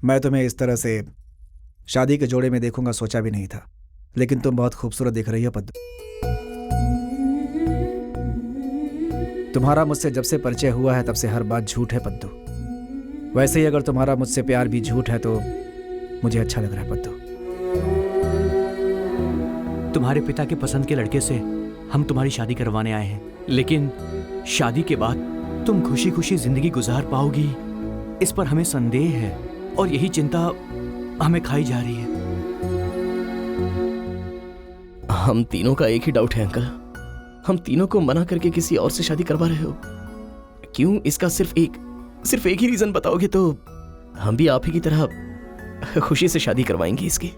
मैं तुम्हें इस तरह से शादी के जोड़े में देखूंगा सोचा भी नहीं था, लेकिन तुम बहुत खूबसूरत दिख रही हो पद्दू। तुम्हारा मुझसे जब से परिचय हुआ है तब से हर बात झूठ है पद्दू। वैसे ही अगर तुम्हारा मुझसे प्यार भी झूठ है तो मुझे अच्छा लग रहा है पद्दू। तुम्हारे पिता के पसंद के लड़के से हम तुम्हारी शादी करवाने आए हैं, लेकिन शादी के बाद तुम खुशी खुशी जिंदगी गुजार पाओगी, इस पर हमें संदेह है और यही चिंता हमें खाई जा रही है। हम तीनों का एक ही डाउट है अंकल, हम तीनों को मना करके किसी और से शादी करवा रहे हो क्यों? इसका सिर्फ एक ही रीजन बताओगे तो हम भी आप ही की तरह खुशी से शादी करवाएंगे इसकी।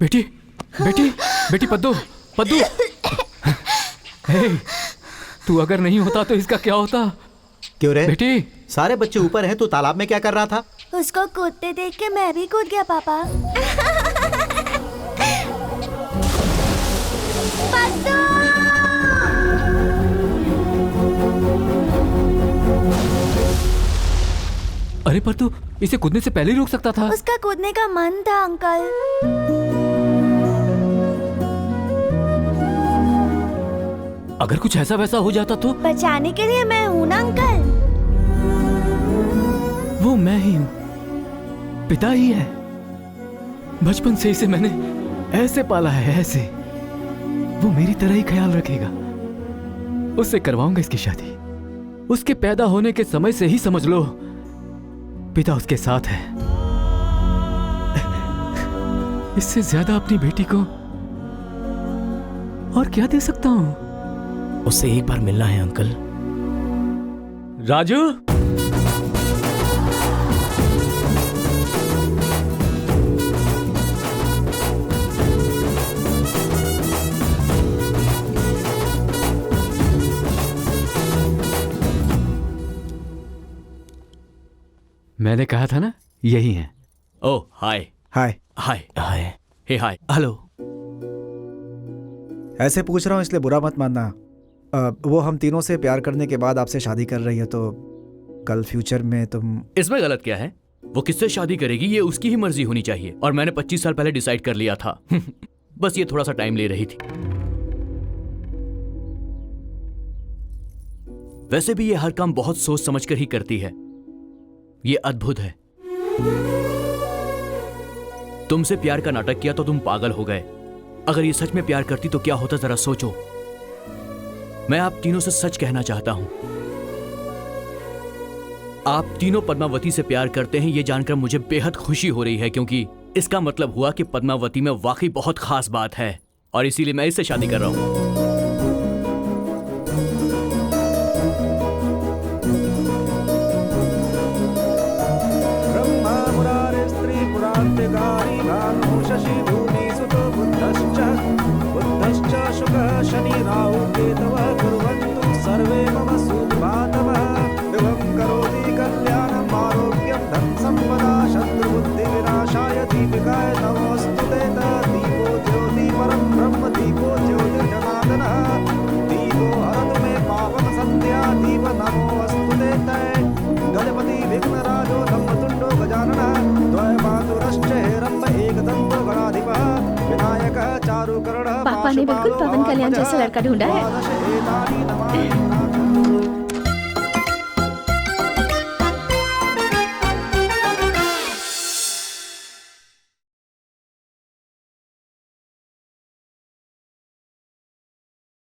बेटी बेटी बेटी पद्दू पद्दू हे, तू अगर नहीं होता तो इसका क्या होता? क्यों रे बेटी? सारे बच्चे ऊपर हैं, तू तालाब में क्या कर रहा था? उसको कूदते देख के मैं भी कूद गया पापा। अरे पर तू इसे कूदने से पहले ही रोक सकता था। उसका कूदने का मन था अंकल। अगर कुछ ऐसा वैसा हो जाता तो? बचाने के लिए मैं हूँ ना अंकल। वो मैं ही हूँ, पिता ही है। बचपन से इसे मैंने ऐसे पाला है, ऐसे। वो मेरी तरह ही ख्याल रखेगा। उससे करवाऊंगा इसकी शादी। उसके पैदा होने के समय से ही समझ लो पिता उसके साथ है। इससे ज्यादा अपनी बेटी को और क्या दे सकता हूं? उससे एक बार मिलना है अंकल। राजू, मैंने कहा था ना यही है। ओह हाय हाय हाय हाय हे हाय हेलो। ऐसे पूछ रहा हूँ इसलिए बुरा मत मानना। वो हम तीनों से प्यार करने के बाद आपसे शादी कर रही है तो कल फ्यूचर में तुम। इसमें गलत क्या है? वो किससे शादी करेगी ये उसकी ही मर्जी होनी चाहिए, और मैंने 25 साल पहले डिसाइड कर लिया था। बस ये थोड़ा सा टाइम ले रही थी। वैसे भी ये हर काम बहुत सोच समझ कर ही करती है। ये अद्भुत है। तुमसे प्यार का नाटक किया तो तुम पागल हो गए। अगर ये सच में प्यार करती तो क्या होता जरा सोचो। मैं आप तीनों से सच कहना चाहता हूं। आप तीनों पद्मावती से प्यार करते हैं ये जानकर मुझे बेहद खुशी हो रही है, क्योंकि इसका मतलब हुआ कि पद्मावती में वाकई बहुत खास बात है, और इसीलिए मैं इससे शादी कर रहा हूं। शनि राहु केतवः कुर्वन्तु सर्वे मम सुभातवः। शुभं करोति कल्याणम् आरोग्यं धन संपदा शत्रुबुद्धि विनाशाय दीपिकाय नमोऽस्तुते। दीपो ज्योति परं ब्रह्म दीपो ज्योतिर्जनार्दनः दीपो हरतु मे पावन संध्या दीप नमोऽस्तुते। गजपति विघ्नराजो धम्मतुण्डो गजाननः द्वयमातुरश्च हेरम्ब एकदन्तो गणाधिपः विनायकः चारुकर्णः। पापा ने बिल्कुल पवन कल्याण जैसा लड़का ढूंढा है।